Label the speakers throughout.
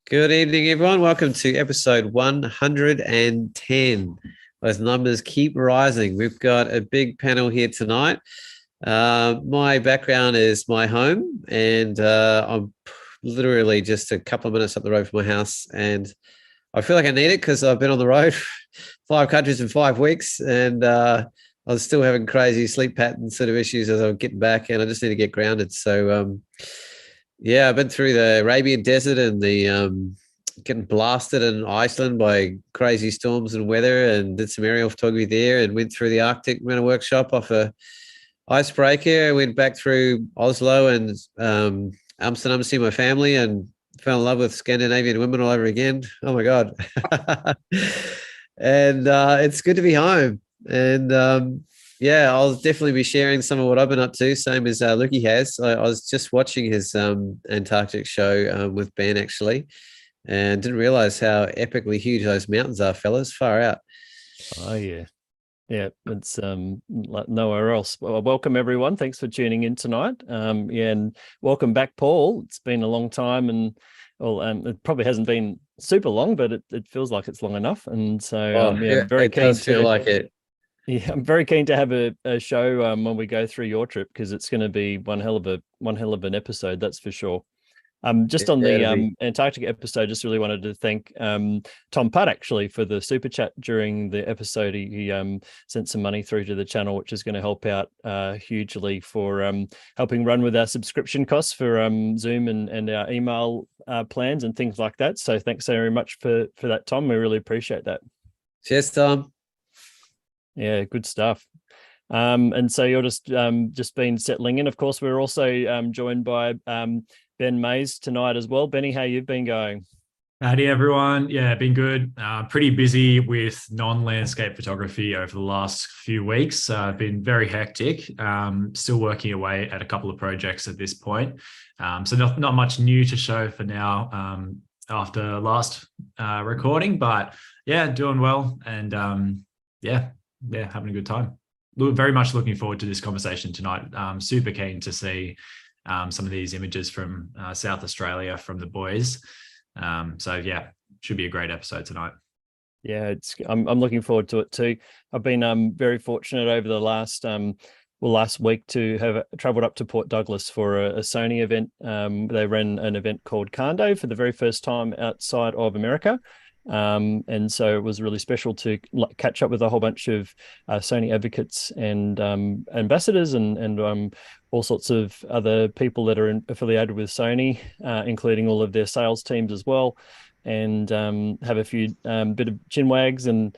Speaker 1: Good evening, everyone. Welcome to episode 110. Those numbers keep rising. We've got a big panel here tonight. My background is my home, and I'm literally just a couple of minutes up the road from my house. And I feel like I need it because I've been on the road 5 countries in 5 weeks, and I was still having crazy sleep pattern sort of issues as I'm getting back, and I just need to get grounded. So, yeah, I've been through the Arabian Desert and the getting blasted in Iceland by crazy storms and weather, and did some aerial photography there, and went through the Arctic, ran a workshop off a icebreaker. Went back through Oslo and Amsterdam to see my family, and fell in love with Scandinavian women all over again. Oh my God. And it's good to be home. And yeah, I'll definitely be sharing some of what I've been up to, same as Lucky has. I was just watching his Antarctic show with Ben, actually, and didn't realize how epically huge those mountains are, fellas. Far out.
Speaker 2: Oh, yeah. Yeah, it's like nowhere else. Well, welcome everyone. Thanks for tuning in tonight. Yeah, and welcome back, Paul. It's been a long time, and it probably hasn't been super long, but it feels like it's long enough. And so, yeah, very
Speaker 1: it
Speaker 2: keen
Speaker 1: does feel like it.
Speaker 2: Yeah, I'm very keen to have a show when we go through your trip, because it's going to be one hell of an episode, that's for sure. Just on the Antarctic episode, just really wanted to thank Tom Putt actually for the super chat during the episode. He sent some money through to the channel, which is going to help out hugely for helping run with our subscription costs for Zoom and our email plans and things like that. So thanks very much for that, Tom. We really appreciate that.
Speaker 1: Cheers, Tom.
Speaker 2: Yeah, good stuff. And so you're just been settling in. Of course, we're also joined by Ben Mays tonight as well. Benny, how you've been going?
Speaker 3: Howdy, everyone. Yeah, been good. Pretty busy with non-landscape photography over the last few weeks. Been very hectic. Still working away at a couple of projects at this point. So not much new to show for now after last recording, but yeah, doing well, and yeah, having a good time. Very much looking forward to this conversation tonight. Super keen to see some of these images from South Australia from the boys. So yeah, should be a great episode tonight.
Speaker 2: Yeah, I'm looking forward to it too. I've been very fortunate over the last week to have traveled up to Port Douglas for a Sony event. They ran an event called Kando for the very first time outside of America. And so it was really special to catch up with a whole bunch of Sony advocates and ambassadors and all sorts of other people that are affiliated with Sony, including all of their sales teams as well, and have a few bit of chinwags and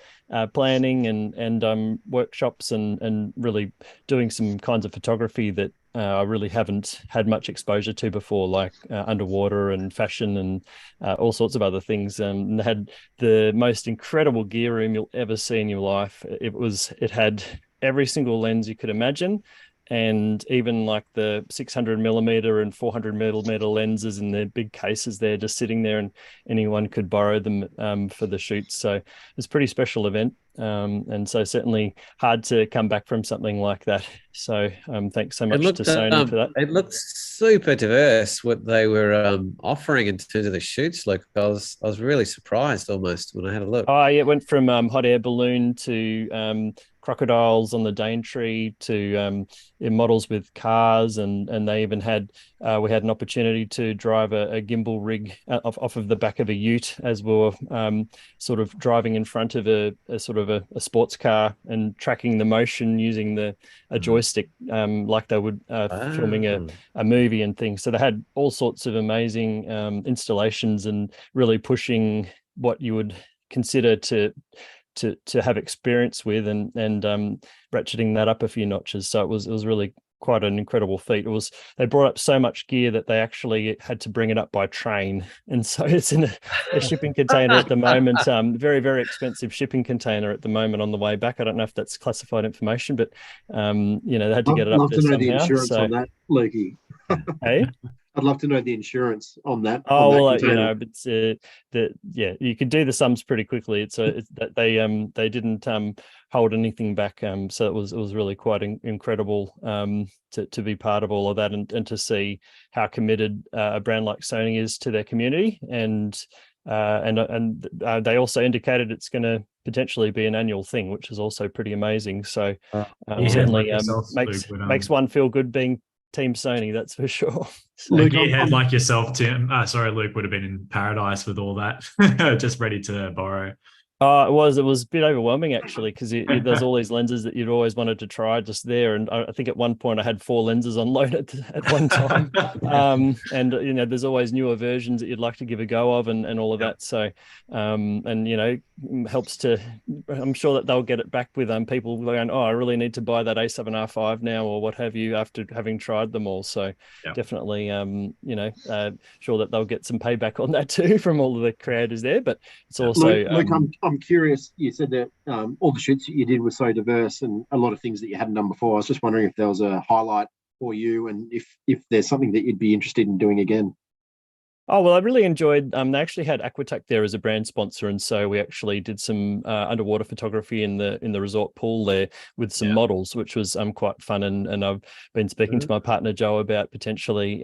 Speaker 2: planning and workshops and really doing some kinds of photography that I really haven't had much exposure to before, like underwater and fashion and all sorts of other things. And they had the most incredible gear room you'll ever see in your life. It had every single lens you could imagine, and even like the 600 millimeter and 400 millimeter lenses in their big cases there, just sitting there, and anyone could borrow them for the shoots. So it's a pretty special event. And so certainly hard to come back from something like that. So thanks so much to Sony for that.
Speaker 1: It looked super diverse what they were offering in terms of the shoots. Like I was really surprised almost when I had a look.
Speaker 2: Oh yeah, it went from hot air balloon to crocodiles on the Daintree to models with cars, and they even had we had an opportunity to drive a gimbal rig off of the back of a ute as we were sort of driving in front of a sort of a sports car and tracking the motion using a joystick, like they would filming a movie and things. So they had all sorts of amazing installations and really pushing what you would consider to have experience with, and ratcheting that up a few notches. So it was really quite an incredible feat. They brought up so much gear that they actually had to bring it up by train, and so it's in a shipping container at the moment. Very, very expensive shipping container at the moment on the way back. I don't know if that's classified information, but they had to get it up there somehow.
Speaker 4: The insurance on that, Lakey.
Speaker 2: Hey.
Speaker 4: I'd love to know the insurance on that.
Speaker 2: Oh,
Speaker 4: on that
Speaker 2: well,
Speaker 4: container.
Speaker 2: it's you could do the sums pretty quickly. It's that they didn't hold anything back. So it was really quite incredible to be part of all of that and to see how committed a brand like Sony is to their community. And they also indicated it's going to potentially be an annual thing, which is also pretty amazing. So certainly makes one feel good being Team Sony, that's for sure.
Speaker 3: So Luke, gearhead like yourself, Tim. Luke would have been in paradise with all that, just ready to borrow.
Speaker 2: It was a bit overwhelming actually, because there's all these lenses that you'd always wanted to try just there, and I think at one point I had 4 lenses on loan at one time. And there's always newer versions that you'd like to give a go of, and all of that. So helps to. I'm sure that they'll get it back with people going, oh, I really need to buy that A7R5 now, or what have you, after having tried them all. So definitely, sure that they'll get some payback on that too from all of the creators there. But it's also
Speaker 4: Luke, I'm curious. You said that all the shoots that you did were so diverse and a lot of things that you hadn't done before. I was just wondering if there was a highlight for you, and if there's something that you'd be interested in doing again.
Speaker 2: Oh, well, I really enjoyed, they actually had Aquatech there as a brand sponsor. And so we actually did some underwater photography in the resort pool there with some models, which was quite fun. And I've been speaking to my partner, Joe, about potentially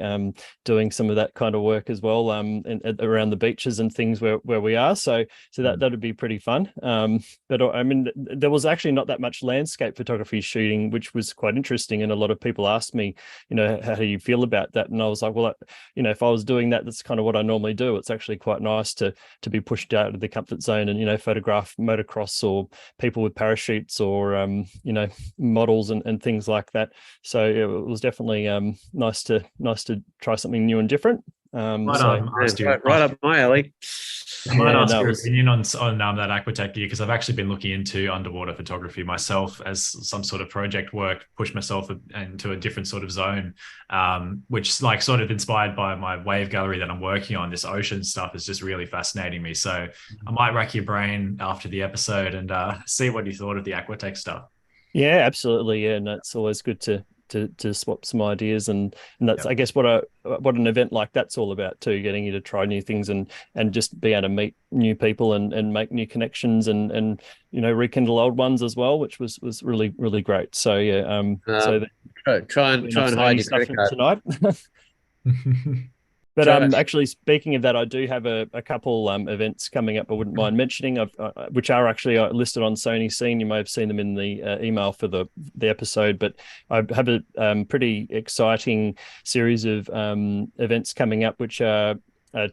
Speaker 2: doing some of that kind of work as well around the beaches and things where we are. So that would be pretty fun. But I mean, there was actually not that much landscape photography shooting, which was quite interesting. And a lot of people asked me, how do you feel about that? And I was like, well, if I was doing that, that's kind of what I normally do. It's actually quite nice to be pushed out of the comfort zone and photograph motocross or people with parachutes or models and things like that. So it was definitely nice to try something new and different.
Speaker 1: Right up my alley.
Speaker 3: I might ask your opinion on that Aquatech gear, because I've actually been looking into underwater photography myself as some sort of project work, push myself into a different sort of zone, which sort of inspired by my wave gallery that I'm working on. This ocean stuff is just really fascinating me. So I might rack your brain after the episode and see what you thought of the Aquatech stuff.
Speaker 2: Yeah, absolutely. Yeah, and it's always good to swap some ideas, and that's I guess what an event like that's all about too, getting you to try new things and just be able to meet new people and make new connections and rekindle old ones as well, which was really, really great. So
Speaker 1: try and hide your credit card
Speaker 2: tonight. But actually, speaking of that, I do have a couple events coming up I wouldn't mind mentioning, which are actually listed on Sony Scene. You may have seen them in the email for the episode, but I have a pretty exciting series of events coming up, which are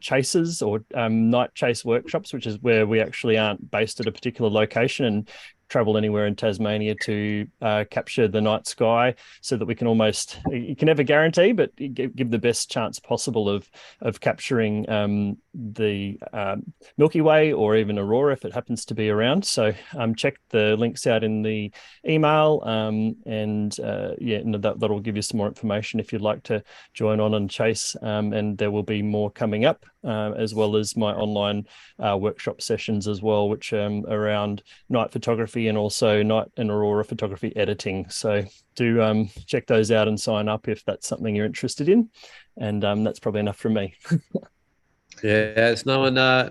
Speaker 2: chases or night chase workshops, which is where we actually aren't based at a particular location and travel anywhere in Tasmania to capture the night sky, so that we can almost, you can never guarantee, but give the best chance possible of capturing the Milky Way or even Aurora if it happens to be around. So check the links out in the email, that'll give you some more information if you'd like to join on and chase, and there will be more coming up, as well as my online workshop sessions as well, which around night photography and also night and Aurora photography editing. So do check those out and sign up if that's something you're interested in. And that's probably enough from me.
Speaker 1: Yeah, it's no one better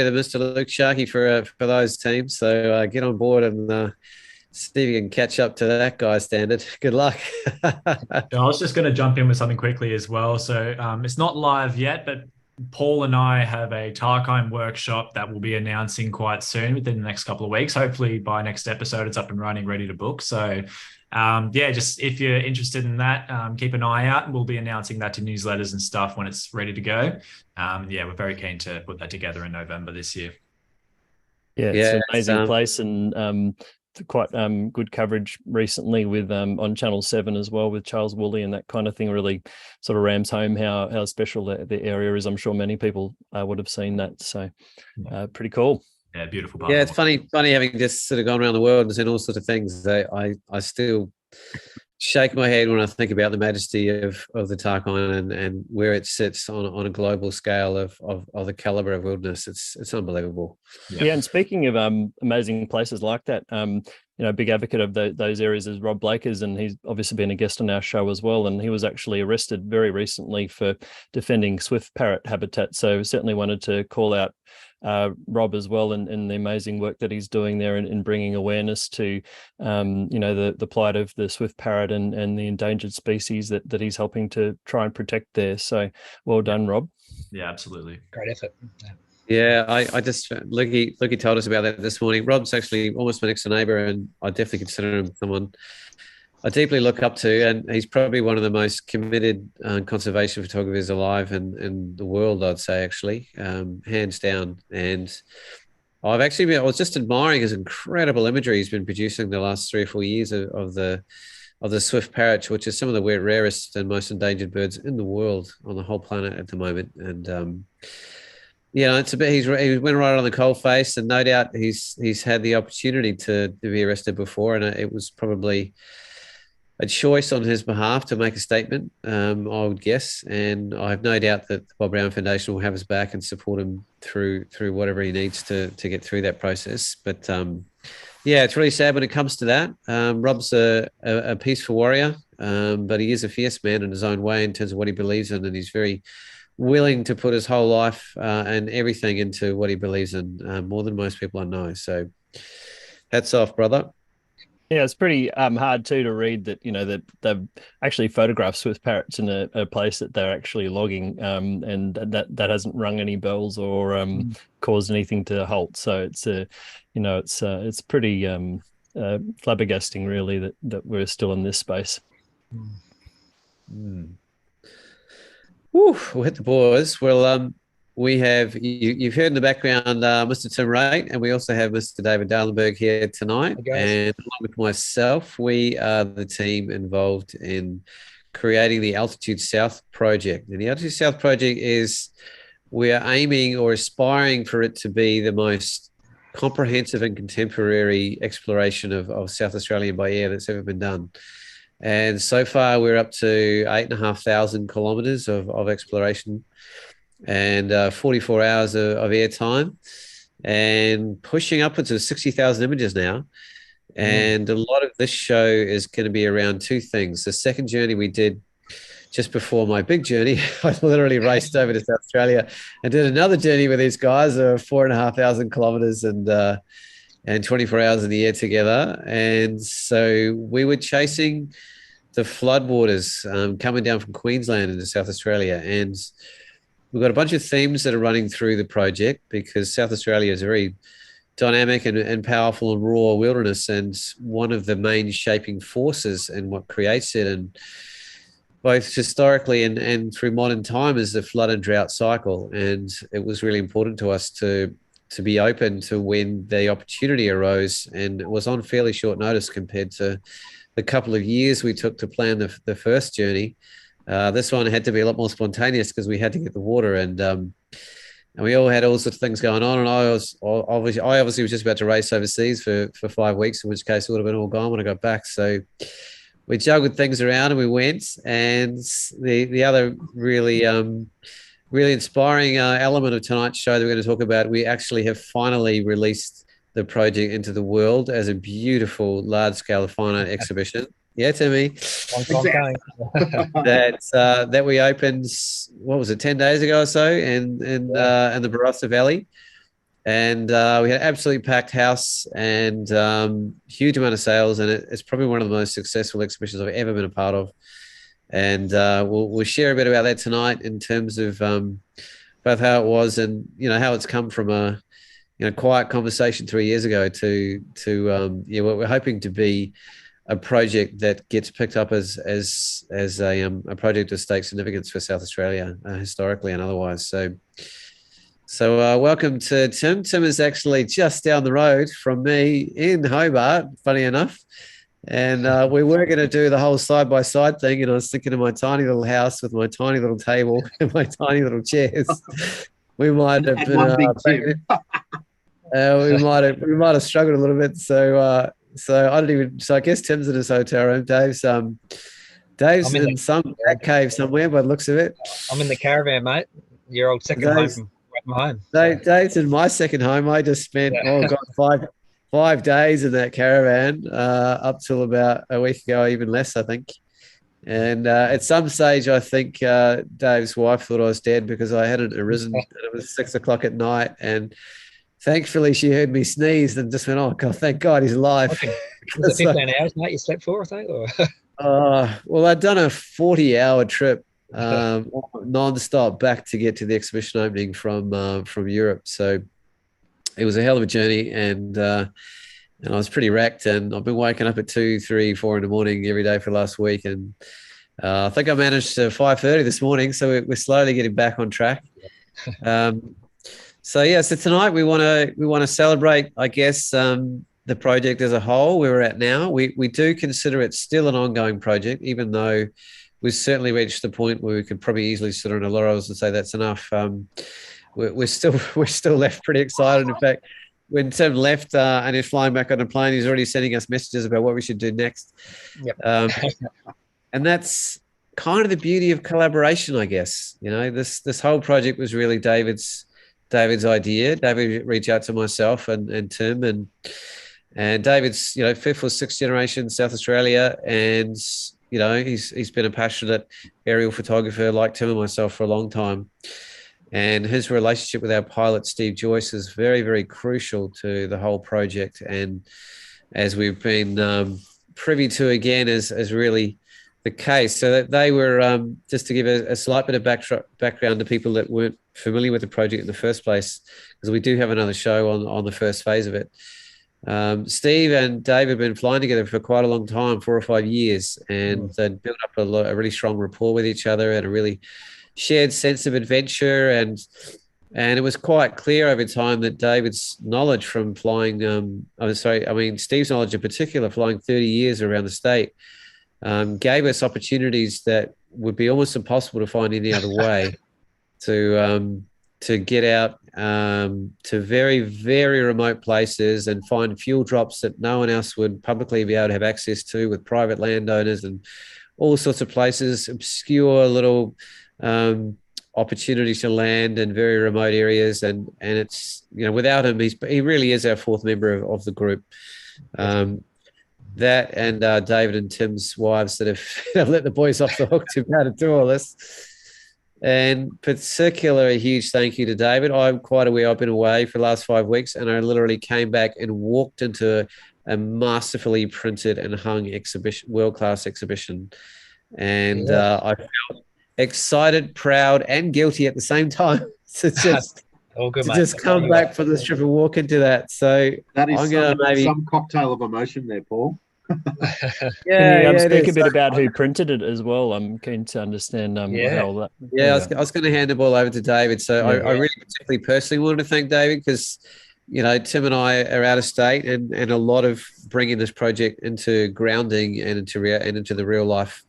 Speaker 1: than Mr. Luke Tscharke for those teams. So get on board and see if you can catch up to that guy's standard. Good luck.
Speaker 3: I was just going to jump in with something quickly as well. So it's not live yet, but Paul and I have a Tscharke workshop that we'll be announcing quite soon, within the next couple of weeks. Hopefully by next episode, it's up and running, ready to book. So just if you're interested in that, keep an eye out. We'll be announcing that to newsletters and stuff when it's ready to go. We're very keen to put that together in November this year.
Speaker 2: Yeah, it's an amazing place, and quite good coverage recently with on Channel 7 as well with Charles Woolley, and that kind of thing really sort of rams home how special the area is. I'm sure many people would have seen that. So pretty cool.
Speaker 3: Yeah, beautiful.
Speaker 1: Yeah, it's funny having just sort of gone around the world and seen all sorts of things. I still shake my head when I think about the majesty of the Tscharke Island and where it sits on a global scale of the caliber of wilderness. It's unbelievable.
Speaker 2: Yeah, and speaking of amazing places like that, big advocate of those areas is Rob Blakers, and he's obviously been a guest on our show as well. And he was actually arrested very recently for defending swift parrot habitat. So certainly wanted to call out Rob as well in the amazing work that he's doing there in bringing awareness to the plight of the swift parrot and the endangered species that he's helping to try and protect there. So well done, Rob.
Speaker 3: Yeah, absolutely.
Speaker 5: Great effort.
Speaker 1: Yeah, I just Lucky told us about that this morning. Rob's actually almost my next door neighbour, and I definitely consider him someone I deeply look up to, and he's probably one of the most committed conservation photographers alive in the world, I'd say, actually, hands down. And I was just admiring his incredible imagery he's been producing the last 3 or 4 years of the swift parrot, which is some of the rarest and most endangered birds in the world on the whole planet at the moment. And it's a bit. He went right on the coal face, and no doubt he's had the opportunity to be arrested before, and it was probably a choice on his behalf to make a statement, I would guess. And I have no doubt that the Bob Brown Foundation will have his back and support him through whatever he needs to get through that process. But it's really sad when it comes to that. Rob's a peaceful warrior, but he is a fierce man in his own way in terms of what he believes in, and he's very willing to put his whole life and everything into what he believes in, more than most people I know. So hats off, brother.
Speaker 2: Yeah, it's pretty hard too to read that that they've actually photographed swift parrots in a place that they're actually logging, and that hasn't rung any bells or caused anything to halt. So it's pretty flabbergasting, really, that we're still in this space.
Speaker 1: Woo, we'll hit the boys. Well, we have you've heard in the background Mr. Tim Wrate, and we also have Mr. David Dahlenburg here tonight. And along with myself, we are the team involved in creating the Altitude South project. And the Altitude South project we are aiming or aspiring for it to be the most comprehensive and contemporary exploration of South Australia by air that's ever been done. And so far, we're up to 8,500 kilometres of exploration and 44 hours of air time, and pushing upwards of 60,000 images now. And a lot of this show is going to be around two things. The second journey we did just before my big journey, I literally raced over to South Australia and did another journey with these guys of 4,500 kilometres and 24 hours in the air together. And so we were chasing the floodwaters coming down from Queensland into South Australia. And we've got a bunch of themes that are running through the project, because South Australia is a very dynamic and powerful and raw wilderness. And one of the main shaping forces and what creates it, and both historically and through modern time, is the flood and drought cycle. And it was really important to us to be open to when the opportunity arose, and it was on fairly short notice compared to the couple of years we took to plan the first journey. This one had to be a lot more spontaneous because we had to get the water, and we all had all sorts of things going on. And I obviously was just about to race overseas for 5 weeks, in which case it would have been all gone when I got back. So we juggled things around and we went. And the other really inspiring element of tonight's show that we're going to talk about, we actually have finally released the project into the world as a beautiful large-scale fine art exhibition. Yeah, Timmy. That we opened, what was it, 10 days ago or so, in the Barossa Valley. And we had an absolutely packed house and huge amount of sales. And it's probably one of the most successful exhibitions I've ever been a part of. And we'll share a bit about that tonight in terms of both how it was and, how it's come from a quiet conversation 3 years ago to what we're hoping to be a project that gets picked up as a project of state significance for South Australia, historically and otherwise. So welcome to Tim. Tim is actually just down the road from me in Hobart, funny enough. And we were going to do the whole side-by-side thing, and I was thinking of my tiny little house with my tiny little table and my tiny little chairs. We might have been we might have struggled a little bit. So So I don't even. So I guess Tim's in his hotel room. Dave's in some cave somewhere by the looks of it.
Speaker 5: I'm in the caravan, mate. Your old second home from home.
Speaker 1: Dave's in my second home. I just spent five days in that caravan up till about a week ago, even less, I think. And at some stage, I think Dave's wife thought I was dead because I hadn't arisen. It was 6 o'clock at night, and thankfully she heard me sneeze and just went, "Oh God, thank God he's alive."
Speaker 5: Was it 15 hours, mate? You slept for, I think. Or?
Speaker 1: Well, I'd done a 40-hour trip non-stop back to get to the exhibition opening from Europe, so it was a hell of a journey, and I was pretty wrecked, and I've been waking up at 2, 3, 4 in the morning every day for the last week, and I think I managed to 5:30 this morning, so we're slowly getting back on track. So tonight we want to celebrate, I guess, the project as a whole, where we're at now. We do consider it still an ongoing project, even though we've certainly reached the point where we could probably easily sit on our laurels and say that's enough. We're still left pretty excited. In fact, when Tim left and he's flying back on a plane, he's already sending us messages about what we should do next.
Speaker 5: Yep.
Speaker 1: And that's kind of the beauty of collaboration, I guess. You know, this whole project was really David's idea. David reached out to myself and Tim, and David's, fifth or sixth generation South Australia, and he's been a passionate aerial photographer like Tim and myself for a long time. And his relationship with our pilot, Steve Joyce, is very, very crucial to the whole project. And as we've been privy to again, is really the case. So that they were, just to give a slight bit of background to people that weren't familiar with the project in the first place, because we do have another show on the first phase of it. Steve and Dave have been flying together for quite a long time, 4 or 5 years, and they'd built up a really strong rapport with each other and a really shared sense of adventure. And it was quite clear over time that David's knowledge from flying, Steve's knowledge in particular, flying 30 years around the state, gave us opportunities that would be almost impossible to find any other way to get out to very, very remote places and find fuel drops that no one else would publicly be able to have access to, with private landowners and all sorts of places, obscure little opportunities to land in very remote areas. And it's, without him, he really is our fourth member of the group. That and David and Tim's wives that have let the boys off the hook to be able to do all this. And particularly a huge thank you to David. I'm quite aware I've been away for the last 5 weeks, and I literally came back and walked into a masterfully printed and hung exhibition, world-class exhibition. And I felt excited, proud, and guilty at the same time to just come back for this trip and walk into that. So
Speaker 4: that is some cocktail of emotion there, Paul.
Speaker 2: Can you speak a bit about who printed it as well? I'm keen to understand how that.
Speaker 1: I was going to hand the ball over to David. So I really particularly personally wanted to thank David, because Tim and I are out of state, and a lot of bringing this project into grounding and into the real life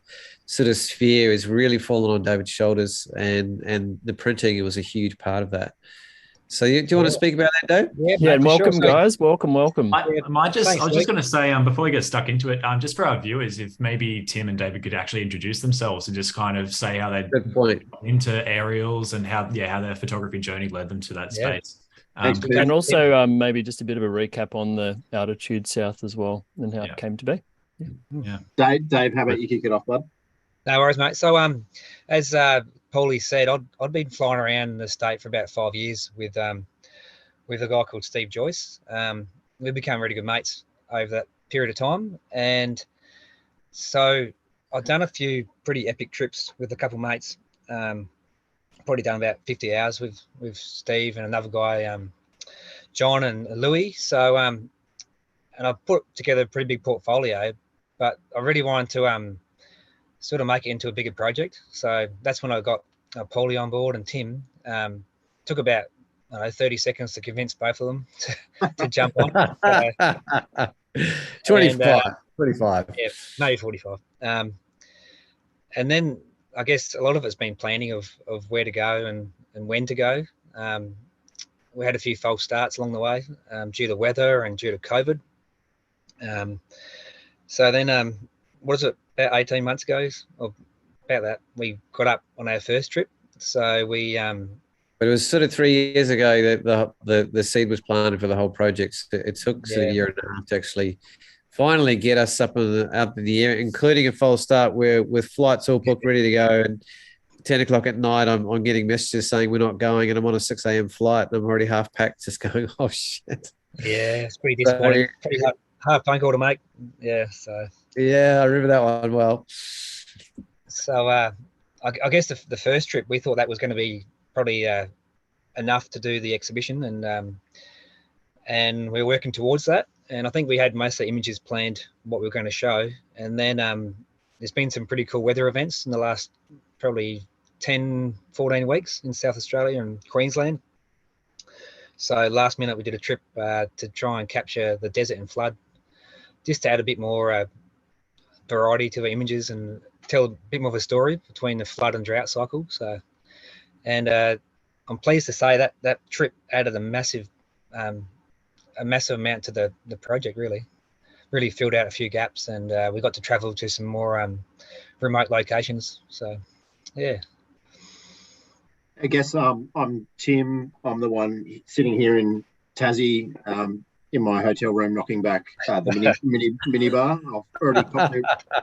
Speaker 1: sort of sphere is really fallen on David's shoulders, and the printing, it was a huge part of that. So do you want to speak about that, Dave?
Speaker 2: Yeah, and welcome, guys. Welcome.
Speaker 3: I was just going to say, before we get stuck into it, just for our viewers, if maybe Tim and David could actually introduce themselves and just kind of say how they got into aerials and how their photography journey led them to that space.
Speaker 2: And also maybe just a bit of a recap on the Altitude South as well and how it came to be.
Speaker 3: Yeah.
Speaker 4: Dave, how about you kick it off, bud?
Speaker 5: No worries, mate. So as Paulie said, I'd been flying around the state for about 5 years with a guy called Steve Joyce. We became really good mates over that period of time, and so I'd done a few pretty epic trips with a couple of mates. Probably done about 50 hours with Steve and another guy, John and Louis. So and I put together a pretty big portfolio, but I really wanted to sort of make it into a bigger project. So that's when I got Paulie on board, and Tim. Took about 30 seconds to convince both of them to jump on.
Speaker 1: 25.
Speaker 5: Yeah, maybe 45. And then I guess a lot of it's been planning of where to go and when to go. We had a few false starts along the way due to weather and due to COVID. So then, what is it? About 18 months ago, or about that, we got up on our first trip. So we
Speaker 1: But it was sort of 3 years ago that the seed was planted for the whole project. So it took sort of a year and a half to actually finally get us up in the air, including a false start where with flights all booked, ready to go. And 10 o'clock at night, I'm getting messages saying we're not going, and I'm on a 6 a.m. flight, and I'm already half packed, just going, oh shit.
Speaker 5: Yeah, it's pretty disappointing. Pretty hard phone call to make. Yeah, so.
Speaker 1: Yeah, I remember that one well.
Speaker 5: So I guess the first trip, we thought that was going to be probably enough to do the exhibition, and we're working towards that. And I think we had most of the images planned, what we were going to show. And then there's been some pretty cool weather events in the last probably 10, 14 weeks in South Australia and Queensland. So last minute we did a trip to try and capture the desert and flood, just to add a bit more variety to the images and tell a bit more of a story between the flood and drought cycle. So, and I'm pleased to say that that trip added a massive amount to the project. Really filled out a few gaps, and we got to travel to some more remote locations. So, yeah.
Speaker 4: I guess I'm Tim. I'm the one sitting here in Tassie, in my hotel room, knocking back the mini bar. I've already got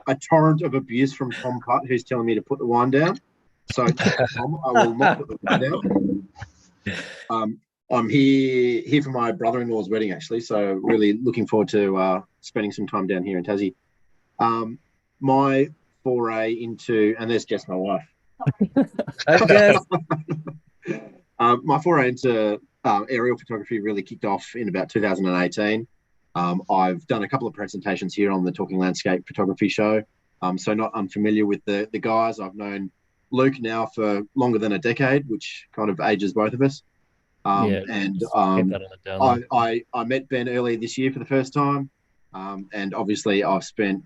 Speaker 4: a torrent of abuse from Tom Putt, who's telling me to put the wine down. So, Tom, I will not put the wine down. I'm here for my brother-in-law's wedding, actually. So, really looking forward to spending some time down here in Tassie. My foray into, and there's Jess, my wife. My foray into aerial photography really kicked off in about 2018. I've done a couple of presentations here on the Talking Landscape Photography Show, so not unfamiliar with the guys. I've known Luke now for longer than a decade, which kind of ages both of us. And I met Ben earlier this year for the first time, and obviously I've spent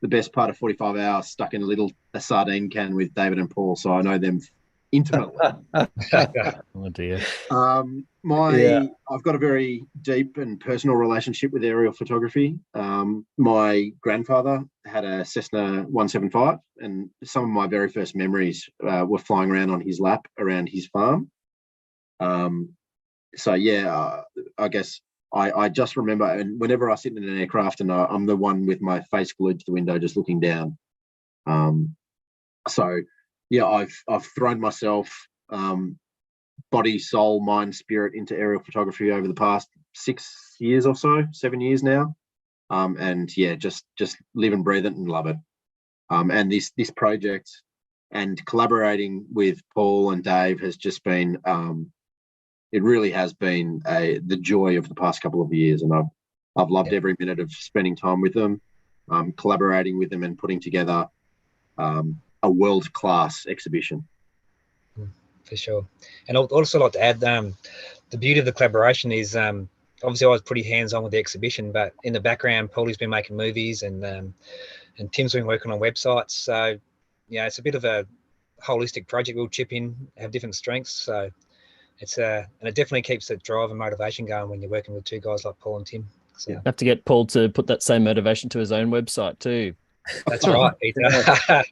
Speaker 4: the best part of 45 hours stuck in a sardine can with David and Paul, so I know them intimately.
Speaker 2: Oh dear.
Speaker 4: I've got a very deep and personal relationship with aerial photography. My grandfather had a Cessna 175, and some of my very first memories were flying around on his lap around his farm. I guess I just remember, and whenever I sit in an aircraft and I'm the one with my face glued to the window just looking down. I've thrown myself body, soul, mind, spirit into aerial photography over the past 6 years or so, 7 years now. Just live and breathe it and love it. And this project and collaborating with Paul and Dave has just been it really has been the joy of the past couple of years, and I've loved every minute of spending time with them, collaborating with them, and putting together a world-class exhibition.
Speaker 5: For sure. And I'd also like to add the beauty of the collaboration is obviously I was pretty hands-on with the exhibition, but in the background, Paulie's been making movies and Tim's been working on websites. So, it's a bit of a holistic project. We'll chip in, have different strengths. So it's and it definitely keeps the drive and motivation going when you're working with two guys like Paul and Tim. So
Speaker 2: have to get Paul to put that same motivation to his own website too.
Speaker 5: That's right, Peter.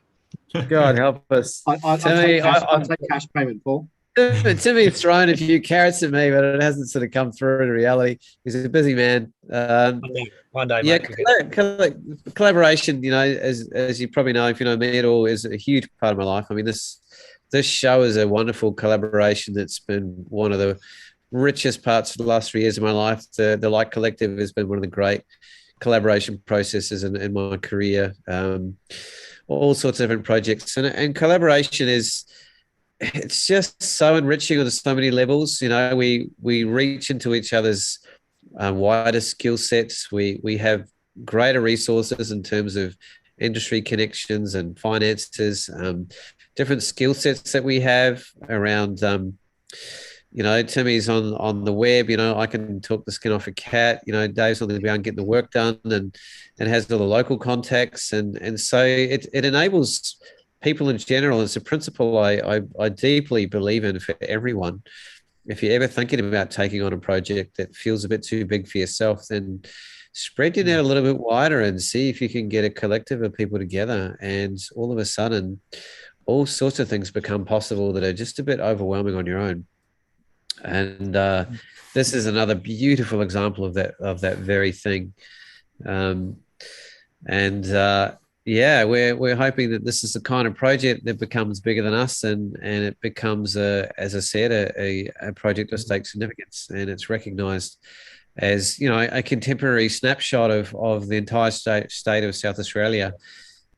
Speaker 1: God help us.
Speaker 4: I'll take cash payment, Paul.
Speaker 1: Timmy's thrown a few carrots at me, but it hasn't sort of come through in reality. He's a busy man.
Speaker 5: One day,
Speaker 1: collaboration, as you probably know, if you know me at all, is a huge part of my life. I mean, this show is a wonderful collaboration that's been one of the richest parts of the last 3 years of my life. The Light Collective has been one of the great collaboration processes in my career. All sorts of different projects, and collaboration it's just so enriching on so many levels. We reach into each other's wider skill sets. We have greater resources in terms of industry connections and finances, different skill sets that we have around. Timmy's on the web. I can talk the skin off a cat. Dave's on the ground getting the work done and has all the local contacts. And so it enables people in general. It's a principle I deeply believe in for everyone. If you're ever thinking about taking on a project that feels a bit too big for yourself, then spread your net a little bit wider and see if you can get a collective of people together. And all of a sudden, all sorts of things become possible that are just a bit overwhelming on your own. And this is another beautiful example of that very thing. Yeah, we're hoping that this is the kind of project that becomes bigger than us, and it becomes, as I said, a project of state significance, and it's recognised as, you know, a contemporary snapshot of the entire state of South Australia.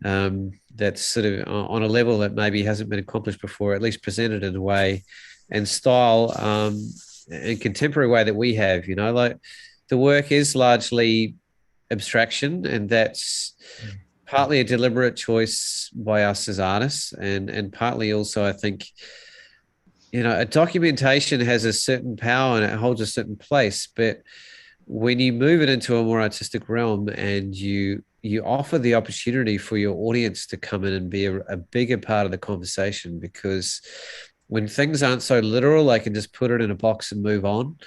Speaker 1: That's sort of on a level that maybe hasn't been accomplished before, at least presented in a way and style and contemporary way that we have. You know, like the work is largely abstraction, and that's partly a deliberate choice by us as artists, and partly also, I think, you know, a documentation has a certain power and it holds a certain place, but when you move it into a more artistic realm and you offer the opportunity for your audience to come in and be a bigger part of the conversation, because when things aren't so literal, they can just put it in a box and move on.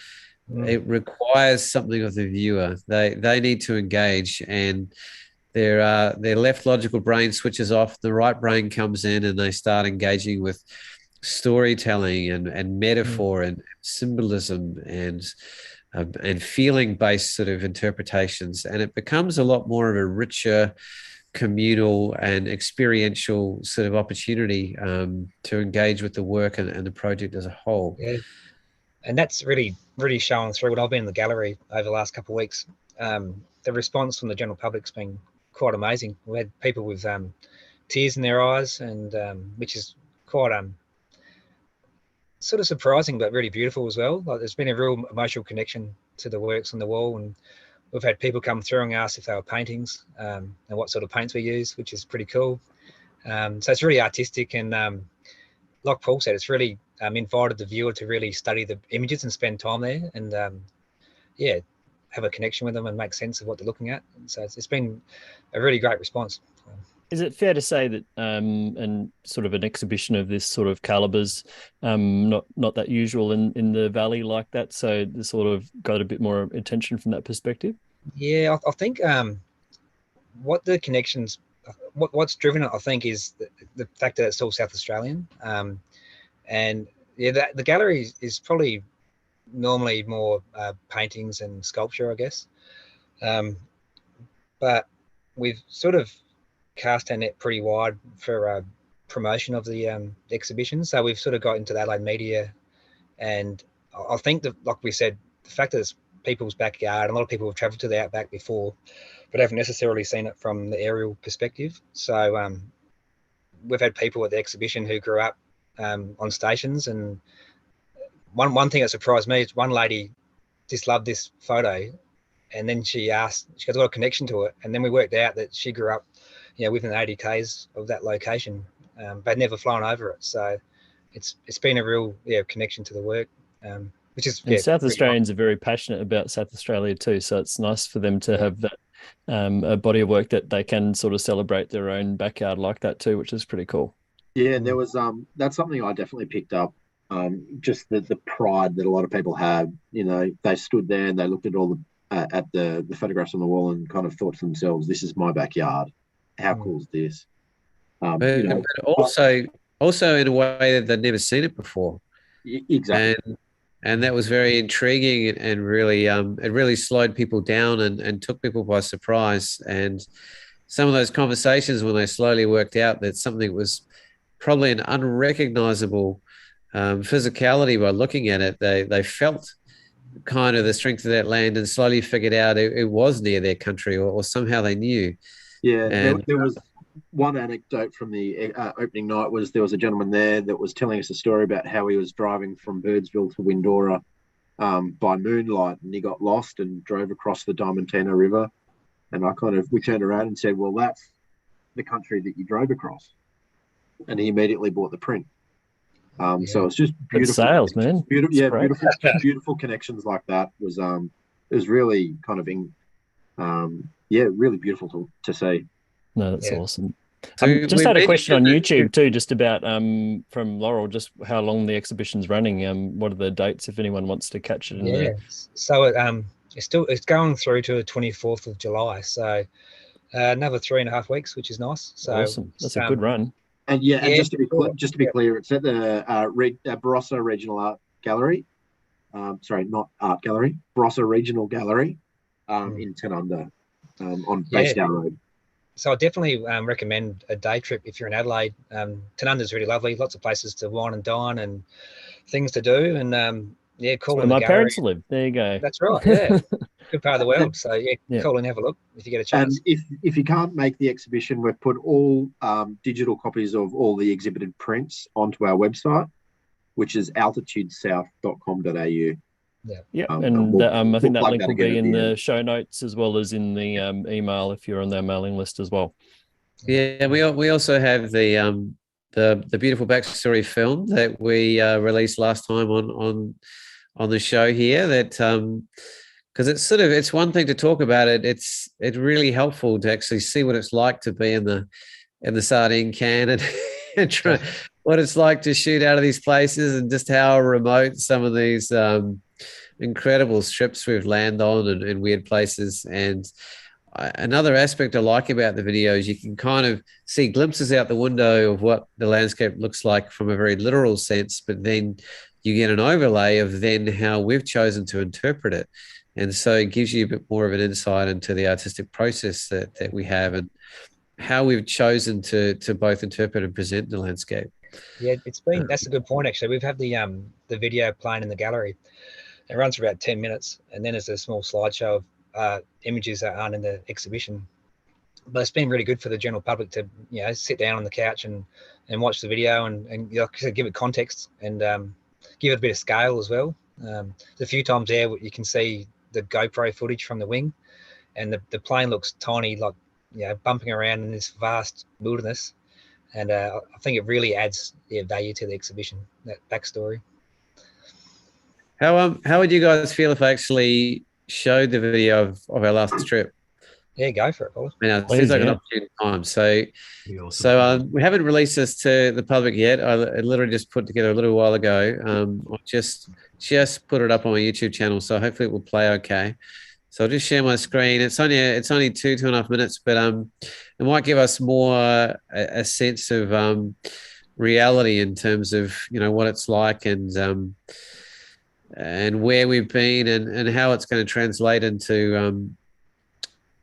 Speaker 1: It requires something of the viewer. They need to engage, and their left logical brain switches off, the right brain comes in, and they start engaging with storytelling and metaphor and symbolism and feeling-based sort of interpretations. And it becomes a lot more of a richer, communal and experiential sort of opportunity to engage with the work and the project as a whole.
Speaker 5: Yeah. And that's really showing through. When I've been in the gallery over the last couple of weeks, the response from the general public's been quite amazing. We had people with tears in their eyes, and which is quite sort of surprising, but really beautiful as well. Like, there's been a real emotional connection to the works on the wall, and we've had people come through and ask if they were paintings and what sort of paints we use, which is pretty cool. So it's really artistic, and like Paul said, it's really invited the viewer to really study the images and spend time there, and have a connection with them and make sense of what they're looking at. And so it's been a really great response.
Speaker 2: Is it fair to say that and sort of an exhibition of this sort of calibers, not that usual in the valley like that, so they sort of got a bit more attention from that perspective?
Speaker 5: Yeah, I think what the connections, what's driven it, I think, is the fact that it's all South Australian. And yeah, the gallery is probably normally more paintings and sculpture, I guess. But we've sort of cast our net pretty wide for promotion of the exhibition. So we've sort of got into the Adelaide media, and I think that, like we said, the fact that it's people's backyard, a lot of people have travelled to the outback before, but haven't necessarily seen it from the aerial perspective. So we've had people at the exhibition who grew up on stations, and one thing that surprised me is one lady just loved this photo, and then she asked, she got a connection to it, and then we worked out that she grew up, you know, within 80 k's of that location, but never flown over it. So it's been a real connection to the work, which is.
Speaker 2: And South Australians are very passionate about South Australia too, so it's nice for them to have that a body of work that they can sort of celebrate their own backyard like that too, which is pretty cool.
Speaker 4: Yeah, and there was that's something I definitely picked up. Just the pride that a lot of people have. You know, they stood there and they looked at all the photographs on the wall and kind of thought to themselves, "This is my backyard. How cool is this?"
Speaker 1: But also in a way that they'd never seen it before.
Speaker 4: Exactly.
Speaker 1: And that was very intriguing, and really it really slowed people down and took people by surprise. And some of those conversations, when they slowly worked out that something was probably an unrecognizable physicality by looking at it, they felt kind of the strength of that land and slowly figured out it was near their country, or somehow they knew.
Speaker 4: Yeah, and there was one anecdote from the opening night. Was there was a gentleman there that was telling us a story about how he was driving from Birdsville to Windora by moonlight, and he got lost and drove across the Diamantina River. And we turned around and said, "Well, that's the country that you drove across." And he immediately bought the print. So it's just beautiful.
Speaker 2: Good sales, man.
Speaker 4: Beautiful connections like that was really kind of really beautiful to see.
Speaker 2: No, that's awesome. So just had a question on YouTube too, just about from Laurel, just how long the exhibition's running. What are the dates if anyone wants to catch it?
Speaker 5: So it's going through to the 24th of July. So another 3.5 weeks, which is nice. So
Speaker 2: Awesome. That's a good run.
Speaker 4: And and
Speaker 5: Yeah,
Speaker 4: just to be clear, it's at the Barossa Regional Art Gallery. Sorry, not Art Gallery, Barossa Regional Gallery in Tanunda on Baysdale Road.
Speaker 5: So I definitely recommend a day trip if you're in Adelaide. Tanunda's really lovely, lots of places to wine and dine and things to do. And cool.
Speaker 2: Where my parents live. There you go.
Speaker 5: That's right. Yeah, good part of the world. So cool, and have a look if you get a chance.
Speaker 4: And if you can't make the exhibition, we've put all digital copies of all the exhibited prints onto our website, which is altitudesouth.com.au.
Speaker 2: Yeah, and I think that link will be in the show notes as well as in the email if you're on their mailing list as well.
Speaker 1: Yeah, we also have the beautiful backstory film that we released last time on the show here. That because it's one thing to talk about it. It's really helpful to actually see what it's like to be in the sardine can and try what it's like to shoot out of these places and just how remote some of these incredible strips we've landed on and weird places. And another aspect I like about the video is you can kind of see glimpses out the window of what the landscape looks like from a very literal sense, but then you get an overlay of then how we've chosen to interpret it. And so it gives you a bit more of an insight into the artistic process that we have and how we've chosen to both interpret and present the landscape.
Speaker 5: Yeah, that's a good point, actually. We've had the video playing in the gallery. It runs for about 10 minutes, and then there's a small slideshow of images that aren't in the exhibition. But it's been really good for the general public to, sit down on the couch and watch the video and give it context and give it a bit of scale as well. There's a few times there you can see the GoPro footage from the wing, and the plane looks tiny, like bumping around in this vast wilderness. And I think it really adds value to the exhibition, that backstory.
Speaker 1: How would you guys feel if I actually showed the video of our last trip?
Speaker 5: Yeah, go for it, Paul.
Speaker 1: It seems like an opportune time. So we haven't released this to the public yet. I literally just put together a little while ago. I just put it up on my YouTube channel, so hopefully it will play okay. So I'll just share my screen. It's only 2.5 minutes, but it might give us more a sense of reality in terms of what it's like and where we've been and how it's going to translate into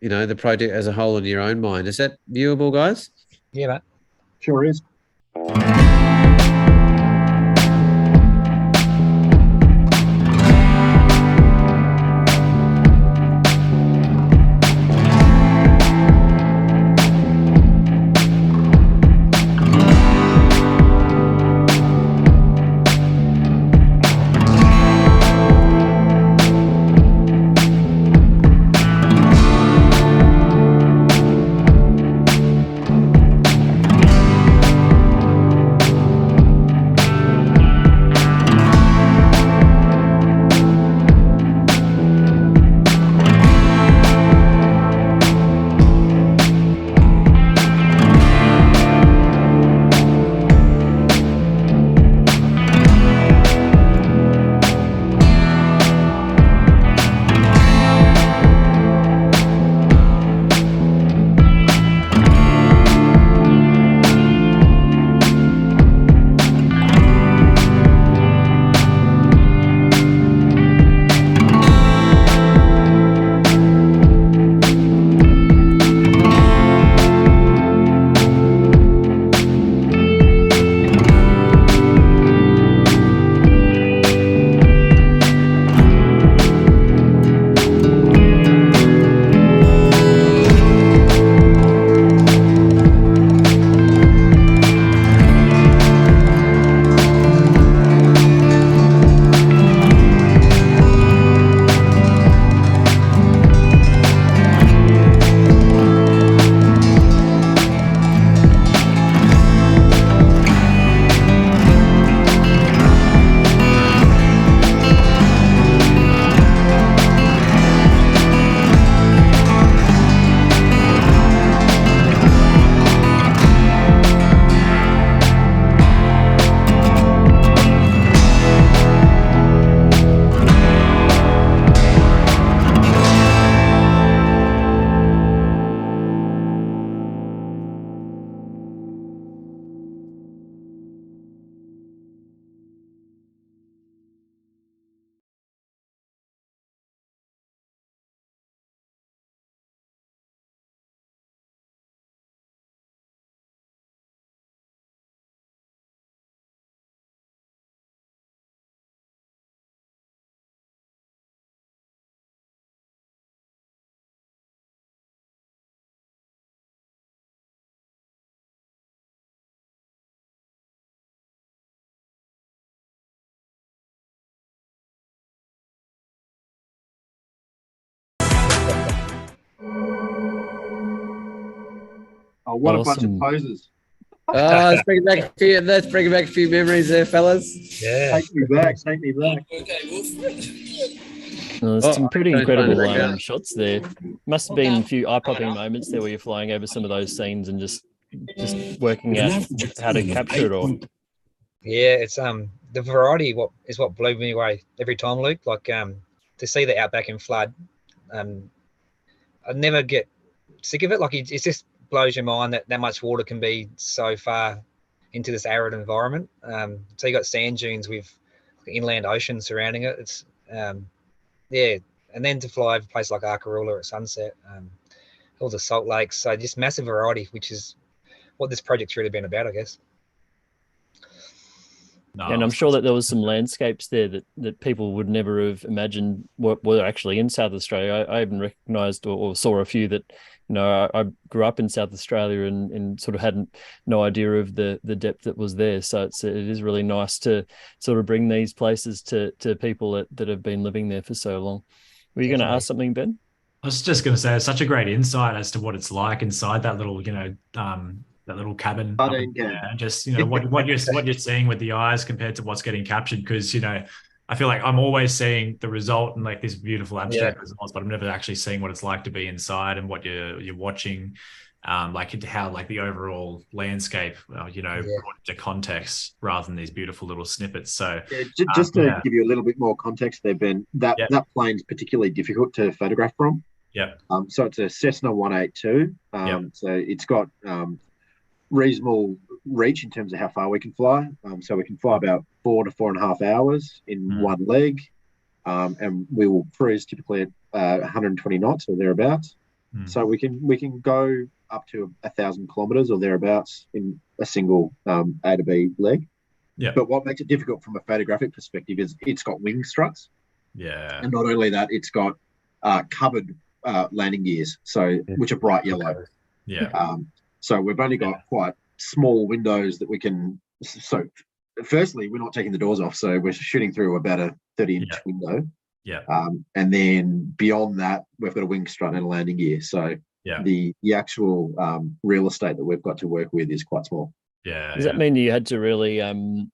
Speaker 1: the project as a whole in your own mind. Is that viewable, guys?
Speaker 5: Yeah, mate.
Speaker 4: Sure is. Oh, what a bunch of
Speaker 2: Awesome.
Speaker 4: poses.
Speaker 1: Oh, let's bring back a few memories there, fellas.
Speaker 5: Yeah.
Speaker 4: Take me back. Take me back.
Speaker 2: There's
Speaker 1: Oh,
Speaker 2: some pretty
Speaker 1: I'm trying to
Speaker 2: incredible
Speaker 1: figure out.
Speaker 2: shots there. Must have been a few eye-popping moments there where you're flying over some of those scenes and just working out how to capture it all.
Speaker 5: Yeah, it's the variety what blew me away every time, Luke. Like to see the outback in flood, I never get sick of it. Like it just blows your mind that much water can be so far into this arid environment. So you got sand dunes with inland ocean surrounding it. It's yeah, and then to fly over a place like Arkaroola at sunset, all the salt lakes. So just massive variety, which is what this project's really been about, I guess.
Speaker 3: No,
Speaker 2: And I'm sure that there was some landscapes there that people would never have imagined were actually in South Australia. I even recognised or saw a few that, I grew up in South Australia and sort of hadn't no idea of the depth that was there. So it is really nice to sort of bring these places to people that have been living there for so long. Were you going to ask something, Ben?
Speaker 3: I was just going to say, it's such a great insight as to what it's like inside that little, that little cabin. And just, what you're seeing with the eyes compared to what's getting captured. Because, I feel like I'm always seeing the result and like these beautiful abstract results, but I'm never actually seeing what it's like to be inside and what you're watching, like into how like the overall landscape, brought into context rather than these beautiful little snippets. So
Speaker 4: just to give you a little bit more context there, Ben, that plane's particularly difficult to photograph from.
Speaker 3: Yeah.
Speaker 4: So it's a Cessna 182. So it's got reasonable reach in terms of how far we can fly. So we can fly about 4 to 4.5 hours in one leg, and we will cruise typically at 120 knots or thereabouts. So we can go up to 1,000 kilometers or thereabouts in a single A to B leg.
Speaker 3: Yeah.
Speaker 4: But what makes it difficult from a photographic perspective is it's got wing struts.
Speaker 3: Yeah.
Speaker 4: And not only that, it's got covered landing gears, which are bright yellow.
Speaker 3: Yeah.
Speaker 4: So we've only got quite small windows that we can. So, firstly, we're not taking the doors off, so we're shooting through about a 30-inch window.
Speaker 3: Yeah.
Speaker 4: And then beyond that, we've got a wing strut and a landing gear. So the actual real estate that we've got to work with is quite small.
Speaker 3: Yeah.
Speaker 2: Does that mean you had to really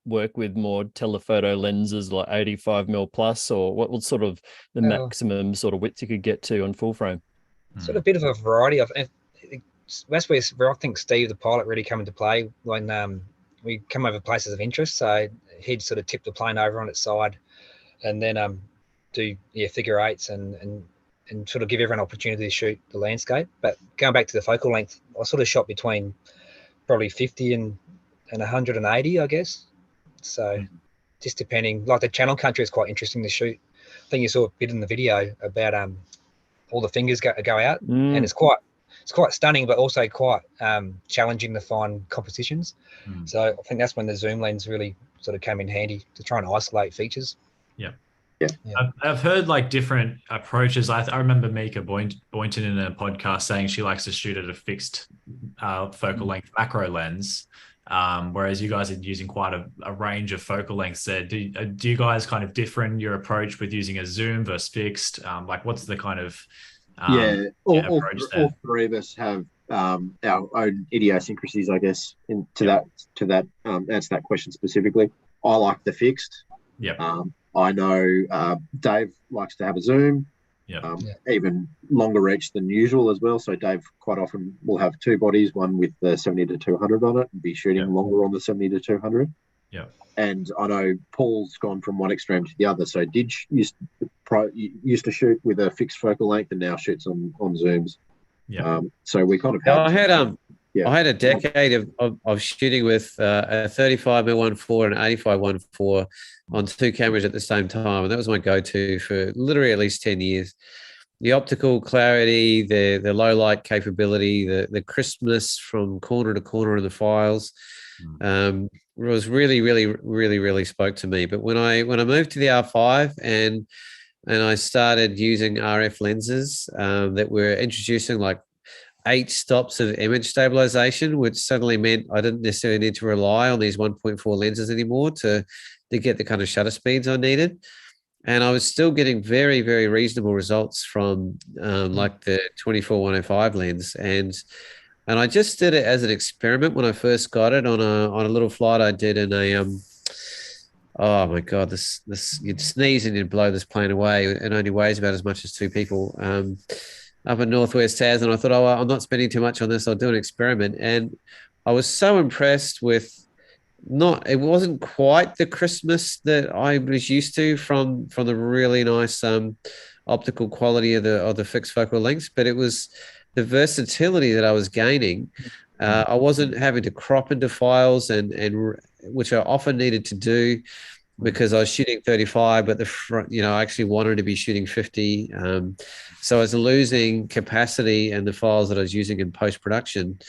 Speaker 2: work with more telephoto lenses like 85mm plus, or what was sort of the maximum sort of width you could get to on full frame?
Speaker 5: Sort of a bit of a variety of. That's where I think Steve, the pilot, really come into play when we come over places of interest. So he'd sort of tip the plane over on its side, and then do figure eights and sort of give everyone an opportunity to shoot the landscape. But going back to the focal length, I sort of shot between probably 50 and 180, I guess. So just depending, like the channel country is quite interesting to shoot. I think you saw a bit in the video about all the fingers go out, and it's quite stunning, but also quite challenging to find compositions. So I think that's when the zoom lens really sort of came in handy to try and isolate features.
Speaker 3: Yeah. I've heard like different approaches. I remember Mika Boynton in a podcast saying she likes to shoot at a fixed focal length macro lens, whereas you guys are using quite a range of focal lengths there. Do you guys kind of differ in your approach with using a zoom versus fixed? Like what's the kind of
Speaker 4: all three of us have our own idiosyncrasies, I guess, to that answer that question specifically. I like the fixed. I know Dave likes to have a zoom, even longer reach than usual as well. So Dave quite often will have two bodies, one with the 70 to 200 on it, and be shooting longer on the 70 to 200. And I know Paul's gone from one extreme to the other. So used to shoot with a fixed focal length and now shoots on zooms. So we kind of
Speaker 1: I had a decade of shooting with a 35mm 1.4 and 85 1.4 on two cameras at the same time, and that was my go-to for literally at least 10 years. The optical clarity, the low light capability, the crispness from corner to corner in the files was really, really, really, really spoke to me. But when I moved to the R5 and I started using RF lenses that were introducing like 8 stops of image stabilization, which suddenly meant I didn't necessarily need to rely on these 1.4 lenses anymore to get the kind of shutter speeds I needed. And I was still getting very, very reasonable results from like the 24-105 lens. And And I just did it as an experiment when I first got it on a little flight I did in a oh my God, this you'd sneeze and you'd blow this plane away. It only weighs about as much as two people. Up in Northwest Tasman, I thought, oh, well, I'm not spending too much on this. I'll do an experiment. And I was so impressed with it wasn't quite the crispness that I was used to from the really nice optical quality of the fixed focal lengths, but it was the versatility that I was gaining. I wasn't having to crop into files and which I often needed to do because I was shooting 35, but the front, I actually wanted to be shooting 50. So I was losing capacity in the files that I was using in post-production.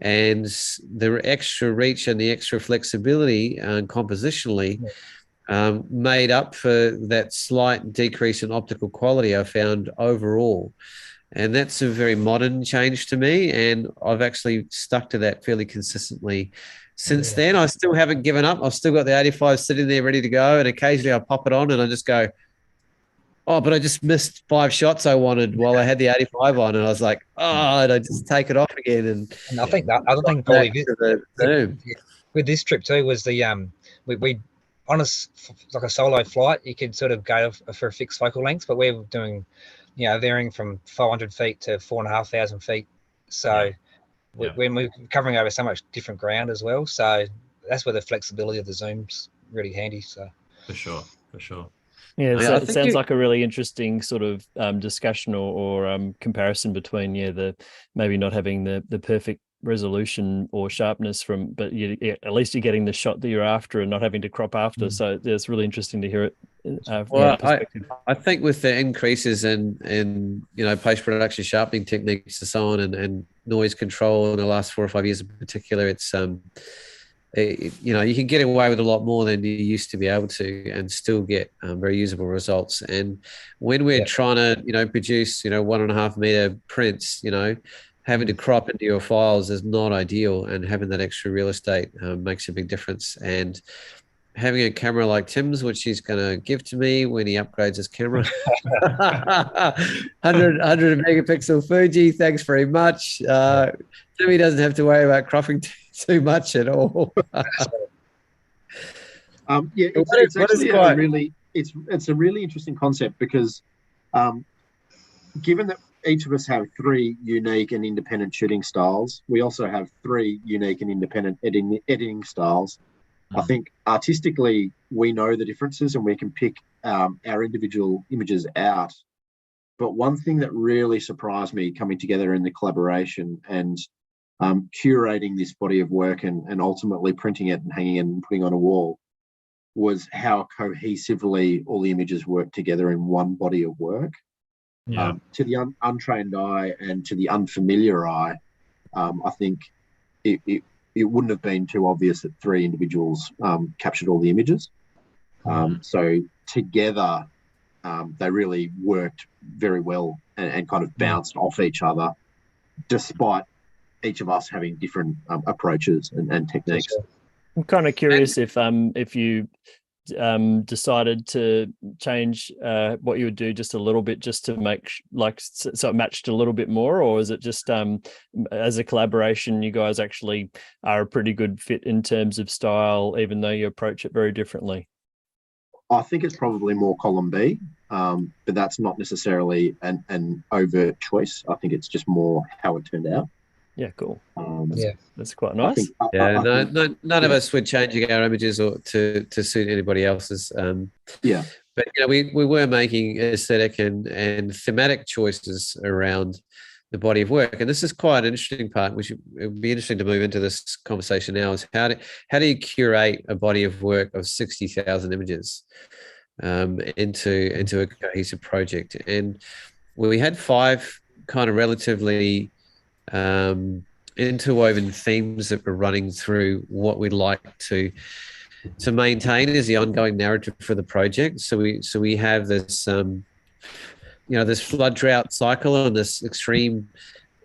Speaker 1: And the extra reach and the extra flexibility compositionally made up for that slight decrease in optical quality I found overall. And that's a very modern change to me. And I've actually stuck to that fairly consistently since then. I still haven't given up. I've still got the 85 sitting there ready to go. And occasionally I pop it on and I just go, oh, but I just missed 5 shots I wanted while I had the 85 on. And I was like, oh, and I just take it off again.
Speaker 5: And I think that other thing, Paulie, with this trip too, was the we on like a solo flight, you could sort of go for a fixed focal length, but we're doing, varying from 500 feet to 4,500 feet. So when we're covering over so much different ground as well. So that's where the flexibility of the zoom's really handy. So
Speaker 3: for sure.
Speaker 2: Yeah, so it sounds like a really interesting sort of discussion or comparison between the maybe not having the perfect resolution or sharpness but at least you're getting the shot that you're after and not having to crop after. So it's really interesting to hear it.
Speaker 1: Well, I think with the increases in post-production sharpening techniques and so on and noise control in the last 4 or 5 years in particular, it's you can get away with a lot more than you used to be able to and still get very usable results. And when we're trying to produce 1.5 meter prints, having to crop into your files is not ideal, and having that extra real estate makes a big difference. And having a camera like Tim's, which he's going to give to me when he upgrades his camera, 100 megapixel Fuji, thanks very much. Timmy doesn't have to worry about cropping too much at all.
Speaker 4: It's actually it's a really interesting concept because given that each of us have 3 unique and independent shooting styles, we also have 3 unique and independent editing styles. I think artistically we know the differences and we can pick our individual images out. But one thing that really surprised me coming together in the collaboration and curating this body of work and ultimately printing it and hanging it and putting on a wall was how cohesively all the images work together in one body of work. To the untrained eye and to the unfamiliar eye, I think it wouldn't have been too obvious that 3 individuals captured all the images. So together, they really worked very well and kind of bounced off each other, despite each of us having different approaches and techniques.
Speaker 2: I'm kind of curious if you decided to change what you would do just a little bit, just to make so it matched a little bit more, or is it just as a collaboration you guys actually are a pretty good fit in terms of style, even though you approach it very differently?
Speaker 4: I think it's probably more column B, but that's not necessarily an overt choice. I think it's just more how it turned out.
Speaker 2: Yeah, cool. That's quite nice.
Speaker 1: None of us were changing our images or to suit anybody else's. But we were making aesthetic and thematic choices around the body of work, and this is quite an interesting part. It would be interesting to move into this conversation now. Is how do you curate a body of work of 60,000 images into a cohesive project? And we had 5 kind of relatively interwoven themes that were running through what we'd like to maintain as the ongoing narrative for the project. So we have this this flood drought cycle and this extreme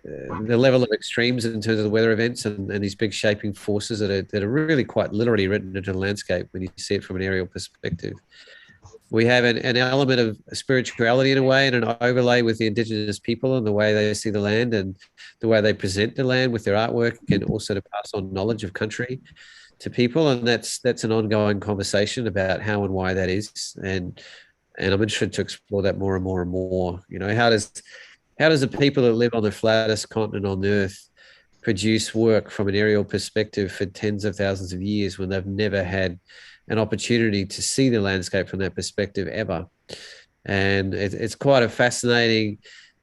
Speaker 1: the level of extremes in terms of the weather events and these big shaping forces that are really quite literally written into the landscape when you see it from an aerial perspective. We have an element of spirituality in a way, and an overlay with the Indigenous people and the way they see the land and the way they present the land with their artwork, and also to pass on knowledge of country to people. And that's an ongoing conversation about how and why that is. And I'm interested to explore that more and more and more. You know, how does the people that live on the flattest continent on Earth produce work from an aerial perspective for tens of thousands of years when they've never had an opportunity to see the landscape from that perspective ever? And it's quite a fascinating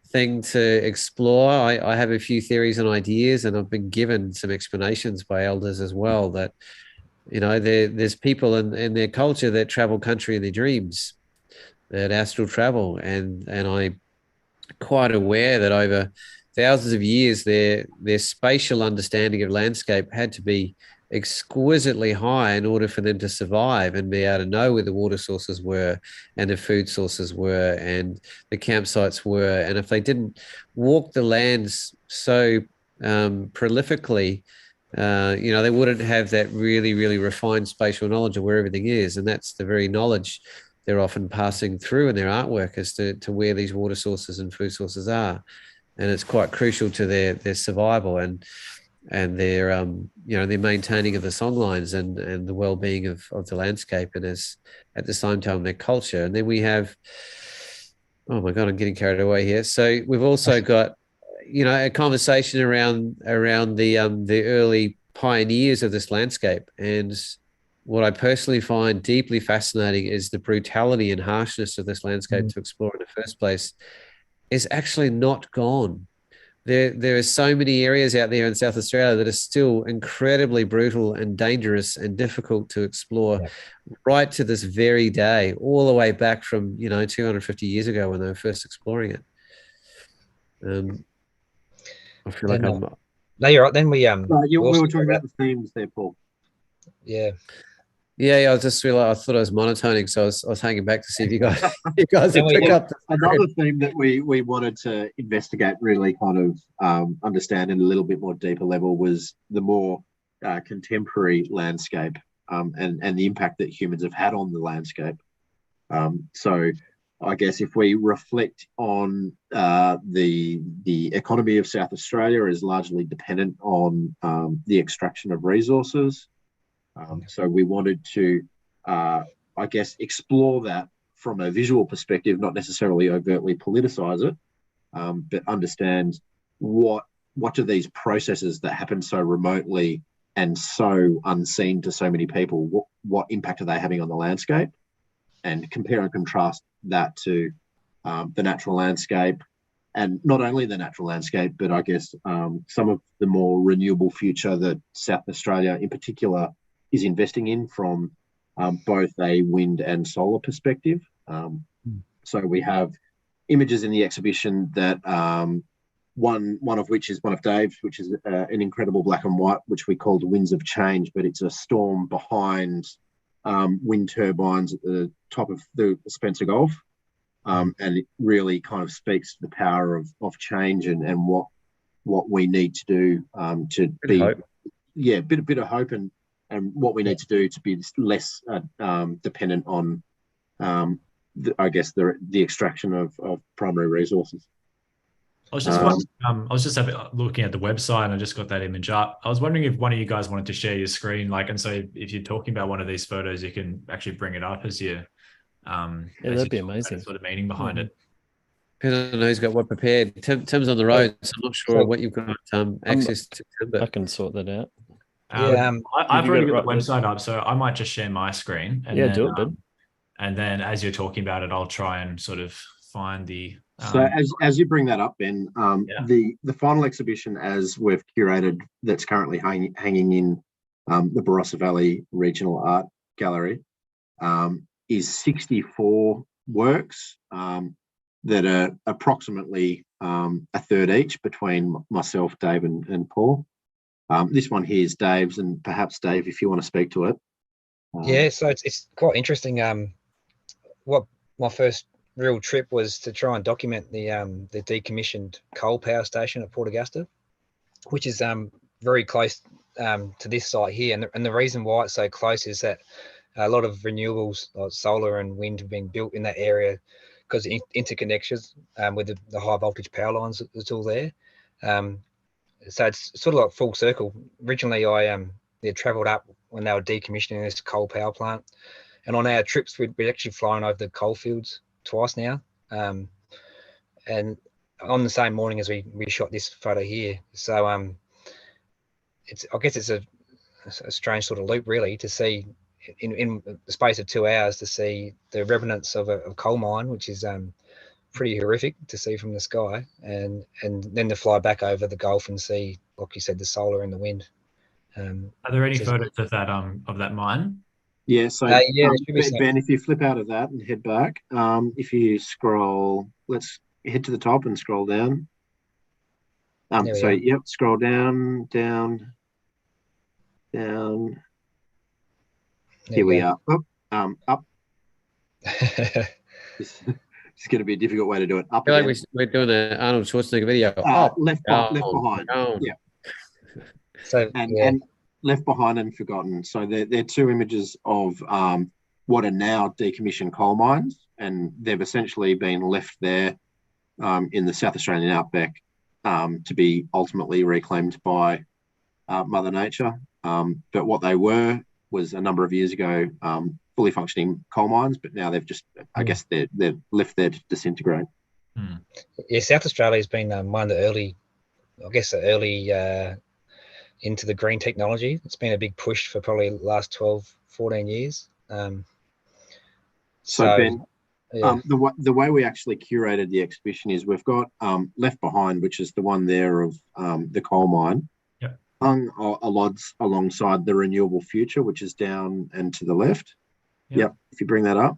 Speaker 1: thing to explore. I have a few theories and ideas, and I've been given some explanations by elders as well that, you know, there's people in their culture that travel country in their dreams, that astral travel. And I'm quite aware that over thousands of years, their spatial understanding of landscape had to be exquisitely high in order for them to survive and be able to know where the water sources were and the food sources were and the campsites were. And if they didn't walk the lands so prolifically, you know, they wouldn't have that really, really refined spatial knowledge of where everything is. And that's the very knowledge they're often passing through in their artwork as to where these water sources and food sources are. And it's quite crucial to their survival and their you know, their maintaining of the songlines and the well-being of the landscape, and as at the same time their culture. And then we have, oh my God, I'm getting carried away here. So we've also got, you know, a conversation around the early pioneers of this landscape. And what I personally find deeply fascinating is the brutality and harshness of this landscape to explore in the first place is actually not gone. There are so many areas out there in South Australia that are still incredibly brutal and dangerous and difficult to explore, right to this very day, all the way back from, you know, 250 years ago when they were first exploring it. I feel like I'm.
Speaker 5: No, you're right. Then we
Speaker 4: we were talking about the themes there, Paul.
Speaker 5: Yeah.
Speaker 1: Yeah, I just realized I thought I was monotoning, so I was hanging back to see if you guys would pick up.
Speaker 4: Another theme that we wanted to investigate, really kind of understand in a little bit more deeper level, was the more contemporary landscape and the impact that humans have had on the landscape. So I guess if we reflect on the economy of South Australia is largely dependent on the extraction of resources. So we wanted to, I guess, explore that from a visual perspective, not necessarily overtly politicize it, but understand what do these processes that happen so remotely and so unseen to so many people, what impact are they having on the landscape, and compare and contrast that to the natural landscape, and not only the natural landscape, but I guess some of the more renewable future that South Australia in particular is investing in from both a wind and solar perspective. So we have images in the exhibition that one of which is one of Dave's, which is an incredible black and white, which we called Winds of Change, but it's a storm behind wind turbines at the top of the Spencer Gulf. And it really kind of speaks to the power of change and what we need to do to be, a bit of hope and what we need to do to be less dependent on, the extraction of primary resources.
Speaker 3: I was just looking at the website and I just got that image up. I was wondering if one of you guys wanted to share your screen, and so if you're talking about one of these photos, you can actually bring it up as you.
Speaker 2: That'd be amazing.
Speaker 3: Sort of meaning behind it.
Speaker 1: I don't know who's got what prepared. Tim's on the road, so I'm not sure what you've got access to. But
Speaker 2: I can sort that out.
Speaker 3: I've already got the website up, so I might just share my screen. And then,
Speaker 2: do it, bud.
Speaker 3: And then as you're talking about it, I'll try and sort of find the.
Speaker 4: So as you bring that up, Ben, the final exhibition as we've curated that's currently hanging in the Barossa Valley Regional Art Gallery is 64 works that are approximately a third each between myself, Dave, and Paul. This one here is Dave's, and perhaps Dave, if you want to speak to it.
Speaker 5: So it's quite interesting. What my first real trip was to try and document the decommissioned coal power station at Port Augusta, which is very close to this site here. And the reason why it's so close is that a lot of renewables like solar and wind have been built in that area because interconnections with the high voltage power lines that's all there. So it's sort of like full circle. Originally, I travelled up when they were decommissioning this coal power plant, and on our trips we'd actually flown over the coal fields twice now, and on the same morning as we shot this photo here. So I guess it's a strange sort of loop really to see in the space of 2 hours to see the remnants of a coal mine, which is pretty horrific to see from the sky, and then to fly back over the Gulf and see, like you said, the solar and the wind.
Speaker 3: Are there any photos of that mine?
Speaker 4: Yeah, so
Speaker 5: there should be
Speaker 4: Ben, if you flip out of that and head back, if you scroll, let's head to the top and scroll down. Scroll down. Here we are. Up. It's going to be a difficult way to do it. Up.
Speaker 1: I feel like we're doing an Arnold Schwarzenegger video.
Speaker 4: Left behind. Yeah. And left behind and forgotten. So they're two images of what are now decommissioned coal mines, and they've essentially been left there in the South Australian outback to be ultimately reclaimed by Mother Nature. But what they were was a number of years ago fully functioning coal mines, but now they've just, I guess, they're left there to disintegrate.
Speaker 5: Yeah, South Australia has been one of the early into the green technology. It's been a big push for probably the last 12, 14 years.
Speaker 4: Ben, the way we actually curated the exhibition is we've got Left Behind, which is the one there of the coal mine, hung alongside the Renewable Future, which is down and to the left. Yep. If you bring that up,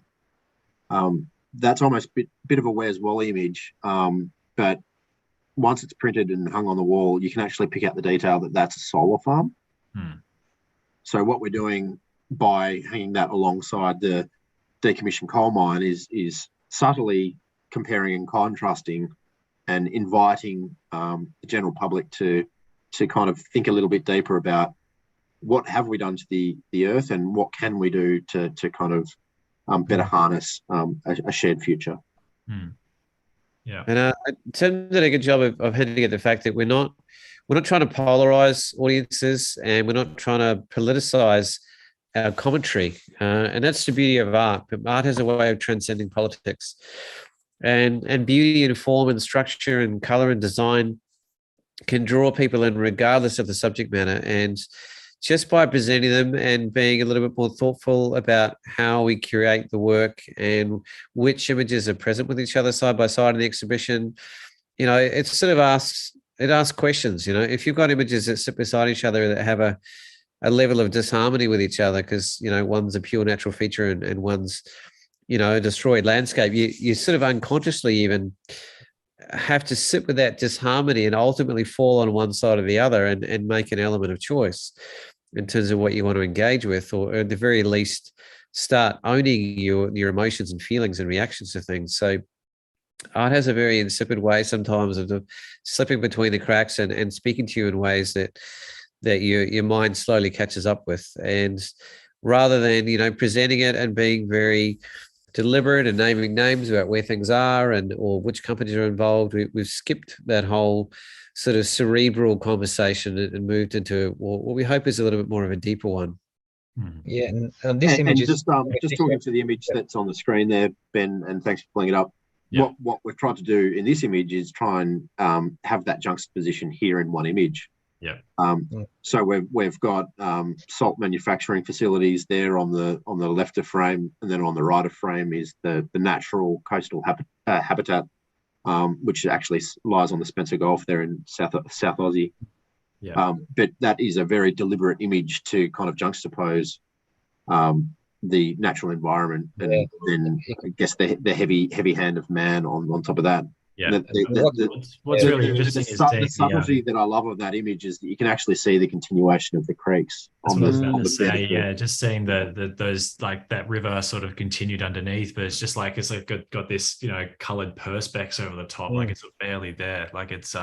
Speaker 4: that's almost a bit of a Where's Wally image, but once it's printed and hung on the wall, you can actually pick out the detail that that's a solar farm. So what we're doing by hanging that alongside the decommissioned coal mine is subtly comparing and contrasting and inviting the general public to kind of think a little bit deeper about what have we done to the earth and what can we do to kind of better harness a shared future.
Speaker 1: Yeah, and Tim did a good job of hinting at the fact that we're not trying to polarize audiences, and we're not trying to politicize our commentary, and that's the beauty of art. Art has a way of transcending politics, and beauty and form and structure and color and design can draw people in regardless of the subject matter. And just by presenting them and being a little bit more thoughtful about how we curate the work and which images are present with each other side by side in the exhibition, it sort of asks questions. If you've got images that sit beside each other that have a level of disharmony with each other because, one's a pure natural feature and one's, a destroyed landscape, you sort of unconsciously even have to sit with that disharmony and ultimately fall on one side or the other and make an element of choice in terms of what you want to engage with, or at the very least start owning your emotions and feelings and reactions to things. So art has a very insipid way sometimes of slipping between the cracks and speaking to you in ways that your mind slowly catches up with. And rather than, presenting it and being very deliberate and naming names about where things are or which companies are involved, we've skipped that whole sort of cerebral conversation and moved into what we hope is a little bit more of a deeper one.
Speaker 5: Yeah, and this image is
Speaker 4: just talking to the image that's on the screen there, Ben, and thanks for pulling it up. What we've tried to do in this image is try and have that juxtaposition here in one image. So we've got salt manufacturing facilities there on the left of frame, and then on the right of frame is the natural coastal habitat, which actually lies on the Spencer Gulf there in South Aussie. But that is a very deliberate image to kind of juxtapose the natural environment and then I guess the heavy hand of man on top of that. What's really interesting is the subtlety that I love of that image is that you can actually see the continuation of the creeks.
Speaker 3: Just seeing those like that river sort of continued underneath, but it's like got this coloured perspex over the top, like it's barely there. Like it's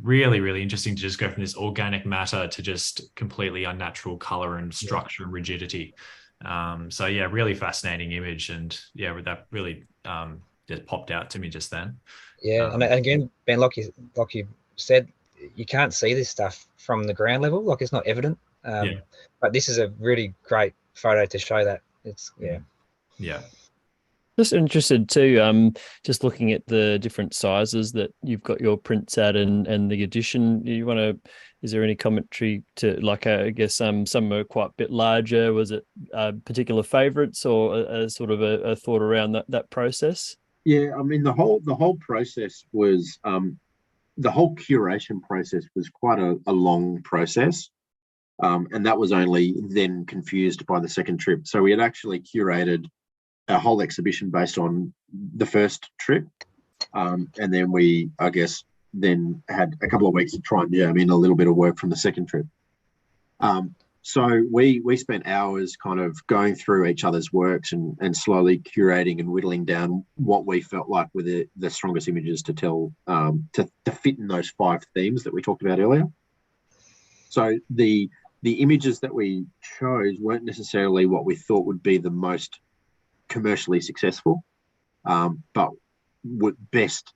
Speaker 3: really, really interesting to just go from this organic matter to just completely unnatural colour and structure and rigidity. So yeah, really fascinating image, and yeah, that really just popped out to me just then.
Speaker 5: Yeah, and again, Ben, like you said, you can't see this stuff from the ground level. Like, it's not evident.
Speaker 3: Yeah.
Speaker 5: But this is a really great photo to show that. It's
Speaker 3: Yeah.
Speaker 2: Just interested too, just looking at the different sizes that you've got your prints at and the edition. Is there any commentary to, like, I guess some are quite a bit larger. Was it particular favorites, or a sort of a thought around that process?
Speaker 4: Yeah, I mean, the whole process was the whole curation process was quite a long process. And that was only then confused by the second trip. So we had actually curated a whole exhibition based on the first trip. And then we, I guess, then had a couple of weeks to try and jam in a little bit of work from the second trip. So we spent hours kind of going through each other's works and slowly curating and whittling down what we felt like were the strongest images to tell, to fit in those 5 themes that we talked about earlier. So the images that we chose weren't necessarily what we thought would be the most commercially successful, but would best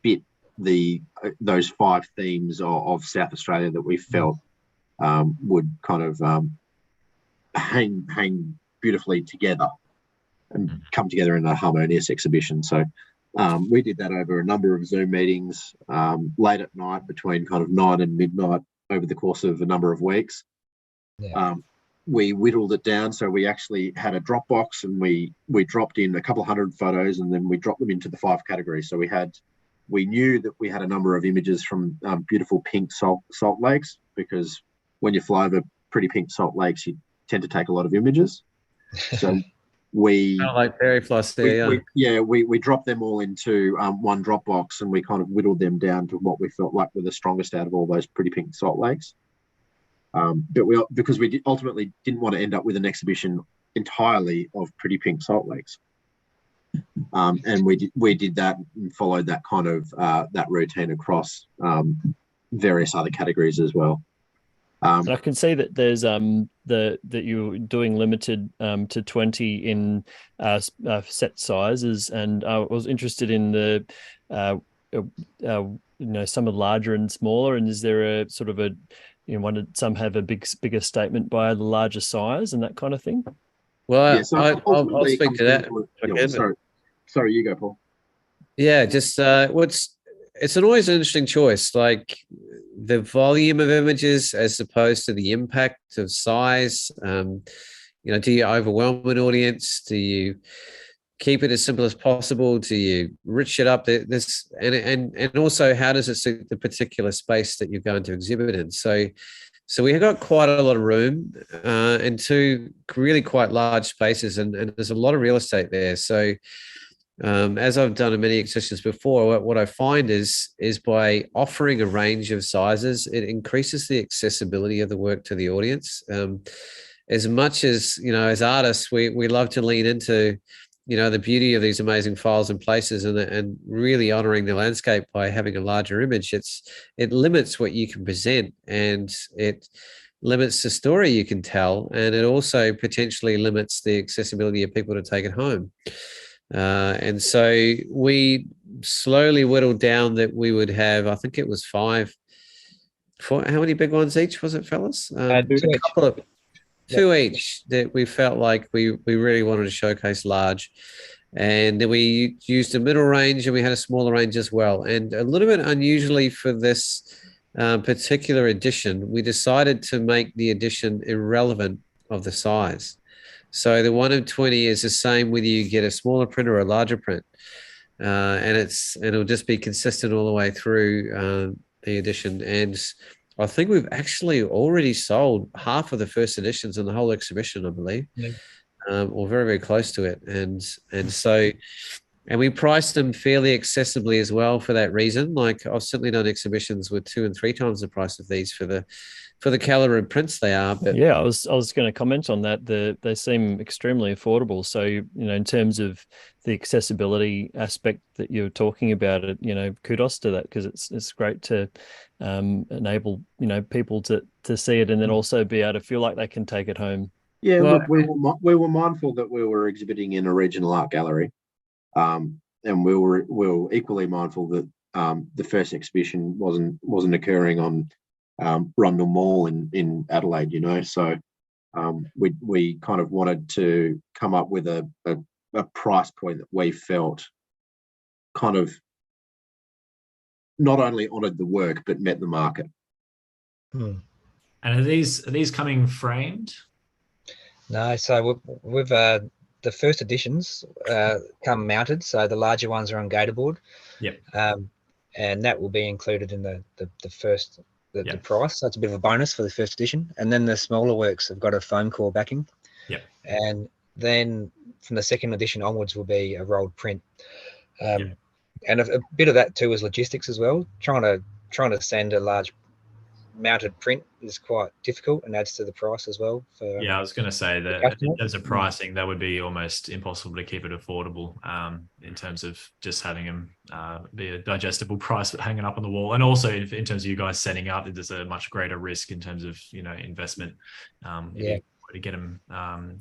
Speaker 4: fit those 5 themes of South Australia that we felt would kind of hang beautifully together and come together in a harmonious exhibition. So we did that over a number of Zoom meetings late at night, between kind of 9 and midnight, over the course of a number of weeks.
Speaker 5: Yeah.
Speaker 4: We whittled it down, so we actually had a Dropbox, and we dropped in a couple hundred photos, and then we dropped them into the 5 categories. So we knew that we had a number of images from beautiful pink salt lakes, because when you fly over pretty pink salt lakes, you tend to take a lot of images. So we
Speaker 1: Kind of like fairy floss there.
Speaker 4: we dropped them all into one Dropbox, and we kind of whittled them down to what we felt like were the strongest out of all those pretty pink salt lakes. But because we ultimately didn't want to end up with an exhibition entirely of pretty pink salt lakes. And we did that and followed that kind of that routine across various other categories as well.
Speaker 2: And I can see that there's that you're doing limited to 20 in set sizes, and I was interested in the some are larger and smaller. And is there a sort of a some have a bigger statement by the larger size and that kind of thing?
Speaker 1: Well,
Speaker 4: Yeah, so
Speaker 1: I'll speak to that.
Speaker 4: Sorry, you go, Paul.
Speaker 1: Yeah, just it's always an interesting choice, like the volume of images as opposed to the impact of size. Do you overwhelm an audience? Do you keep it as simple as possible? Do you rich it up? And also, how does it suit the particular space that you're going to exhibit in? So we have got quite a lot of room and 2 really quite large spaces, and there's a lot of real estate there. So as I've done in many exhibitions before, what I find is by offering a range of sizes, it increases the accessibility of the work to the audience. As much as, as artists, we love to lean into, the beauty of these amazing files and places, and really honoring the landscape by having a larger image. It limits what you can present, and it limits the story you can tell, and it also potentially limits the accessibility of people to take it home. And so we slowly whittled down that we would have, I think it was 5. How many big ones each was it, fellas?
Speaker 5: a couple of
Speaker 1: 2 each that we felt like we really wanted to showcase large. And then we used a middle range, and we had a smaller range as well. And a little bit unusually for this particular edition, we decided to make the edition irrelevant of the size. So the 1 of 20 is the same whether you get a smaller print or a larger print, and it'll just be consistent all the way through the edition. And I think we've actually already sold half of the first editions in the whole exhibition, I believe, or very, very close to it. And we priced them fairly accessibly as well for that reason. Like, I've certainly done exhibitions with 2 and 3 times the price of these for the caliber of prints they are. But
Speaker 2: yeah, I was going to comment on that. They seem extremely affordable. So, in terms of the accessibility aspect that you're talking about, it, kudos to that, because it's great to enable, people to see it, and then also be able to feel like they can take it home.
Speaker 4: Yeah,
Speaker 1: Well,
Speaker 4: look, we were mindful that we were exhibiting in a regional art gallery, and we were equally mindful that the first exhibition wasn't occurring on Rundle Mall in Adelaide. So we kind of wanted to come up with a price point that we felt kind of not only honoured the work but met the market.
Speaker 3: And are these coming framed?
Speaker 5: No, so we've the first editions come mounted, so the larger ones are on Gatorboard.
Speaker 3: Yep.
Speaker 5: And that will be included in the first the
Speaker 3: Yep.
Speaker 5: price. So it's a bit of a bonus for the first edition. And then the smaller works have got a foam core backing.
Speaker 3: Yep.
Speaker 5: And then from the second edition onwards will be a rolled print.
Speaker 3: Yep.
Speaker 5: And a bit of that too is logistics as well. Trying to send a large mounted print is quite difficult and adds to the price as well.
Speaker 3: I was going to say that in terms of pricing, that would be almost impossible to keep it affordable in terms of just having them be a digestible price hanging up on the wall. And also in terms of you guys setting up, there's a much greater risk in terms of, investment to get them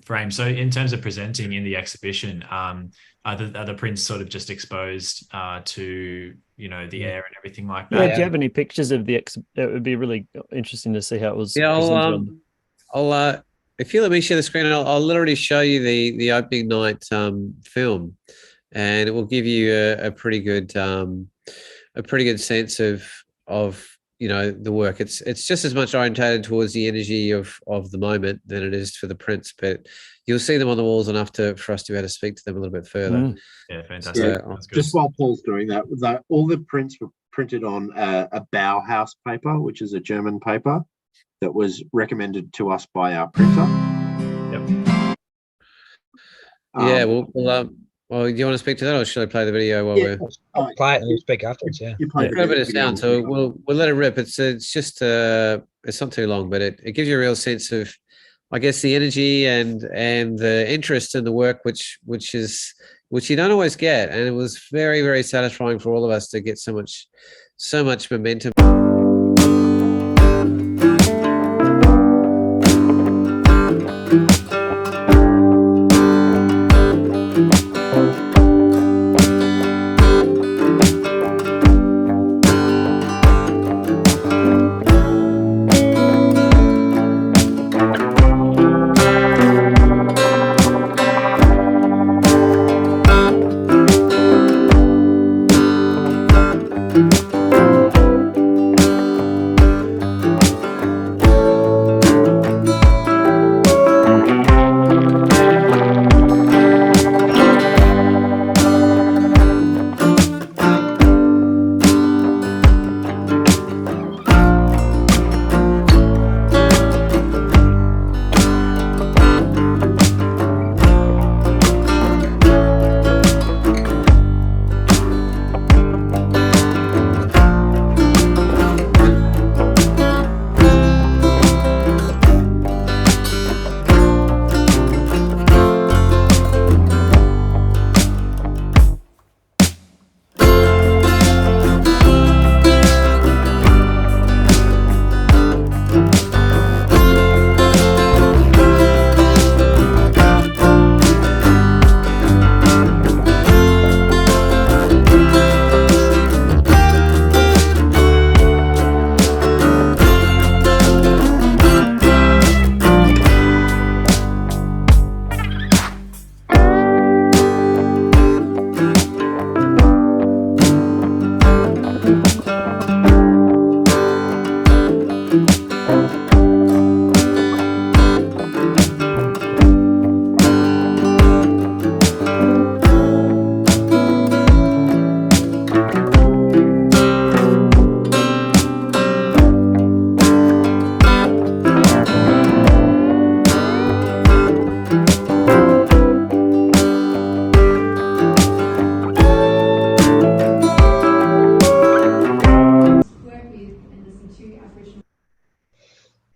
Speaker 3: framed. So in terms of presenting in the exhibition, are the prints sort of just exposed to the air and everything like that?
Speaker 2: Yeah, do you have any pictures of the it would be really interesting to see how it was presented.
Speaker 1: I'll if you let me share the screen, I'll literally show you the opening night film, and it will give you a pretty good sense of the work. It's just as much orientated towards the energy of the moment than it is for the prints, but you'll see them on the walls enough for us to be able to speak to them a little bit further.
Speaker 3: Yeah, fantastic.
Speaker 4: So, just while Paul's doing that, all the prints were printed on a Bauhaus paper, which is a German paper that was recommended to us by our printer.
Speaker 3: Yep.
Speaker 1: Well, do you want to speak to that, or should I play the video while we're?
Speaker 5: I'll play it and you speak afterwards. Yeah,
Speaker 4: you play
Speaker 1: a bit of sound, so we'll let it rip. It's just it's not too long, but it gives you a real sense of, I guess, the energy and the interest in the work, which you don't always get, and it was very, very satisfying for all of us to get so much momentum.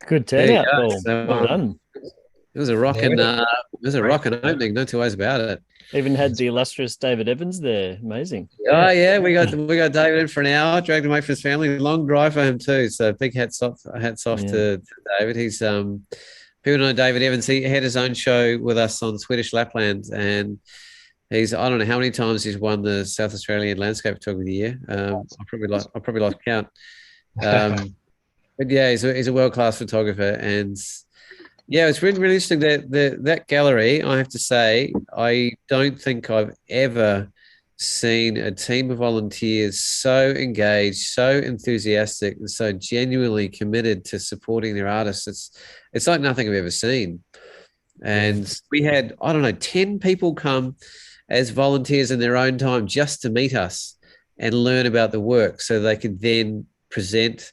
Speaker 2: Good turnout, Paul. Well done.
Speaker 1: It was a rocking opening, no two ways about it.
Speaker 2: Even had the illustrious David Evans there. Amazing.
Speaker 1: Oh yeah, we got David in for an hour, dragged him away from his family. Long drive for him too. So big hats off to David. He's been people know David Evans. He had his own show with us on Swedish Lapland, and I don't know how many times he's won the South Australian Landscape Photography of the Year. I probably lost count. But yeah, he's a world-class photographer, and yeah, it's really, really interesting that gallery. I have to say, I don't think I've ever seen a team of volunteers so engaged, so enthusiastic, and so genuinely committed to supporting their artists. It's like nothing I've ever seen. And we had, I don't know, 10 people come as volunteers in their own time just to meet us and learn about the work, so they could then present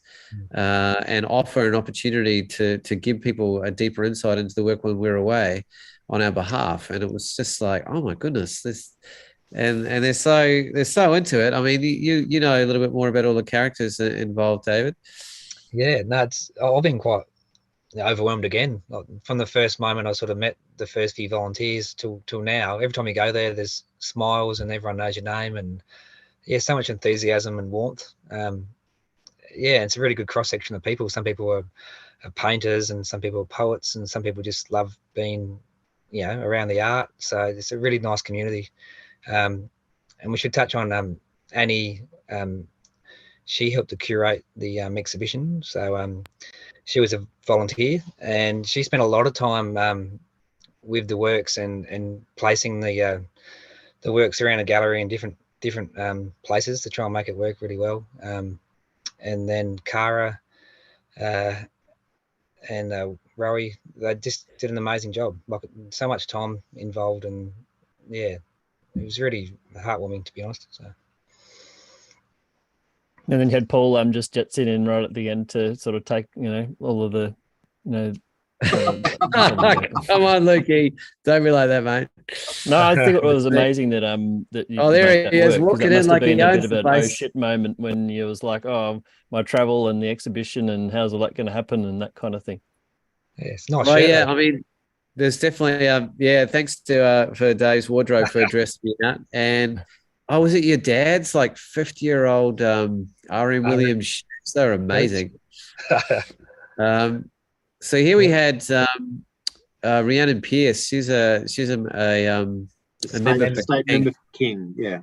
Speaker 1: and offer an opportunity to give people a deeper insight into the work when we're away on our behalf. And it was just like, oh my goodness, this, and they're so into it. I mean, you know a little bit more about all the characters involved, David.
Speaker 5: Yeah, no, I've been quite overwhelmed again from the first moment I sort of met the first few volunteers till now. Every time you go there, there's smiles and everyone knows your name, and yeah, so much enthusiasm and warmth. Yeah, it's a really good cross section of people. Some people are painters, and some people are poets, and some people just love being, around the art. So it's a really nice community. And we should touch on Annie. She helped to curate the exhibition. So she was a volunteer, and she spent a lot of time with the works and placing the works around a gallery in different places to try and make it work really well. And then Cara and Rowie, they just did an amazing job. Like, so much time involved, and yeah, it was really heartwarming, to be honest. So.
Speaker 2: And then you had Paul just jets in right at the end to sort of take, all of the,
Speaker 1: Come on, Lukey. Don't be like that, mate.
Speaker 2: No, I think it was amazing that that you
Speaker 1: there he is, walking in like he owns the place.
Speaker 2: A bit of an oh shit moment when you was like, oh, my travel and the exhibition and how's all that going to happen and that kind of thing.
Speaker 5: Yeah, it's nice.
Speaker 1: Well, yeah, I mean, there's definitely thanks to for Dave's wardrobe for dressing me up. And was it your dad's like 50-year-old R.M. Williams shoes? They're amazing. So here we had Rhiannon Pierce. She's a member
Speaker 4: for King, yeah.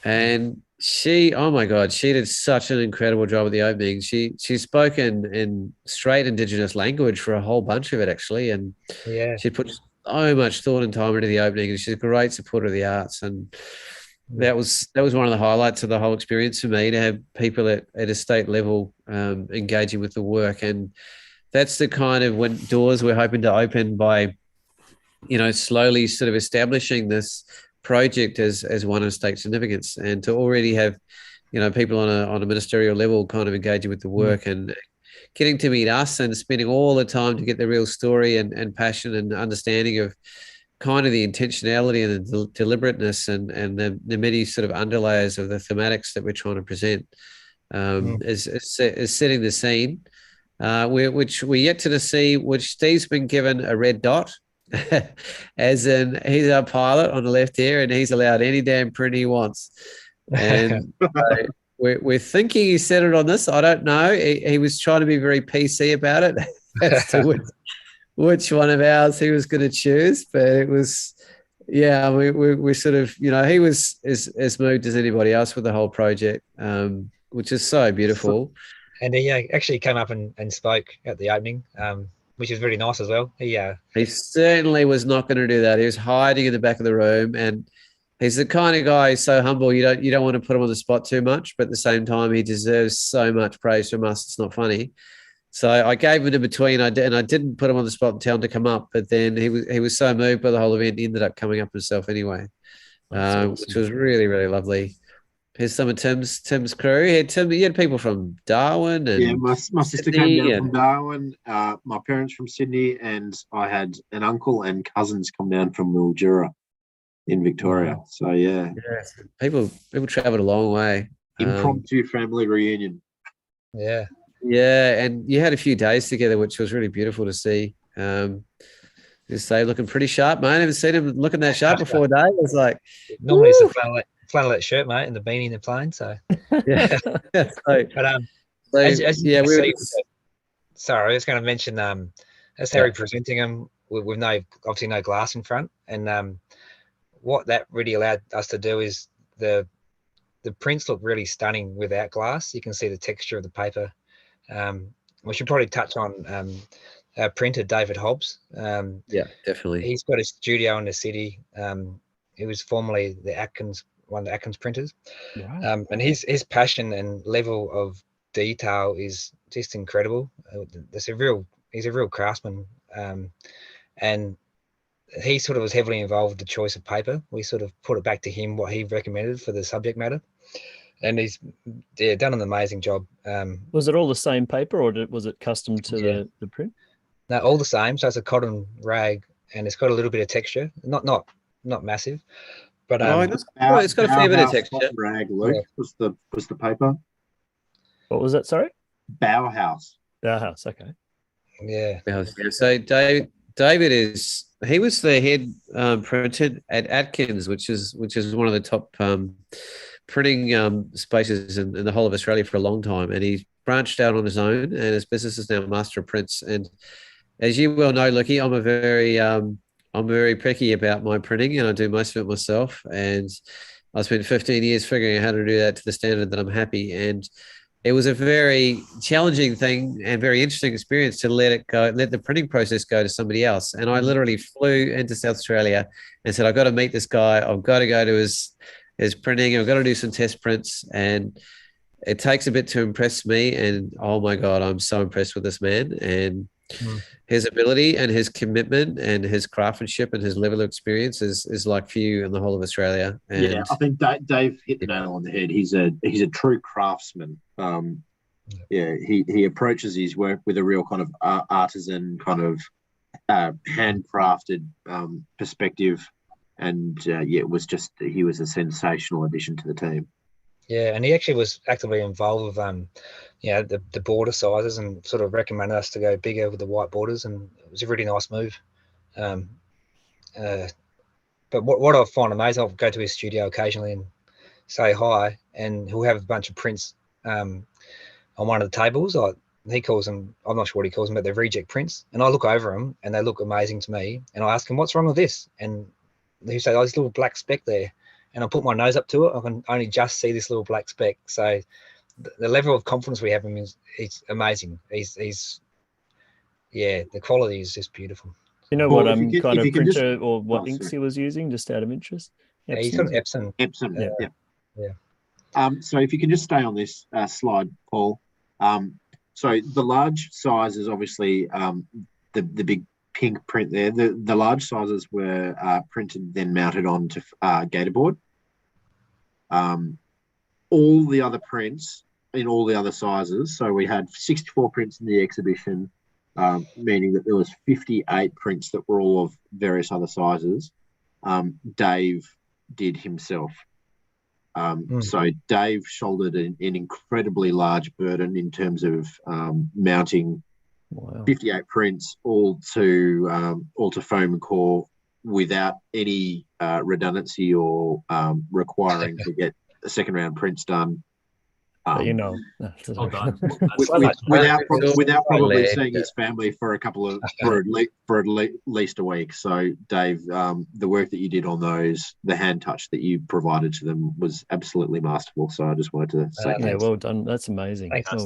Speaker 1: And she, oh my God, she did such an incredible job at the opening. She spoke in straight Indigenous language for a whole bunch of it, actually, and she put so much thought and time into the opening. And she's a great supporter of the arts, and that was one of the highlights of the whole experience for me, to have people at a state level engaging with the work. And that's the kind of doors we're hoping to open by, slowly sort of establishing this project as one of state significance, and to already have, people on a ministerial level kind of engaging with the work and getting to meet us and spending all the time to get the real story and passion and understanding of kind of the intentionality and the deliberateness and the many sort of underlayers of the thematics that we're trying to present is setting the scene. Which we're yet to see, which Steve's been given a red dot, as in he's our pilot on the left here, and he's allowed any damn print he wants. And we're thinking he said it on this. I don't know. He was trying to be very PC about it as to which one of ours he was going to choose, but it was, we sort of, he was as moved as anybody else with the whole project, which is so beautiful.
Speaker 5: And he actually came up and spoke at the opening, which is really nice as well. He
Speaker 1: certainly was not going to do that. He was hiding in the back of the room, and he's the kind of guy who's so humble. You don't want to put him on the spot too much, but at the same time, he deserves so much praise from us. It's not funny. So I gave him in between. I didn't put him on the spot and tell him to come up, but then he was so moved by the whole event, he ended up coming up himself anyway, awesome. Which was really, really lovely. Here's some of Tim's crew. You had people from Darwin. And
Speaker 4: my sister came down from Darwin, my parents from Sydney, and I had an uncle and cousins come down from Mildura in Victoria. Wow. So, yeah.
Speaker 1: People travelled a long way.
Speaker 4: Impromptu family reunion.
Speaker 5: Yeah.
Speaker 1: Yeah, and you had a few days together, which was really beautiful to see. Just say, looking pretty sharp, mate. I haven't seen him looking that sharp before, Dave. It was like,
Speaker 5: normally it's a flannelette shirt, mate, and the beanie and the plane. So,
Speaker 1: yeah.
Speaker 5: But sorry, I was going to mention That's how we're presenting them with obviously no glass in front. And what that really allowed us to do is the prints look really stunning without glass. You can see the texture of the paper. We should probably touch on our printer, David Hobbs.
Speaker 1: Yeah, definitely.
Speaker 5: He's got a studio in the city. He was formerly one of the Atkins printers.
Speaker 2: Right.
Speaker 5: And his passion and level of detail is just incredible. He's a real craftsman. And he sort of was heavily involved with the choice of paper. We sort of put it back to him, what he recommended for the subject matter. And he's done an amazing job.
Speaker 2: Was it all the same paper, or was it custom to the print?
Speaker 5: No, all the same. So it's a cotton rag, and it's got a little bit of texture. Not massive, but
Speaker 1: it's got a fair bit of texture.
Speaker 4: Rag, Luke, was the paper.
Speaker 2: What was that? Sorry,
Speaker 4: Bauhaus.
Speaker 2: Bauhaus. Okay.
Speaker 5: Yeah.
Speaker 1: So David he was the head printer at Atkins, which is one of the top printing spaces in the whole of Australia for a long time, and he branched out on his own, and his business is now Master of Prints. And as you well know, Lucky, I'm very picky about my printing, and I do most of it myself. And I spent 15 years figuring out how to do that to the standard that I'm happy. And it was a very challenging thing and very interesting experience to let the printing process go to somebody else. And I literally flew into South Australia and said, I've got to meet this guy. I've got to go to his printing. I've got to do some test prints. And it takes a bit to impress me. And oh my God, I'm so impressed with this man and his ability and his commitment and his craftsmanship and his level of experience is like few in the whole of Australia. And
Speaker 4: I think Dave hit the nail on the head. He's a true craftsman. He approaches his work with a real kind of artisan kind of handcrafted perspective. And he was a sensational addition to the team.
Speaker 5: Yeah, and he actually was actively involved with the border sizes and sort of recommended us to go bigger with the white borders, and it was a really nice move. But what I find amazing, I'll go to his studio occasionally and say hi, and he'll have a bunch of prints on one of the tables. He calls them, I'm not sure what he calls them, but they're reject prints. And I look over them and they look amazing to me. And I ask him, what's wrong with this? And he said, this little black speck there. And I put my nose up to it. I can only just see this little black speck. So the level of confidence we have in him is amazing. He's the quality is just beautiful.
Speaker 2: You know what kind of printer or what inks he was using, just out of interest?
Speaker 5: Yeah, he's got Epson.
Speaker 4: Epson, yeah. So if you can just stay on this slide, Paul. So the large sizes, obviously, the big pink print there. The large sizes were printed, then mounted onto Gatorboard. All the other prints in all the other sizes. So we had 64 prints in the exhibition, meaning that there was 58 prints that were all of various other sizes. Dave did himself. So Dave shouldered an incredibly large burden in terms of mounting 58 prints all to foam and core without any redundancy or requiring to get a second round prints done.
Speaker 3: Well done.
Speaker 4: without probably seeing his family for at least a week. So Dave, the work that you did on those, the hand touch that you provided to them was absolutely masterful. So I just wanted to say thanks.
Speaker 2: Well done. That's amazing.
Speaker 5: Thanks,
Speaker 2: well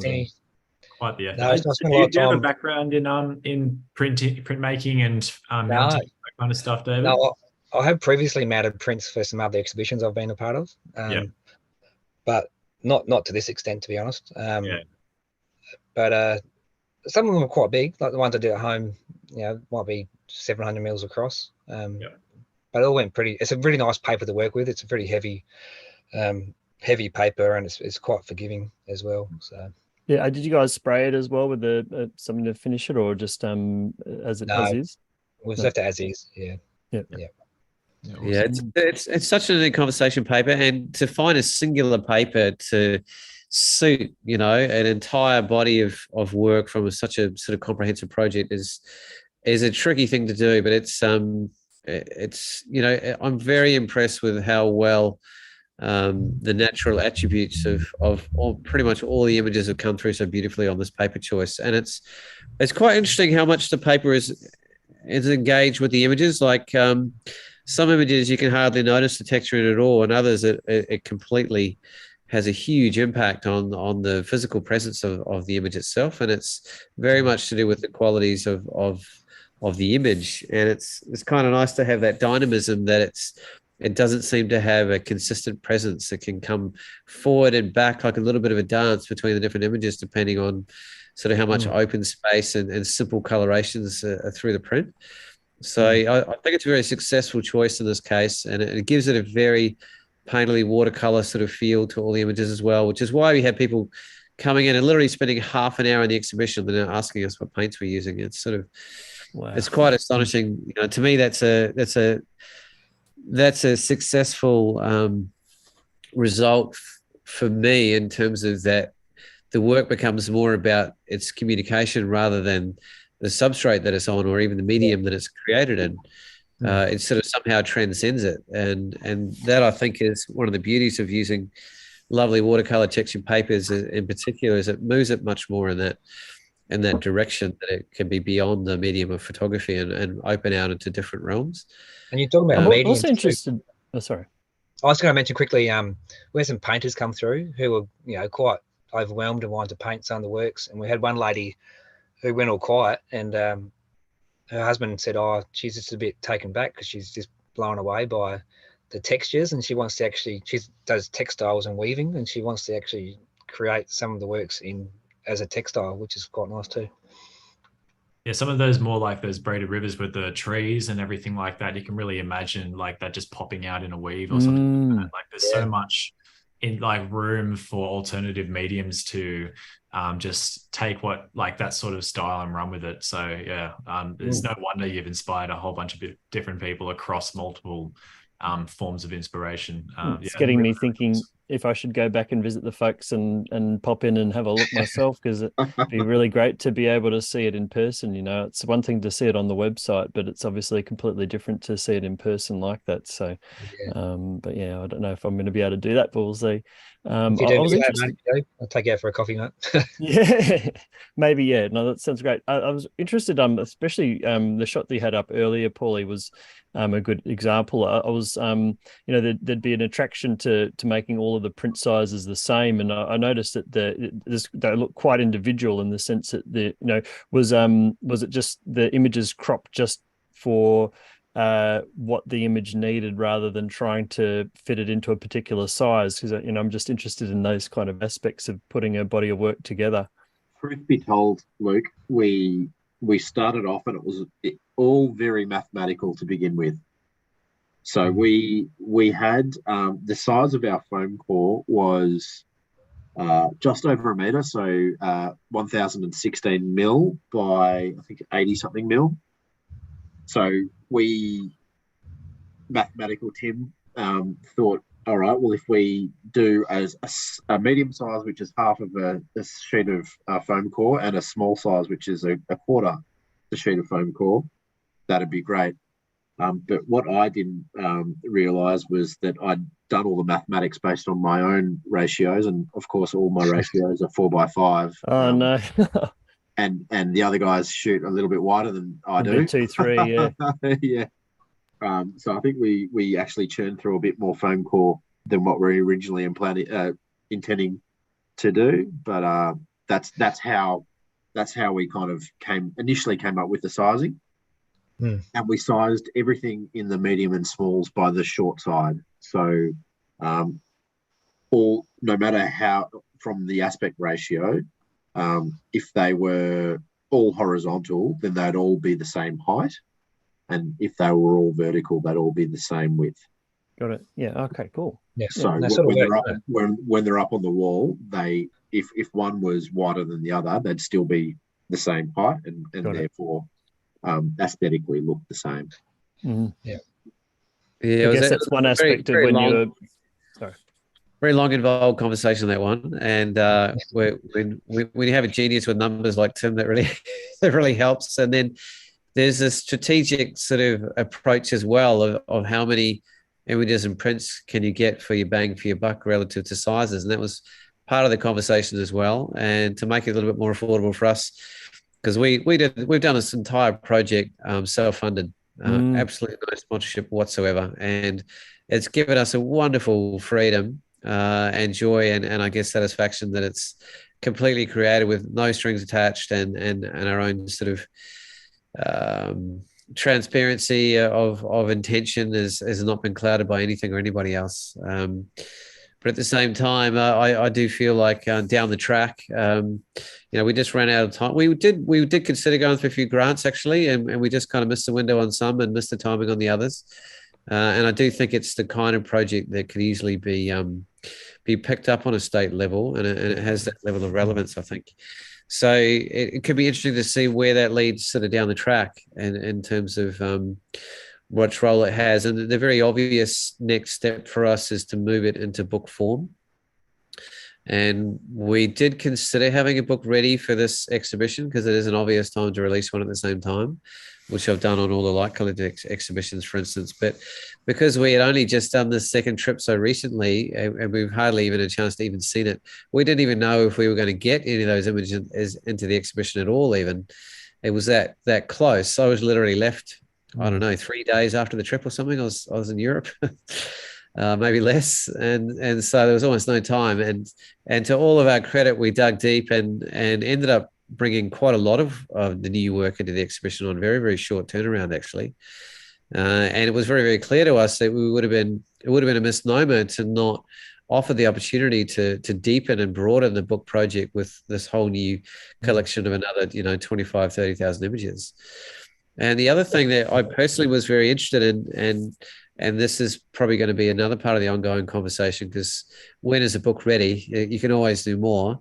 Speaker 3: quite the effort.
Speaker 5: No,
Speaker 3: Do you have a background in printmaking and mounting, that kind of stuff, David?
Speaker 5: No, I have previously mounted prints for some other exhibitions I've been a part of, but not to this extent, to be honest. But some of them are quite big, like the ones I do at home. Might be 700 mils across. But it all went pretty. It's a really nice paper to work with. It's a pretty heavy paper, and it's quite forgiving as well. So.
Speaker 2: Yeah, did you guys spray it as well with something to finish it, or just as is?
Speaker 5: We've left it as is. Yeah.
Speaker 1: Yeah, it's such a conversation paper, and to find a singular paper to suit, an entire body of work from such a sort of comprehensive project is a tricky thing to do. But it's I'm very impressed with how well the natural attributes of pretty much all the images have come through so beautifully on this paper choice. And it's quite interesting how much the paper is engaged with the images. Like some images you can hardly notice the texture in it at all, and others it completely has a huge impact on the physical presence of the image itself. And it's very much to do with the qualities of the image. And it's kind of nice to have that dynamism that it doesn't seem to have a consistent presence. It can come forward and back like a little bit of a dance between the different images, depending on sort of how much open space and simple colorations are through the print. So I think it's a very successful choice in this case, and it gives it a very painterly watercolor sort of feel to all the images as well, which is why we had people coming in and literally spending half an hour in the exhibition and then asking us what paints we're using. It's sort of, it's quite astonishing. You know, to me, that's a successful result for me, in terms of that the work becomes more about its communication rather than the substrate that it's on, or even the medium that it's created in. It sort of somehow transcends it. And that, I think, is one of the beauties of using lovely watercolor textured papers in particular, is it moves it much more in that direction, that it can be beyond the medium of photography and open out into different realms.
Speaker 5: And you're talking about
Speaker 2: I'm
Speaker 5: mediums
Speaker 2: also interested. Oh, sorry.
Speaker 5: I was going to mention quickly, we had some painters come through who were, you know, quite overwhelmed and wanted to paint some of the works. And we had one lady who went all quiet, and her husband said, "Oh, she's just a bit taken back because she's just blown away by the textures, and she wants to actually, she does textiles and weaving, and she wants to actually create some of the works as a textile, which is quite nice too."
Speaker 3: Yeah, some of those more like those braided rivers with the trees and everything like that, you can really imagine like that just popping out in a weave or something like that. Like there's so much in like room for alternative mediums to just take what like that sort of style and run with it. So yeah, there's no wonder you've inspired a whole bunch of different people across multiple forms of inspiration.
Speaker 2: It's getting me thinking if I should go back and visit the folks and pop in and have a look myself, because it'd be really great to be able to see it in person. You know, it's one thing to see it on the website, but it's obviously completely different to see it in person like that. So, but yeah, I don't know if I'm going to be able to do that, but we'll see.
Speaker 5: If you do, I'll take you out for a coffee, mate.
Speaker 2: Yeah, maybe. Yeah, no, that sounds great. I was interested, especially the shot that you had up earlier, Paulie, was a good example. I was, you know, there'd be an attraction to making all of the print sizes the same, and I noticed that they look quite individual in the sense that was it just the images cropped just for what the image needed rather than trying to fit it into a particular size? Because I'm just interested in those kind of aspects of putting a body of work together.
Speaker 4: Truth be told, Luke, we started off and it was all very mathematical to begin with. So we had the size of our foam core was just over a metre, so 1,016 mil by I think 80 something mil. So mathematical Tim thought, all right, well, if we do as a medium size, which is half of a sheet of foam core, and a small size, which is a quarter the sheet of foam core, that'd be great. But what I didn't realise was that I'd done all the mathematics based on my own ratios, and of course, all my ratios are 4x5.
Speaker 2: Oh no!
Speaker 4: And the other guys shoot a little bit wider than I do.
Speaker 2: 2, 3, yeah.
Speaker 4: Yeah. So I think we actually churned through a bit more foam core than what we originally intending to do. But that's how we kind of initially came up with the sizing. And we sized everything in the medium and smalls by the short side. So no matter how, from the aspect ratio, if they were all horizontal, then they'd all be the same height. And if they were all vertical, they'd all be the same width.
Speaker 2: Got it. Yeah. Okay, cool.
Speaker 5: Yeah.
Speaker 4: So when they're up on the wall, if one was wider than the other, they'd still be the same height and therefore aesthetically look the same.
Speaker 2: Mm-hmm.
Speaker 5: Yeah.
Speaker 2: Yeah. I guess that's one aspect of when you were... Sorry.
Speaker 1: Very long, involved conversation, that one. And when you have a genius with numbers like Tim, that really helps. And then there's a strategic sort of approach as well of how many images and prints can you get for your bang for your buck relative to sizes? And that was part of the conversation as well. And to make it a little bit more affordable for us, because we've done this entire project self-funded, absolutely no sponsorship whatsoever, and it's given us a wonderful freedom and joy and I guess satisfaction that it's completely created with no strings attached and our own sort of transparency of intention has not been clouded by anything or anybody else. But at the same time, I do feel like down the track, we just ran out of time. We did consider going for a few grants actually, and we just kind of missed the window on some and missed the timing on the others. And I do think it's the kind of project that could easily be picked up on a state level, and it has that level of relevance, I think. So it could be interesting to see where that leads sort of down the track, and in terms of what role it has. And the very obvious next step for us is to move it into book form. And we did consider having a book ready for this exhibition because it is an obvious time to release one at the same time, which I've done on all the light colored exhibitions, for instance. But because we had only just done this second trip so recently, and we've hardly even had a chance to even seen it, we didn't even know if we were going to get any of those images into the exhibition at all. Even it was that close. I was literally left, I don't know, 3 days after the trip or something. I was in Europe. Maybe less, and so there was almost no time. And to all of our credit, we dug deep and ended up bringing quite a lot of the new work into the exhibition on very, very short turnaround, actually. And it was very, very clear to us that it would have been a misnomer to not offer the opportunity to deepen and broaden the book project with this whole new collection of another 25,000, 30,000 images. And the other thing that I personally was very interested in, and this is probably going to be another part of the ongoing conversation, because when is a book ready? You can always do more.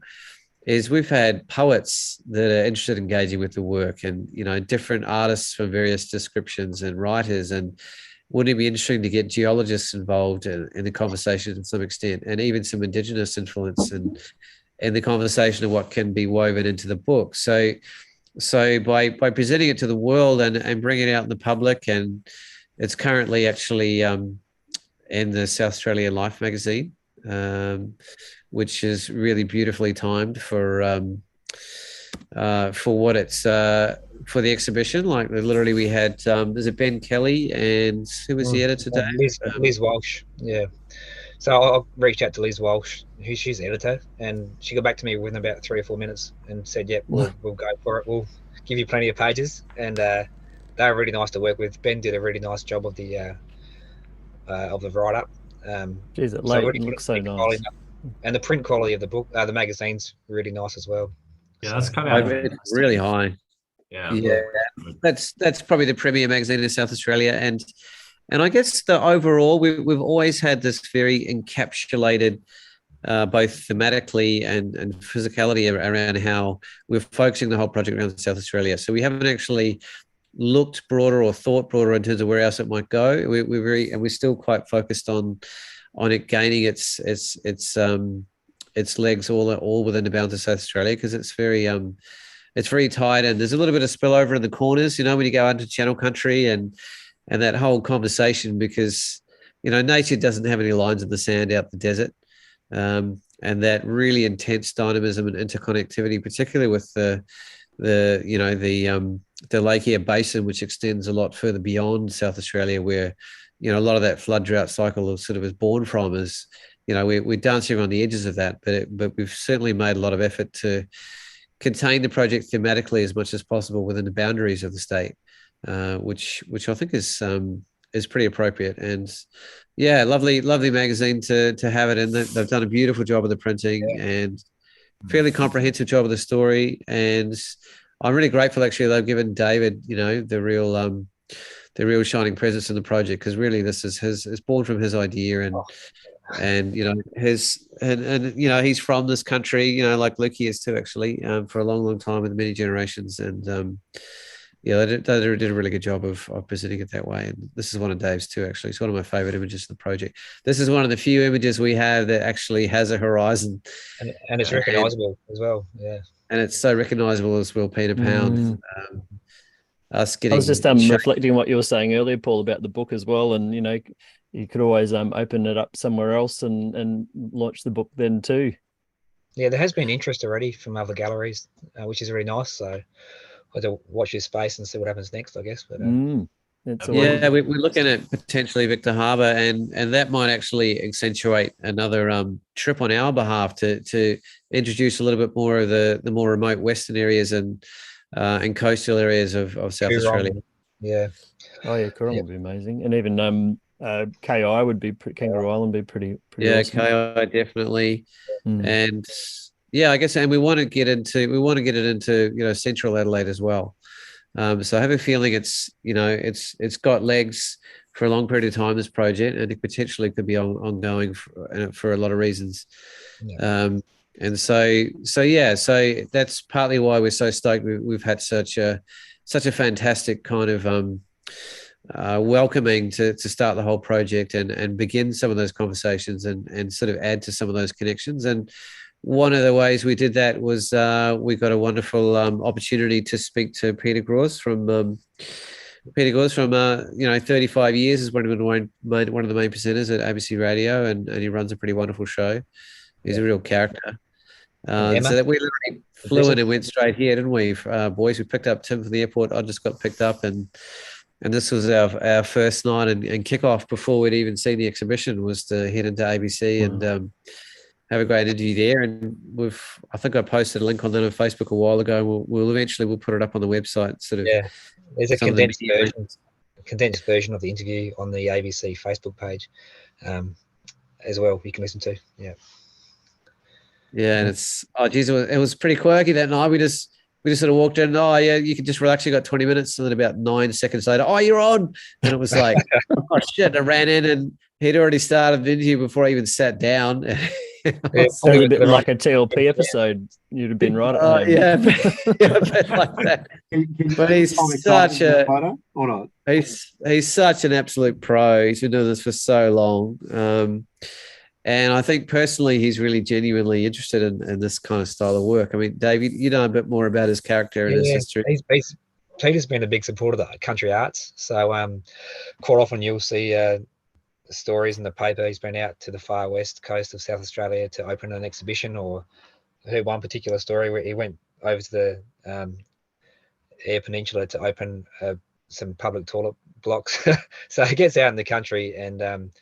Speaker 1: Is we've had poets that are interested in engaging with the work, and different artists from various descriptions and writers, and wouldn't it be interesting to get geologists involved in the conversation to some extent, and even some Indigenous influence in the conversation of what can be woven into the book. So by presenting it to the world and bringing it out in the public, and it's currently actually in the South Australian Life magazine, which is really beautifully timed for what it's for the exhibition. Like literally, we had is it Ben Kelly and who was the editor today?
Speaker 5: Liz Walsh. Yeah. So I reached out to Liz Walsh, she's the editor, and she got back to me within about 3 or 4 minutes and said, "Yep, we'll go for it. We'll give you plenty of pages." And they were really nice to work with. Ben did a really nice job of the write-up.
Speaker 2: Geez, it looks so nice.
Speaker 5: And the print quality of the book, the magazine's really nice as well.
Speaker 3: Yeah, that's come out
Speaker 1: really high.
Speaker 3: Yeah.
Speaker 1: That's probably the premier magazine in South Australia, and I guess the overall we've always had this very encapsulated, both thematically and physicality around how we're focusing the whole project around South Australia. So we haven't actually looked broader or thought broader in terms of where else it might go. We're still quite focused on it gaining its legs all within the bounds of South Australia, because it's very tight, and there's a little bit of spillover in the corners, when you go into Channel Country and that whole conversation, because nature doesn't have any lines in the sand out the desert, and that really intense dynamism and interconnectivity, particularly with the Lake Eyre Basin, which extends a lot further beyond South Australia, where a lot of that flood drought cycle sort of is born from. Is we're dancing on the edges of that, but we've certainly made a lot of effort to contain the project thematically as much as possible within the boundaries of the state, which I think is pretty appropriate. And yeah, lovely magazine to have it in. They've done a beautiful job of the printing and fairly comprehensive job of the story. And I'm really grateful actually they've given David, the real shining presence in the project, because really this is born from his idea, and he's from this country, like Lukey is too, actually, for a long time with many generations. And they did a really good job of presenting it that way. And this is one of Dave's too, actually. It's one of my favorite images of the project. This is one of the few images we have that actually has a horizon.
Speaker 5: And it's recognizable as well. Yeah. And
Speaker 1: it's so recognizable as well, Peter Pound.
Speaker 2: I was just reflecting on what you were saying earlier, Paul, about the book as well. And, you could always open it up somewhere else and launch the book then too.
Speaker 5: Yeah, there has been interest already from other galleries, which is really nice. So I have to watch this space and see what happens next, I guess. But
Speaker 1: yeah, we're looking at potentially Victor Harbour, and that might actually accentuate another trip on our behalf to introduce a little bit more of the more remote western areas and coastal areas of South Australia.
Speaker 5: Yeah.
Speaker 2: Oh yeah, Coorong would be amazing, and even KI would be Kangaroo Island would be pretty
Speaker 1: yeah,
Speaker 2: awesome.
Speaker 1: KI definitely, and yeah, I guess, and we want to get it into central Adelaide as well. So I have a feeling it's got legs for a long period of time, this project, and it potentially could be ongoing for a lot of reasons.
Speaker 5: Yeah.
Speaker 1: And so that's partly why we're so stoked. We've had such a fantastic kind of welcoming to start the whole project and begin some of those conversations and sort of add to some of those connections. And one of the ways we did that was we got a wonderful opportunity to speak to Peter Gros from 35 years is one of the main presenters at ABC Radio, and he runs a pretty wonderful show. He's a real character. So that we literally flew in and went straight here, didn't we, boys? We picked up Tim from the airport. I just got picked up, and this was our first night and kickoff before we'd even seen the exhibition, was to head into ABC and have a great interview there. And I think I posted a link on that on Facebook a while ago. We'll eventually put it up on the website.
Speaker 5: There's a condensed version of the interview on the ABC Facebook page as well. You can listen to.
Speaker 1: Yeah, and it was pretty quirky that night. We just sort of walked in. Oh yeah, you can just relax. You got 20 minutes, and then about 9 seconds later, oh, you're on. And it was like, oh shit! I ran in, and he'd already started the interview before I even sat down.
Speaker 2: It's a bit like a TLP episode. You'd have been right at home.
Speaker 1: Yeah, a bit like that. But he's such he's such an absolute pro. He's been doing this for so long. And I think personally, he's really genuinely interested in this kind of style of work. I mean, Dave, you know a bit more about his character and his history.
Speaker 5: Peter's been a big supporter of the country arts. So quite often you'll see stories in the paper. He's been out to the far west coast of South Australia to open an exhibition, or I heard one particular story where he went over to the Eyre Peninsula to open some public toilet blocks. So he gets out in the country and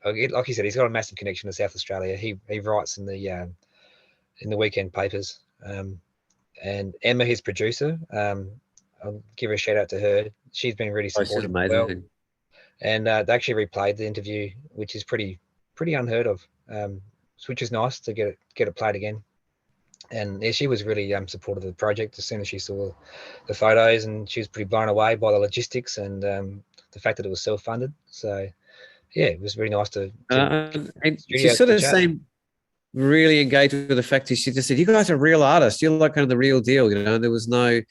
Speaker 5: like you said, he's got a massive connection to South Australia. He writes in the weekend papers. And Emma, his producer, I'll give her a shout out to her. She's been really supportive. Well. And they actually replayed the interview, which is pretty unheard of, which is nice to get it played again. And yeah, she was really supportive of the project as soon as she saw the photos, and she was pretty blown away by the logistics and the fact that it was self-funded. So yeah, it was really nice to
Speaker 1: and she sort of seemed really engaged with the fact that she just said, "You guys are real artists. You're like kind of the real deal." There was no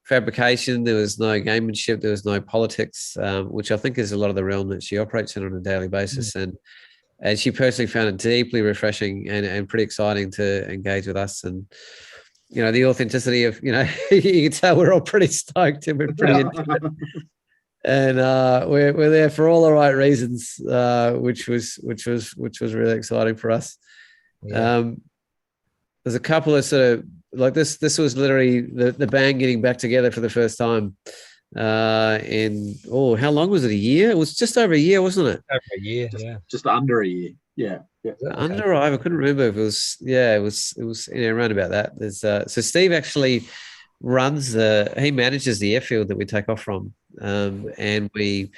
Speaker 1: fabrication, there was no gamemanship, there was no politics, which I think is a lot of the realm that she operates in on a daily basis. And she personally found it deeply refreshing and pretty exciting to engage with us. And the authenticity of you can tell we're all pretty stoked and we're pretty into it. And we're there for all the right reasons, which was really exciting for us. There's a couple of sort of like this was literally the band getting back together for the first time how long was it? A year? It was just over a year, wasn't it?
Speaker 5: Over a year,
Speaker 4: just under a year. Yeah.
Speaker 1: Under I couldn't remember if it was. Yeah, it was around about that. There's so Steve actually he manages the airfield that we take off from, and we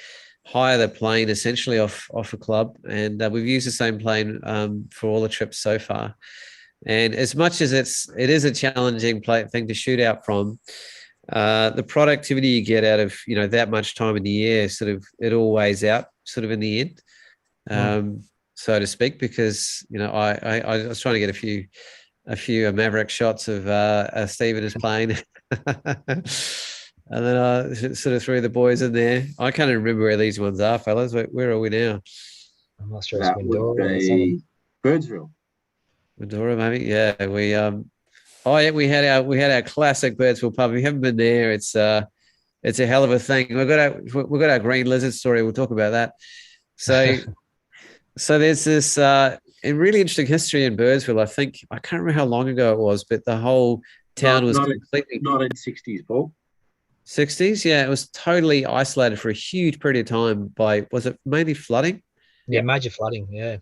Speaker 1: hire the plane essentially off a club, and we've used the same plane for all the trips so far. And as much as it is a challenging thing to shoot out from, the productivity you get out of that much time in the air, sort of it all weighs out sort of in the end, so to speak. Because I was trying to get a few Maverick shots of Steve and his plane, and then I sort of threw the boys in there. I can't even remember where these ones are, fellas. Where are we now?
Speaker 5: I'm not sure.
Speaker 4: That would be Birdsville.
Speaker 1: Medora, maybe. Yeah, we had our classic Birdsville pub. If you haven't been there, it's a hell of a thing. We've got our green lizard story. We'll talk about that So, so there's this a really interesting history in Birdsville. I think I can't remember how long ago it was, but the whole town was completely
Speaker 4: 1960s, Paul.
Speaker 1: 60s. Yeah, it was totally isolated for a huge period of time by, was it mainly flooding?
Speaker 5: Yeah, major flooding. Yeah.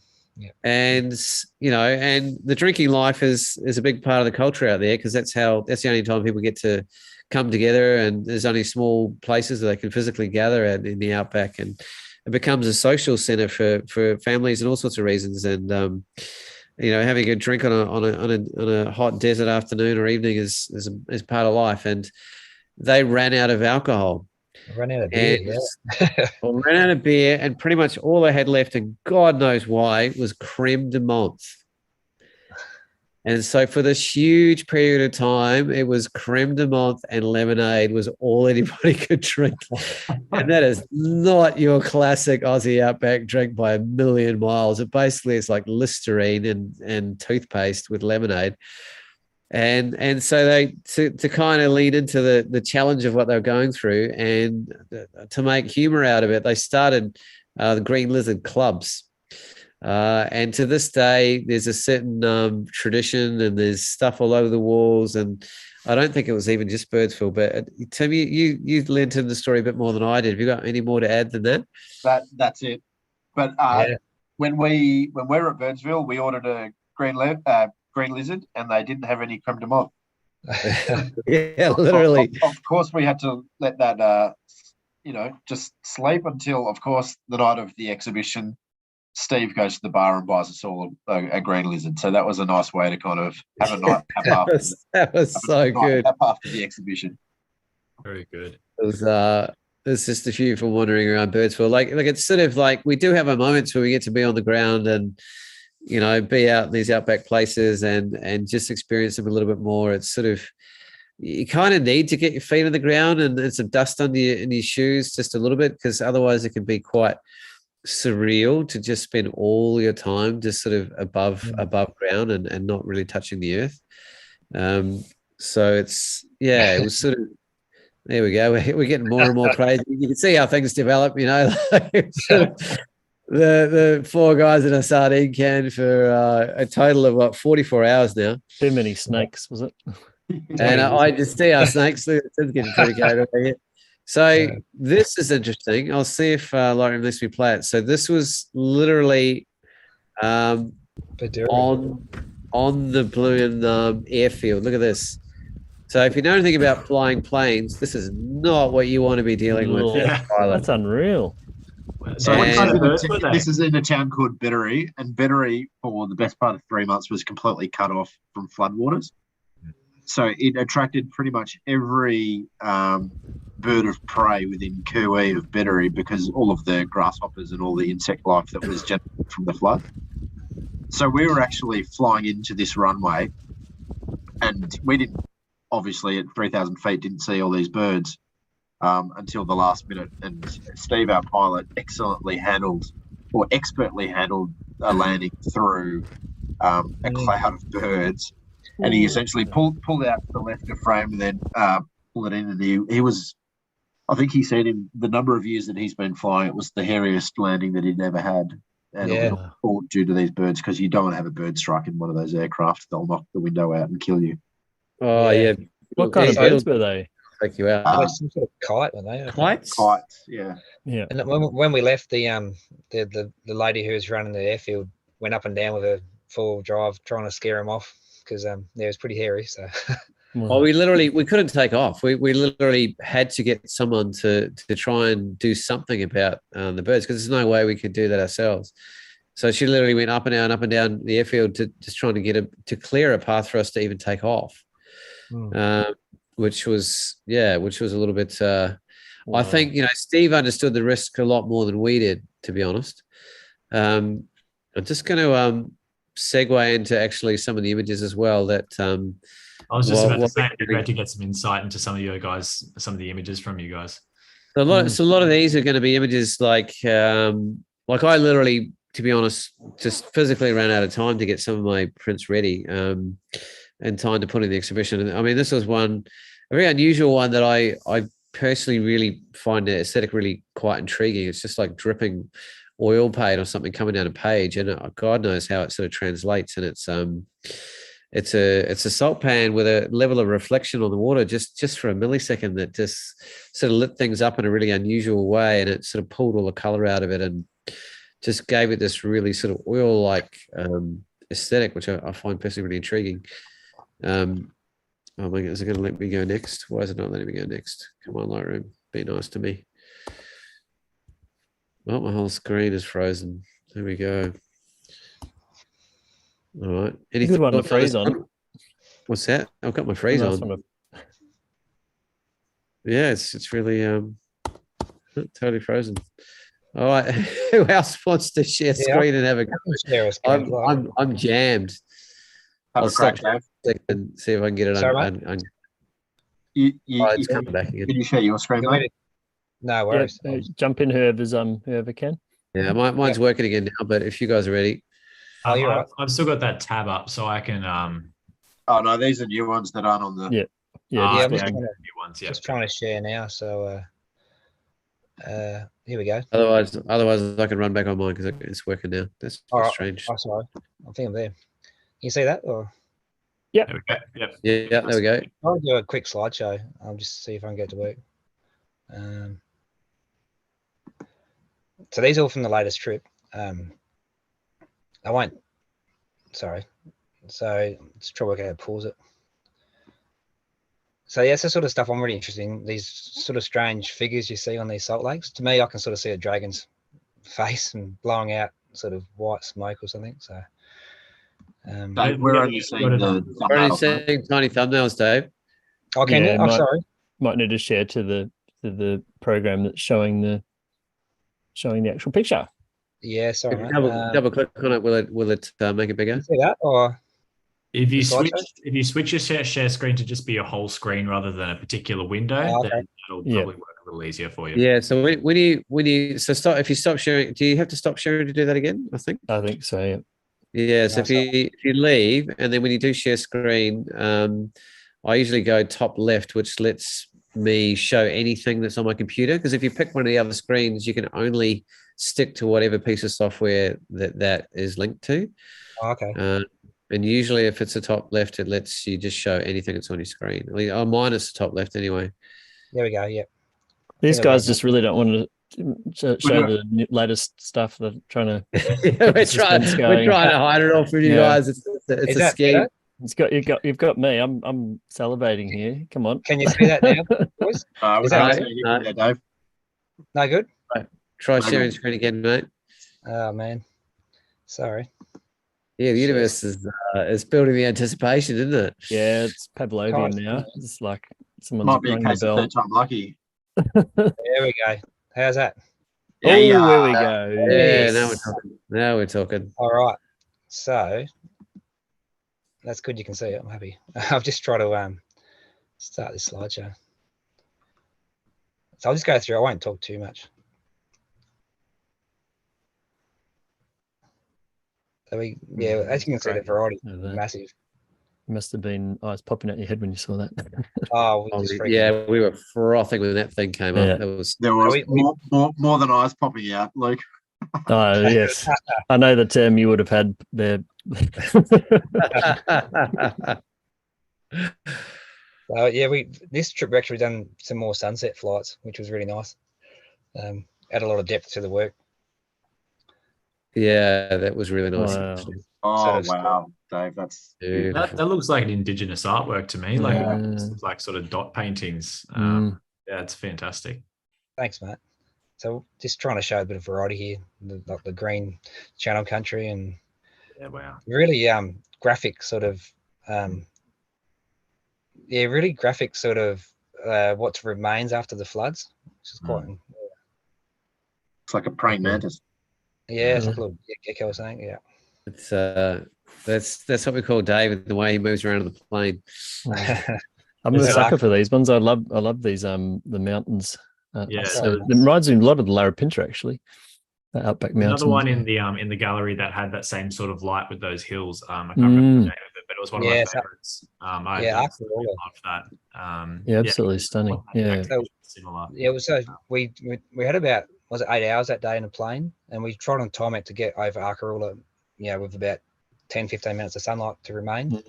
Speaker 1: And and the drinking life is a big part of the culture out there, because that's the only time people get to come together, and there's only small places that they can physically gather at in the outback, and it becomes a social center for families and all sorts of reasons. And having a drink on a hot desert afternoon or evening is part of life. And they ran out of alcohol.
Speaker 5: Ran out of beer,
Speaker 1: Well, ran out of beer, and pretty much all they had left, and God knows why, was creme de menthe. And so for this huge period of time, it was creme de menthe and lemonade was all anybody could drink. And that is not your classic Aussie outback drink by a million miles. It basically is like Listerine and toothpaste with lemonade. And so they to kind of lead into the challenge of what they were going through, and to make humor out of it, they started the Green Lizard clubs. And to this day, there's a certain tradition, and there's stuff all over the walls. And I don't think it was even just Birdsville, but Tim, you lent in the story a bit more than I did. Have you got any more to add than that?
Speaker 4: That's it. But when we're at Birdsville, we ordered a Green Lizard, and they didn't have any creme de menthe.
Speaker 1: Yeah, literally.
Speaker 4: Of course, we had to let that, just sleep until, of course, the night of the exhibition. Steve goes to the bar and buys us all a Green Lizard. So that was a nice way to kind of have a night
Speaker 1: that was so good
Speaker 4: after the exhibition.
Speaker 3: Very good.
Speaker 1: It was there's just a few from wandering around Birdsville. Like it's sort of like we do have our moments where we get to be on the ground and be out in these outback places and just experience them a little bit more. It's sort of, you kind of need to get your feet on the ground and some dust under your shoes just a little bit, because otherwise it can be quite surreal to just spend all your time just sort of above ground and not really touching the earth. So it was sort of, there we go. We're getting more and more crazy. You can see how things develop, The four guys in a sardine can for a total of 44 hours now.
Speaker 2: Too many snakes, was it?
Speaker 1: And I just see our snakes. It's getting pretty carried away here. So this is interesting. I'll see if Lauren lets me play it. So this was literally on the Blue airfield. Look at this. So if you know anything about flying planes, this is not what you want to be dealing with.
Speaker 2: Yeah. That's unreal.
Speaker 3: So
Speaker 4: this is in a town called Bettery, and Bettery for the best part of 3 months was completely cut off from floodwaters. So it attracted pretty much every bird of prey within Kui of Bettery, because all of the grasshoppers and all the insect life that was generated from the flood. So we were actually flying into this runway, and we didn't, obviously at 3,000 feet, didn't see all these birds until the last minute. And Steve, our pilot, expertly handled a landing through a cloud of birds. And he essentially pulled out to the left of frame and then pulled it in. And he was, I think he said in the number of years that he's been flying, it was the hairiest landing that he'd ever had. And it was all due to these birds, because you don't want to have a bird strike in one of those aircraft. They'll knock the window out and kill you.
Speaker 1: Oh, yeah.
Speaker 2: What kind of birds were they?
Speaker 1: Take you out.
Speaker 5: Some sort of kite, weren't they?
Speaker 1: Kites?
Speaker 4: Kites, yeah.
Speaker 5: And when we left, the lady who was running the airfield went up and down with a full drive trying to scare him off, because it was pretty hairy. So,
Speaker 1: well, we couldn't take off. We literally had to get someone to try and do something about the birds, because there's no way we could do that ourselves. So she literally went up and down the airfield to just trying to get to clear a path for us to even take off. Which was a little bit. I think Steve understood the risk a lot more than we did, to be honest. I'm just going to segue into actually some of the images as well. That
Speaker 3: I was just about to say, it'd be great to get some insight into some of the images from you guys.
Speaker 1: So a lot of these are going to be images like I literally, to be honest, just physically ran out of time to get some of my prints ready and time to put in the exhibition. And I mean, this was a very unusual one that I personally really find the aesthetic really quite intriguing. It's just like dripping oil paint or something coming down a page, and God knows how it sort of translates. And it's a salt pan with a level of reflection on the water just for a millisecond that just sort of lit things up in a really unusual way, and it sort of pulled all the color out of it and just gave it this really sort of oil-like aesthetic, which I find personally really intriguing. Oh my God, is it going to let me go next? Why is it not letting me go next? Come on, Lightroom, be nice to me. Oh, my whole screen is frozen. There we go. All right.
Speaker 2: A good one to freeze on.
Speaker 1: What's that? I've got my freeze on. Yeah, it's really totally frozen. All right. Who else wants to share screen and have a go? I'm jammed.
Speaker 4: Have
Speaker 1: I'll
Speaker 4: a crack,
Speaker 1: stop
Speaker 4: Dave.
Speaker 1: and see if I can get it on.
Speaker 4: It's
Speaker 1: coming back again.
Speaker 4: Can you share your screen, mate?
Speaker 5: No worries.
Speaker 2: Yeah, jump in whoever can.
Speaker 1: Yeah, mine's working again now, but if you guys are ready.
Speaker 5: Oh, you're right.
Speaker 3: I've still got that tab up, so I can.
Speaker 4: Oh no, these are new ones that aren't on the.
Speaker 5: I'm
Speaker 3: new ones. Yeah,
Speaker 5: just trying to share now. So here we go.
Speaker 1: Otherwise, I can run back on mine because it's working now. That's strange.
Speaker 5: Oh, sorry. I think I'm there. Can you see that? Or
Speaker 2: yeah,
Speaker 3: there we go. Yep.
Speaker 1: Yeah, there we go.
Speaker 5: I'll do a quick slideshow. I'll just see if I can get to work. So these are all from the latest trip. I won't. Sorry. So let's try to work out how to pause it. So yeah, it's the sort of stuff I'm really interested in. These sort of strange figures you see on these salt lakes. To me, I can sort of see a dragon's face and blowing out sort of white smoke or something. So
Speaker 4: Dave, we're only seeing the
Speaker 1: We're only seeing tiny thumbnails, Dave.
Speaker 5: Oh, can you? Oh, sorry.
Speaker 2: Might need to share to the program that's showing the actual picture.
Speaker 5: Yeah, sorry.
Speaker 1: If you double click on it, will it make it bigger?
Speaker 5: See that? Or
Speaker 3: if you switch your share screen to just be a whole screen rather than a particular window, then it'll probably work a little easier for you.
Speaker 1: Yeah. So when you stop, if you stop sharing, do you have to stop sharing to do that again? I think
Speaker 2: so. Yeah.
Speaker 1: Yeah. So if you leave and then when you do share screen, I usually go top left, which lets me show anything that's on my computer. Because if you pick one of the other screens, you can only stick to whatever piece of software that is linked to.
Speaker 5: Oh, okay.
Speaker 1: And usually if it's the top left, it lets you just show anything that's on your screen. Mine is the top left anyway.
Speaker 5: There we go. Yep.
Speaker 2: These guys just really don't want to show the latest stuff. They're trying to.
Speaker 1: we're trying to hide it all from you guys. It's a scheme.
Speaker 2: You've got me. I'm salivating here. Come on.
Speaker 5: Can you see that now, boys?
Speaker 4: Dave.
Speaker 5: No good.
Speaker 1: Right. Try sharing screen again, mate.
Speaker 5: Oh man, sorry.
Speaker 1: Yeah, the universe is building the anticipation, isn't it?
Speaker 2: Yeah, it's Pavlovian now. It's like someone's
Speaker 4: might be a
Speaker 2: rung the
Speaker 4: case
Speaker 2: bell.
Speaker 4: of third time lucky.
Speaker 5: There we go. How's that?
Speaker 2: There we go.
Speaker 1: Yeah,
Speaker 5: Yes.
Speaker 1: now we're talking.
Speaker 5: All right. So that's good. You can see it. I'm happy. I've just tried to start this slideshow. So I'll just go through. I won't talk too much. So as you can see, the variety is massive.
Speaker 2: Must have been eyes popping out your head when you saw that.
Speaker 5: Oh,
Speaker 1: we were frothing when that thing came up.
Speaker 4: There was more than eyes popping out, Luke.
Speaker 2: Oh yes, I know the term you would have had there.
Speaker 5: So this trip we actually done some more sunset flights, which was really nice. Add a lot of depth to the work.
Speaker 1: Yeah, that was really nice.
Speaker 2: Wow.
Speaker 4: Oh wow, Dave,
Speaker 3: that looks like an indigenous artwork to me. Like sort of dot paintings. Yeah, it's fantastic.
Speaker 5: Thanks, Matt. So just trying to show a bit of variety here, like the green channel country and really graphic sort of really graphic sort of what remains after the floods, which is quite.
Speaker 4: It's like a praying mantis.
Speaker 5: Yeah, it's like a little gecko or something. Yeah.
Speaker 1: It's that's what we call David, the way he moves around on the plane.
Speaker 2: I'm a sucker for these ones. I love these the mountains. So it reminds me a lot of the Larapinta actually. The Outback Mountains.
Speaker 3: Another one in the gallery that had that same sort of light with those hills. I can't remember the name of it, but it was one of my favorites. I loved that.
Speaker 2: Absolutely stunning. Yeah.
Speaker 5: So, similar. Yeah, so we had about was it 8 hours that day in a plane, and we tried on time it to get over Arkaroola, with about 10, 15 minutes of sunlight to remain.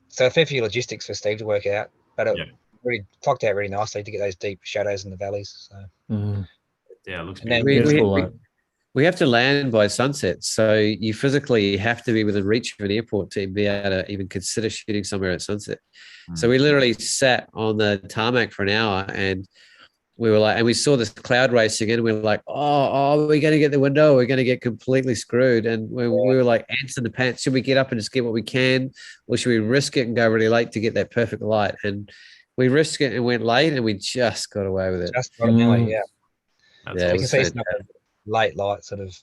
Speaker 5: So a fair few logistics for Steve to work out, but it really clocked out really nicely to get those deep shadows in the valleys. So
Speaker 3: Yeah, it looks
Speaker 2: beautiful.
Speaker 1: We have to land by sunset, so you physically have to be within reach of an airport to be able to even consider shooting somewhere at sunset. So we literally sat on the tarmac for an hour, and we were like, and we saw this cloud racing, and we were like, oh, we're going to get the window, we're going to get completely screwed. And we were like, ants in the pants. Should we get up and just get what we can, or should we risk it and go really late to get that perfect light? And we risked it and went late, and we just got away with it.
Speaker 5: Just got away, yeah.
Speaker 1: Yeah,
Speaker 5: You can see some late light, sort of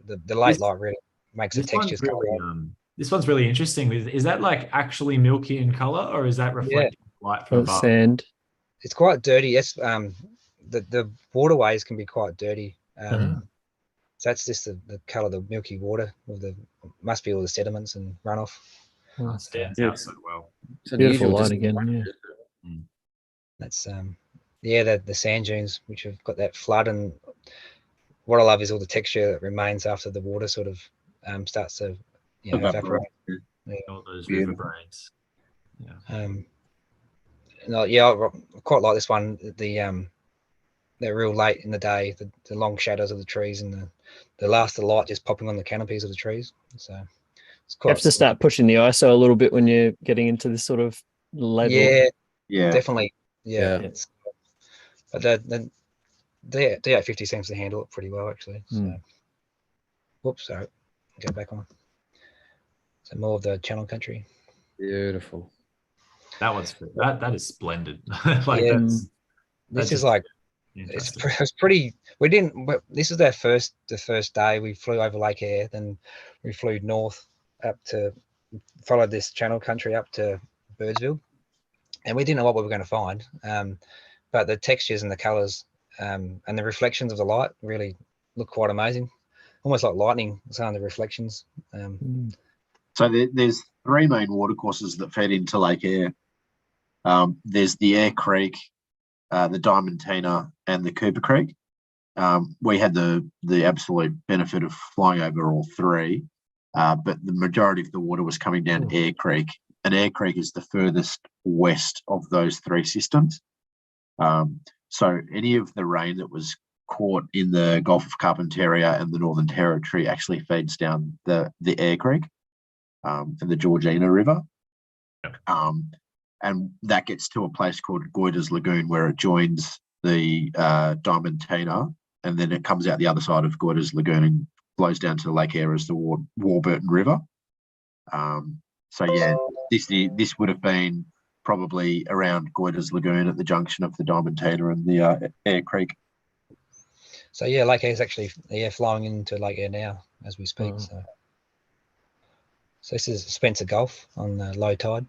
Speaker 5: the late light really makes the textures come out.
Speaker 3: This one's really interesting. Is that like actually milky in color, or is that reflecting light from above?
Speaker 2: Sand.
Speaker 5: It's quite dirty. Yes, the waterways can be quite dirty. So that's just the color of the milky water, must be all the sediments and runoff.
Speaker 3: It stands out so well.
Speaker 2: It's beautiful light again. Yeah.
Speaker 5: That's the sand dunes, which have got that flood, and what I love is all the texture that remains after the water sort of starts to evaporate.
Speaker 3: All those river brains.
Speaker 5: I quite like this one. They're real late in the day, the long shadows of the trees and the last of the light just popping on the canopies of the trees. So it's quite.
Speaker 2: You have to start pushing the ISO a little bit when you're getting into this sort of later.
Speaker 5: Yeah, definitely. Yeah. But the D850 seems to handle it pretty well, actually. So. Whoops, sorry. Go back on. So more of the channel country.
Speaker 1: Beautiful.
Speaker 3: That one's that is splendid.
Speaker 5: This is like it's pretty. We didn't. This is the first day we flew over Lake Eyre. Then we flew north up to follow this channel country up to Birdsville, and we didn't know what we were going to find. But the textures and the colours and the reflections of the light really look quite amazing, almost like lightning. Some of the reflections.
Speaker 4: So there's 3 main watercourses that fed into Lake Eyre. There's the Eyre Creek, the Diamantina, and the Cooper Creek. We had the absolute benefit of flying over all 3, but the majority of the water was coming down Eyre Creek, and Eyre Creek is the furthest west of those 3 systems. So any of the rain that was caught in the Gulf of Carpentaria and the Northern Territory actually feeds down the Eyre Creek and the Georgina River. And that gets to a place called Goyder's Lagoon, where it joins the Diamantina, and then it comes out the other side of Goyder's Lagoon and flows down to Lake Eyre as the Warburton River. This would have been probably around Goyder's Lagoon at the junction of the Diamantina and the Eyre Creek.
Speaker 5: So Lake Eyre is actually flowing into Lake Eyre now as we speak. So this is Spencer Gulf on low tide.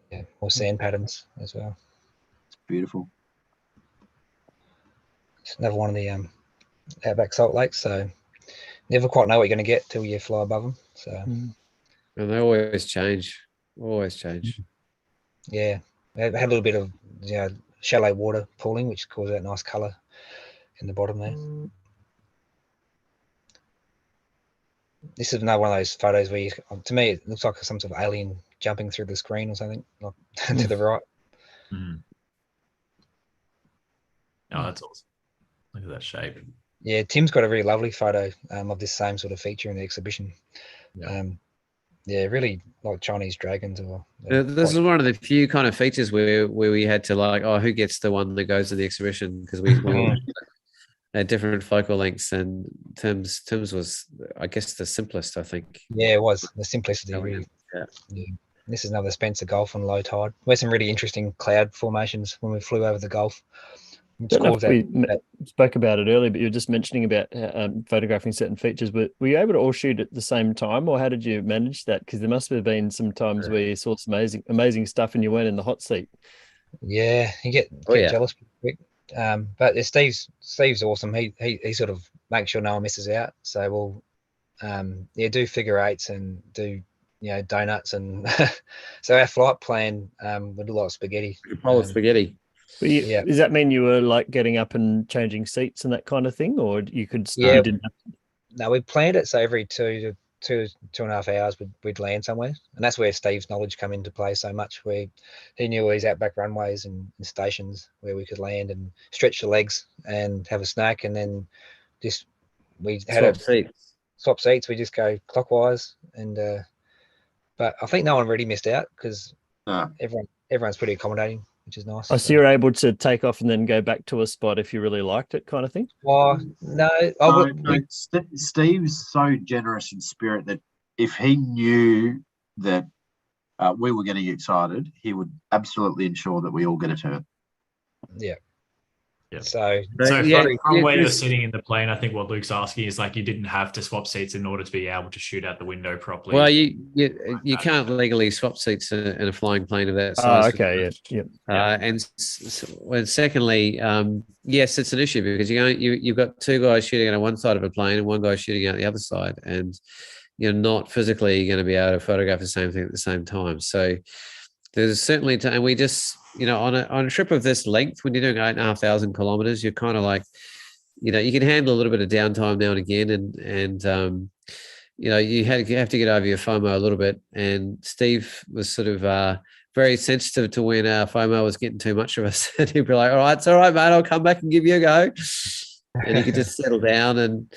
Speaker 5: Yeah, more sand patterns as well.
Speaker 4: It's beautiful.
Speaker 5: It's another one of the outback salt lakes. So never quite know what you're going to get till you fly above them. So.
Speaker 1: And they always change.
Speaker 5: Yeah, they had a little bit of shallow water pooling, which causes that nice colour in the bottom there. This is another one of those photos where to me it looks like some sort of alien jumping through the screen or something, like to the right.
Speaker 3: Oh, that's awesome. Look at that shape.
Speaker 5: Yeah, Tim's got a really lovely photo of this same sort of feature in the exhibition. Really like Chinese dragons.
Speaker 1: This is one of the few kind of features where we had to who gets the one that goes to the exhibition, because we had different focal lengths, and Tim's was, I guess, the simplest, I think.
Speaker 5: Yeah, it was the simplicity. Really. Yeah. This is another Spencer Gulf on low tide. We had some really interesting cloud formations when we flew over the Gulf.
Speaker 2: We spoke about it earlier, but you were just mentioning about photographing certain features. But were you able to all shoot at the same time, or how did you manage that? Because there must have been some times where you saw some amazing stuff and you weren't in the hot seat.
Speaker 5: Yeah, you get jealous pretty quick. But Steve's awesome. He sort of makes sure no one misses out. So we'll do figure eights and do donuts, and so our flight plan would look like spaghetti.
Speaker 1: Bowl of spaghetti.
Speaker 2: But
Speaker 5: Yeah.
Speaker 2: Does that mean you were like getting up and changing seats and that kind of thing, or you could?
Speaker 5: Yeah.
Speaker 2: You didn't have
Speaker 5: No, we planned it so every 2.5 hours we'd land somewhere, and that's where Steve's knowledge come into play so much. Where he knew all these outback runways and stations where we could land and stretch the legs and have a snack, and then just we had
Speaker 1: Swap seats.
Speaker 5: swap seats. We just go clockwise, and but I think no one really missed out because everyone's pretty accommodating, which is nice.
Speaker 2: Oh, so you're able to take off and then go back to a spot if you really liked it, kind of thing?
Speaker 5: Oh, no.
Speaker 4: Steve's so generous in spirit that if he knew that we were getting excited, he would absolutely ensure that we all get a turn.
Speaker 5: Yeah.
Speaker 3: Yeah.
Speaker 5: So
Speaker 3: from where you're sitting in the plane, I think what Luke's asking is like you didn't have to swap seats in order to be able to shoot out the window properly.
Speaker 1: Well, you can't legally swap seats in a flying plane of that size.
Speaker 2: Oh, okay, yeah.
Speaker 1: And secondly, yes, it's an issue because you've got two guys shooting on one side of a plane and one guy shooting out the other side, and you're not physically going to be able to photograph the same thing at the same time. So there's certainly, and we just, on a trip of this length, when you're doing 8,500 kilometers, you're kind of like, you can handle a little bit of downtime now and again, and you have to get over your FOMO a little bit. And Steve was sort of very sensitive to when our FOMO was getting too much of us. And he'd be like, "All right, it's all right, mate. I'll come back and give you a go." And you could just settle down. And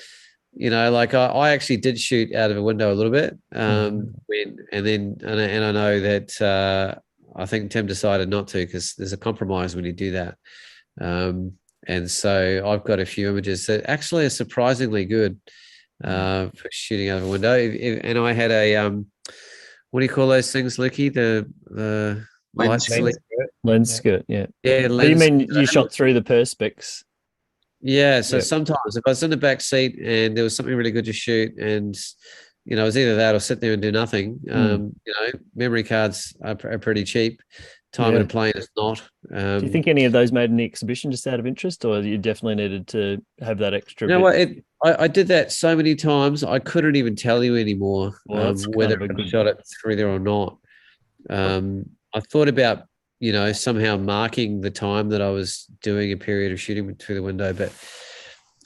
Speaker 1: I actually did shoot out of a window a little bit. And I know that I think Tim decided not to because there's a compromise when you do that. And so I've got a few images that actually are surprisingly good for shooting out of a window. And I had a what do you call those things, Lukey? The
Speaker 2: lens skirt, yeah.
Speaker 1: Yeah,
Speaker 2: lens. You mean you shot through the perspex?
Speaker 1: Yeah. So sometimes if I was in the back seat and there was something really good to shoot, and it was either that or sit there and do nothing. Memory cards are pretty cheap. Time in a plane is not.
Speaker 2: Do you think any of those made any exhibition just out of interest, or you definitely needed to have that extra?
Speaker 1: I did that so many times, I couldn't even tell you anymore whether I shot it through there or not. I thought about, somehow marking the time that I was doing a period of shooting through the window, but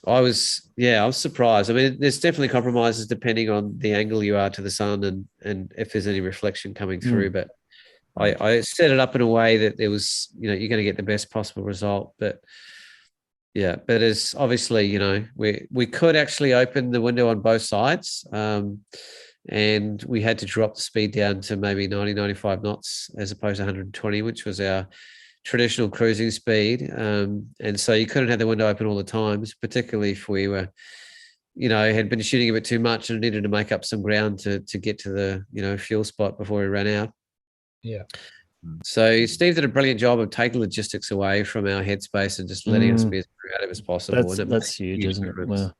Speaker 1: I was surprised. I mean, there's definitely compromises depending on the angle you are to the sun and if there's any reflection coming through. But I set it up in a way that there was, you're going to get the best possible result. But it's obviously, we could actually open the window on both sides. And we had to drop the speed down to maybe 90, 95 knots as opposed to 120, which was our traditional cruising speed. And so you couldn't have the window open all the times, particularly if we were, had been shooting a bit too much and needed to make up some ground to get to the, fuel spot before we ran out.
Speaker 5: Yeah.
Speaker 1: So Steve did a brilliant job of taking logistics away from our headspace and just letting us be as creative as possible.
Speaker 2: That's huge, isn't it? Wow.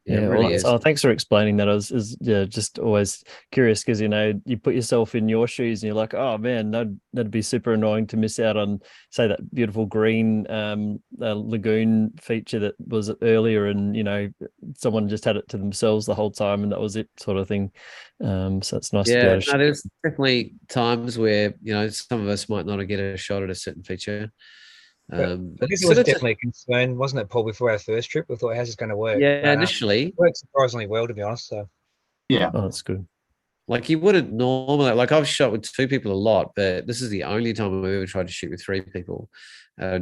Speaker 1: Yeah, it really is.
Speaker 2: Thanks for explaining that. I was just always curious because you put yourself in your shoes and you're like, oh man, that'd be super annoying to miss out on, say, that beautiful green lagoon feature that was earlier, and someone just had it to themselves the whole time and that was it, sort of thing. So it's nice to be able to
Speaker 1: there's definitely times where some of us might not get a shot at a certain feature.
Speaker 5: But this was definitely a concern, wasn't it, Paul, before our first trip? We thought, how's this going to work?
Speaker 1: Yeah, initially.
Speaker 5: It worked surprisingly well, to be honest. So
Speaker 4: yeah.
Speaker 2: Oh, that's good.
Speaker 1: Like you wouldn't normally, like I've shot with 2 people a lot, but this is the only time I've ever tried to shoot with 3 people,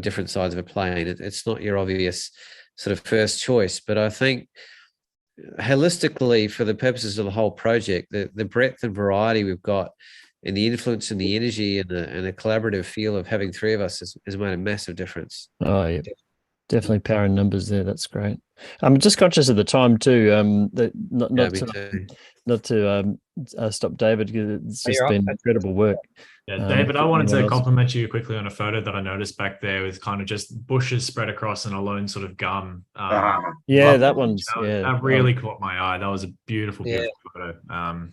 Speaker 1: different sides of a plane. It's not your obvious sort of first choice, but I think holistically, for the purposes of the whole project, the breadth and variety we've got, and the influence and the energy and the collaborative feel of having 3 of us has made a massive difference.
Speaker 2: Oh, yeah. Definitely power in numbers there. That's great. I'm just conscious of the time too. That not to stop David, because it's just been incredible work.
Speaker 3: Yeah, David, I wanted to compliment you quickly on a photo that I noticed back there with kind of just bushes spread across and a lone sort of gum. That really caught my eye. That was a beautiful photo.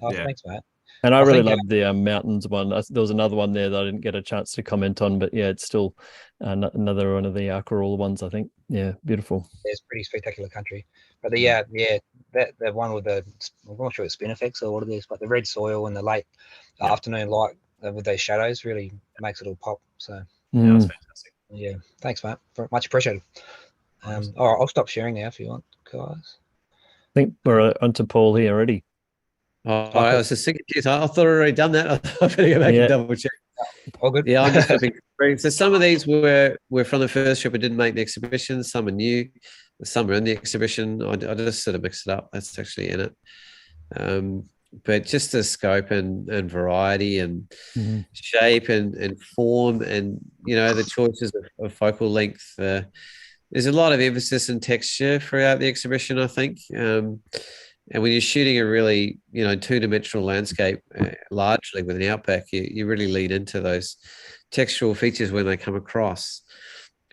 Speaker 5: Thanks, mate.
Speaker 2: And I really loved the mountains one. There was another one there that I didn't get a chance to comment on, but yeah, it's still another one of the Arkaroola ones, I think. Yeah, beautiful.
Speaker 5: It's pretty spectacular country. But that one with I'm not sure it's spinifex or what it is, but the red soil and the late afternoon light with those shadows really makes it all pop. So
Speaker 3: that's fantastic.
Speaker 5: Yeah, thanks, mate. Much appreciated. All right, I'll stop sharing now if you want, guys.
Speaker 2: I think we're onto Paul here already.
Speaker 1: Oh, I was just thinking, geez, I thought I'd already done that. I better go back and double check.
Speaker 5: All good.
Speaker 1: Yeah, I'm just flipping through. So some of these were from the first trip. I didn't make the exhibition. Some are new. Some are in the exhibition. I just sort of mixed it up. That's actually in it. But just the scope and variety and shape and form and, the choices of focal length. There's a lot of emphasis and texture throughout the exhibition, I think. And when you're shooting a really, two-dimensional landscape, largely with an outback, you really lean into those textural features when they come across.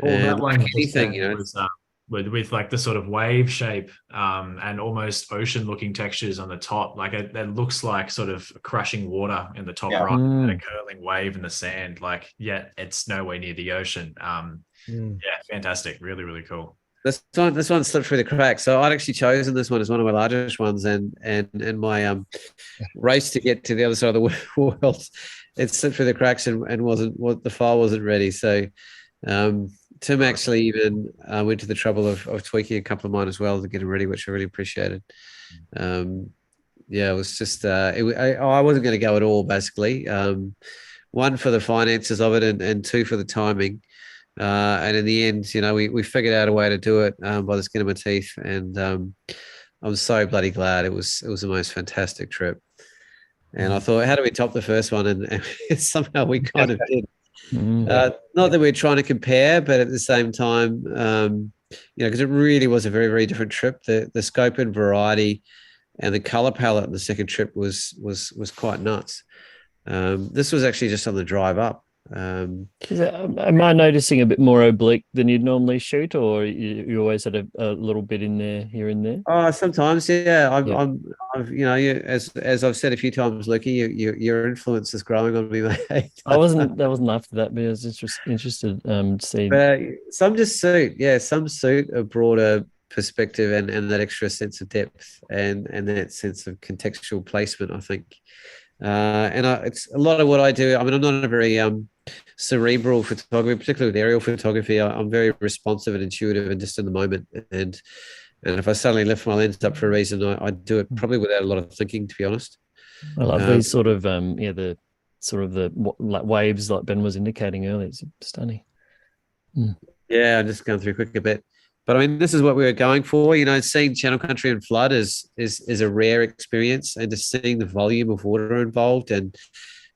Speaker 3: Well,
Speaker 1: and
Speaker 3: that one
Speaker 1: anything,
Speaker 3: was, with like the sort of wave shape and almost ocean-looking textures on the top, like it looks like sort of crushing water in the top right and a curling wave in the sand. Like, yet it's nowhere near the ocean. Yeah, fantastic. Really, really cool.
Speaker 1: This one slipped through the cracks. So I'd actually chosen this one as one of my largest ones, and my race to get to the other side of the world, it slipped through the cracks and the file wasn't ready. So Tim actually even went to the trouble of tweaking a couple of mine as well to get them ready, which I really appreciated. It was just I wasn't going to go at all, basically. One for the finances of it, and two for the timing. And in the end, we figured out a way to do it by the skin of my teeth, and I'm so bloody glad. It was the most fantastic trip, and I thought, how do we top the first one? And somehow we kind of did. Not that we're trying to compare, but at the same time, because it really was a very, very different trip. The scope and variety, and the color palette in the second trip was quite nuts. This was actually just on the drive up.
Speaker 2: Am I noticing a bit more oblique than you'd normally shoot, or you always had a little bit in there, here and there?
Speaker 1: Oh, sometimes, yeah. As I've said a few times, Lukey, your influence is growing on me, mate.
Speaker 2: That wasn't after that, but I was just interested to see.
Speaker 1: Some just suit, some suit a broader perspective and that extra sense of depth and that sense of contextual placement, I think. It's a lot of what I do. I mean, I'm not a very cerebral photographer, particularly with aerial photography. I'm very responsive and intuitive and just in the moment. And if I suddenly lift my lens up for a reason, I do it probably without a lot of thinking, to be honest.
Speaker 2: I love these sort of the sort of the waves like Ben was indicating earlier. It's stunning.
Speaker 1: Yeah, I'm just going through quick a bit. But I mean, this is what we were going for. Seeing channel country and flood is a rare experience, and just seeing the volume of water involved and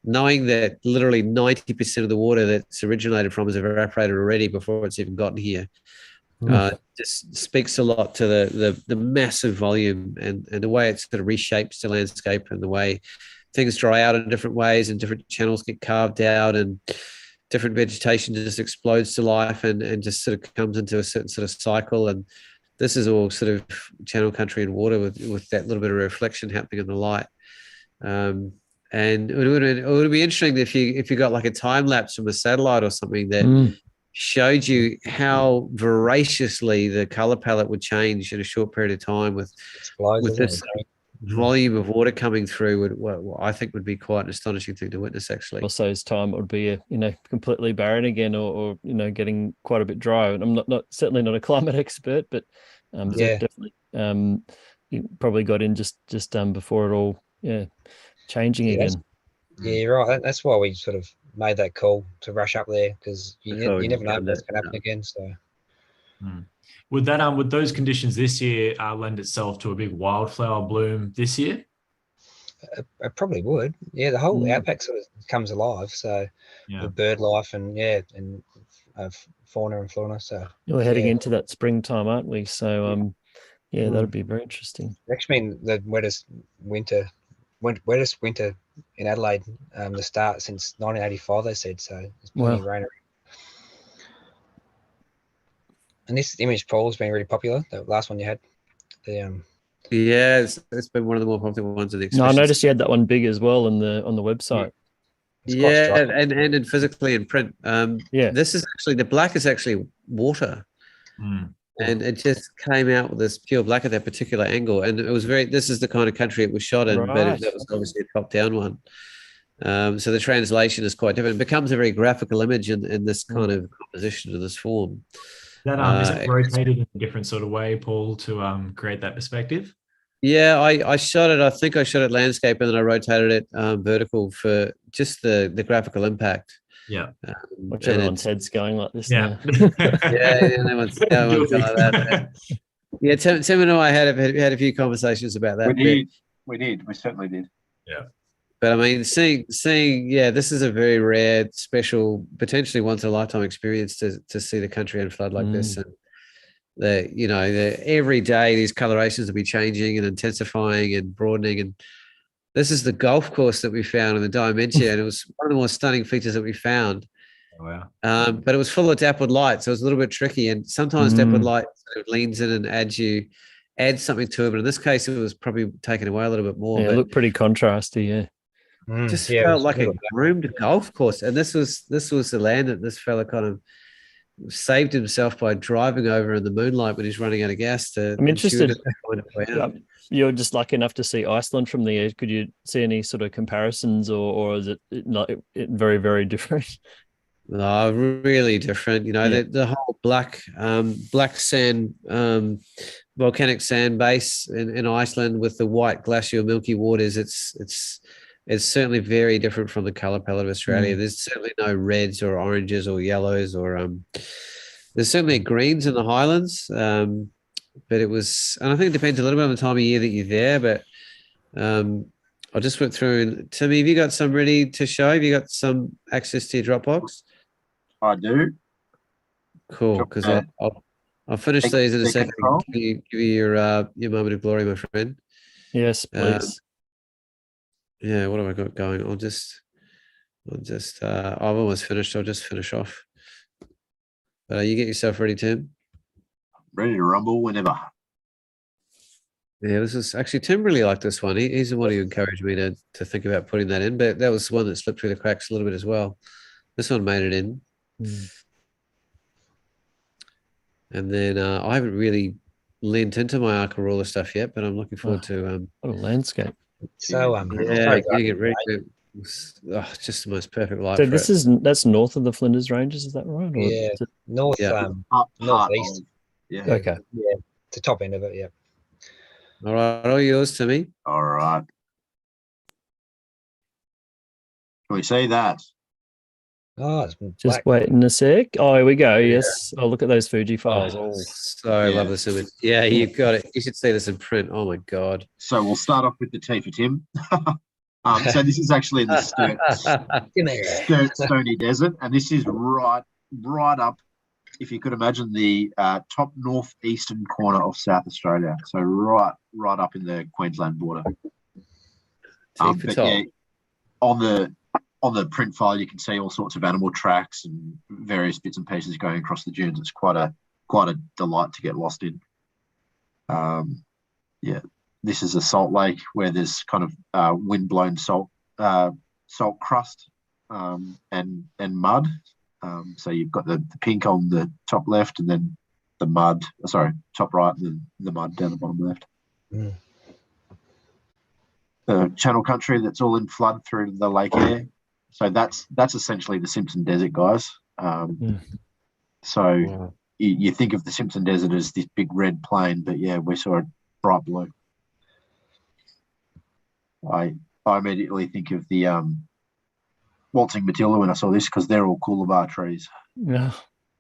Speaker 1: knowing that literally 90% of the water that's originated from is evaporated already before it's even gotten here. Just speaks a lot to the massive volume and the way it sort of reshapes the landscape and the way things dry out in different ways and different channels get carved out and different vegetation just explodes to life and just sort of comes into a certain sort of cycle. And this is all sort of channel country and water with that little bit of reflection happening in the light. And it would be interesting if you got like a time lapse from a satellite or something that showed you how voraciously the color palette would change in a short period of time with this volume of water coming through. What I think would be quite an astonishing thing to witness, actually.
Speaker 2: Also, as time would be completely barren again, or getting quite a bit dry. And I'm not certainly not a climate expert, but definitely you probably got in just before it all changing again.
Speaker 5: You're right. That's why we sort of made that call to rush up there, because you never know what's going to happen again. So.
Speaker 3: Would those conditions this year lend itself to a big wildflower bloom this year?
Speaker 5: It probably would. Yeah, the whole outback sort of comes alive. So with bird life and fauna and flora. So
Speaker 2: we're heading into that springtime, aren't we? So that'd be very interesting.
Speaker 5: Actually, the wettest winter in Adelaide, the start since 1985. They said so. There's plenty of rain around. And this image, Paul, has been really popular. The last one you had,
Speaker 1: it's been one of the more popular ones of the
Speaker 2: exhibition. No, I noticed you had that one big as well on the website.
Speaker 1: And physically in print. This is actually, the black is actually water, and it just came out with this pure black at that particular angle. And it was this is the kind of country it was shot in, but that was obviously a top down one. So the translation is quite different. It becomes a very graphical image in this kind of composition, in this form.
Speaker 3: Is it rotated in a different sort of way, Paul, to create that perspective?
Speaker 1: Yeah, I shot it. I think I shot it landscape, and then I rotated it vertical for just the graphical impact.
Speaker 3: Yeah.
Speaker 2: Watch everyone's heads going like this
Speaker 3: Yeah.
Speaker 2: now.
Speaker 1: Yeah, no one's going like that. Yeah, Tim and I had a few conversations about that.
Speaker 4: We certainly did.
Speaker 3: Yeah.
Speaker 1: But I mean, seeing, yeah, this is a very rare, special, potentially once in a lifetime experience to see the country in flood like this, and every day these colorations will be changing and intensifying and broadening. And this is the golf course that we found in the Dimensia, and it was one of the more stunning features that we found.
Speaker 3: Oh, wow.
Speaker 1: But it was full of dappled light, so it was a little bit tricky. And sometimes dappled light sort of leans in and adds something to it. But in this case, it was probably taken away a little bit more.
Speaker 2: Yeah, it looked pretty contrasty. Yeah.
Speaker 1: Just felt like a groomed golf course, and this was the land that this fella kind of saved himself by driving over in the moonlight when he's running out of gas.
Speaker 2: I'm interested. You're just lucky enough to see Iceland from the air. Could you see any sort of comparisons, or is it not very, very different?
Speaker 1: No, really different. The whole black sand, volcanic sand base in Iceland with the white glacial milky waters. It's certainly very different from the color palette of Australia. There's certainly no reds or oranges or yellows or there's certainly greens in the highlands. But it was, and I think it depends a little bit on the time of year that you're there. But I just went through and Timmy, have you got some ready to show? Have you got some access to your Dropbox?
Speaker 4: I do.
Speaker 1: Cool, because I'll finish these in a second. Give you your moment of glory, my friend.
Speaker 2: Yes, please.
Speaker 1: Yeah, what have I got going? I've almost finished. I'll just finish off. But you get yourself ready, Tim.
Speaker 4: Ready to rumble whenever.
Speaker 1: Yeah, this is actually Tim really liked this one. He's the one who encouraged me to think about putting that in, but that was one that slipped through the cracks a little bit as well. This one made it in. And then I haven't really leaned into my Arca ruler stuff yet, but I'm looking forward to
Speaker 2: what a landscape.
Speaker 5: So
Speaker 1: getting it ready to, just the most perfect light.
Speaker 2: So that's north of the Flinders Ranges, is that right? Or
Speaker 5: yeah, north, northeast.
Speaker 4: Yeah.
Speaker 2: Okay.
Speaker 5: Yeah, the top end of it. Yeah.
Speaker 1: All right, all yours, Timmy.
Speaker 4: All right. Can we see that?
Speaker 5: Oh, it's
Speaker 2: just waiting a sec. Oh, here we go. Yes. Oh, look at those Fuji files.
Speaker 1: I love this image. Yeah, you've got it. You should see this in print. Oh my God.
Speaker 4: So we'll start off with the T for Tim. So this is actually in the Stony Desert, and this is right up, if you could imagine, the top northeastern corner of South Australia. So right up in the Queensland border. On the print file, you can see all sorts of animal tracks and various bits and pieces going across the dunes. It's quite a delight to get lost in. This is a salt lake where there's kind of wind-blown salt crust and mud. So you've got the pink on the top left, and then the mud. Top right, and then the mud down the bottom left. The channel country that's all in flood through the lake air. So that's essentially the Simpson Desert, guys. You think of the Simpson Desert as this big red plain, but yeah, we saw it bright blue. I immediately think of the Waltzing Matilda when I saw this, because they're all coolabah trees.
Speaker 2: Yeah.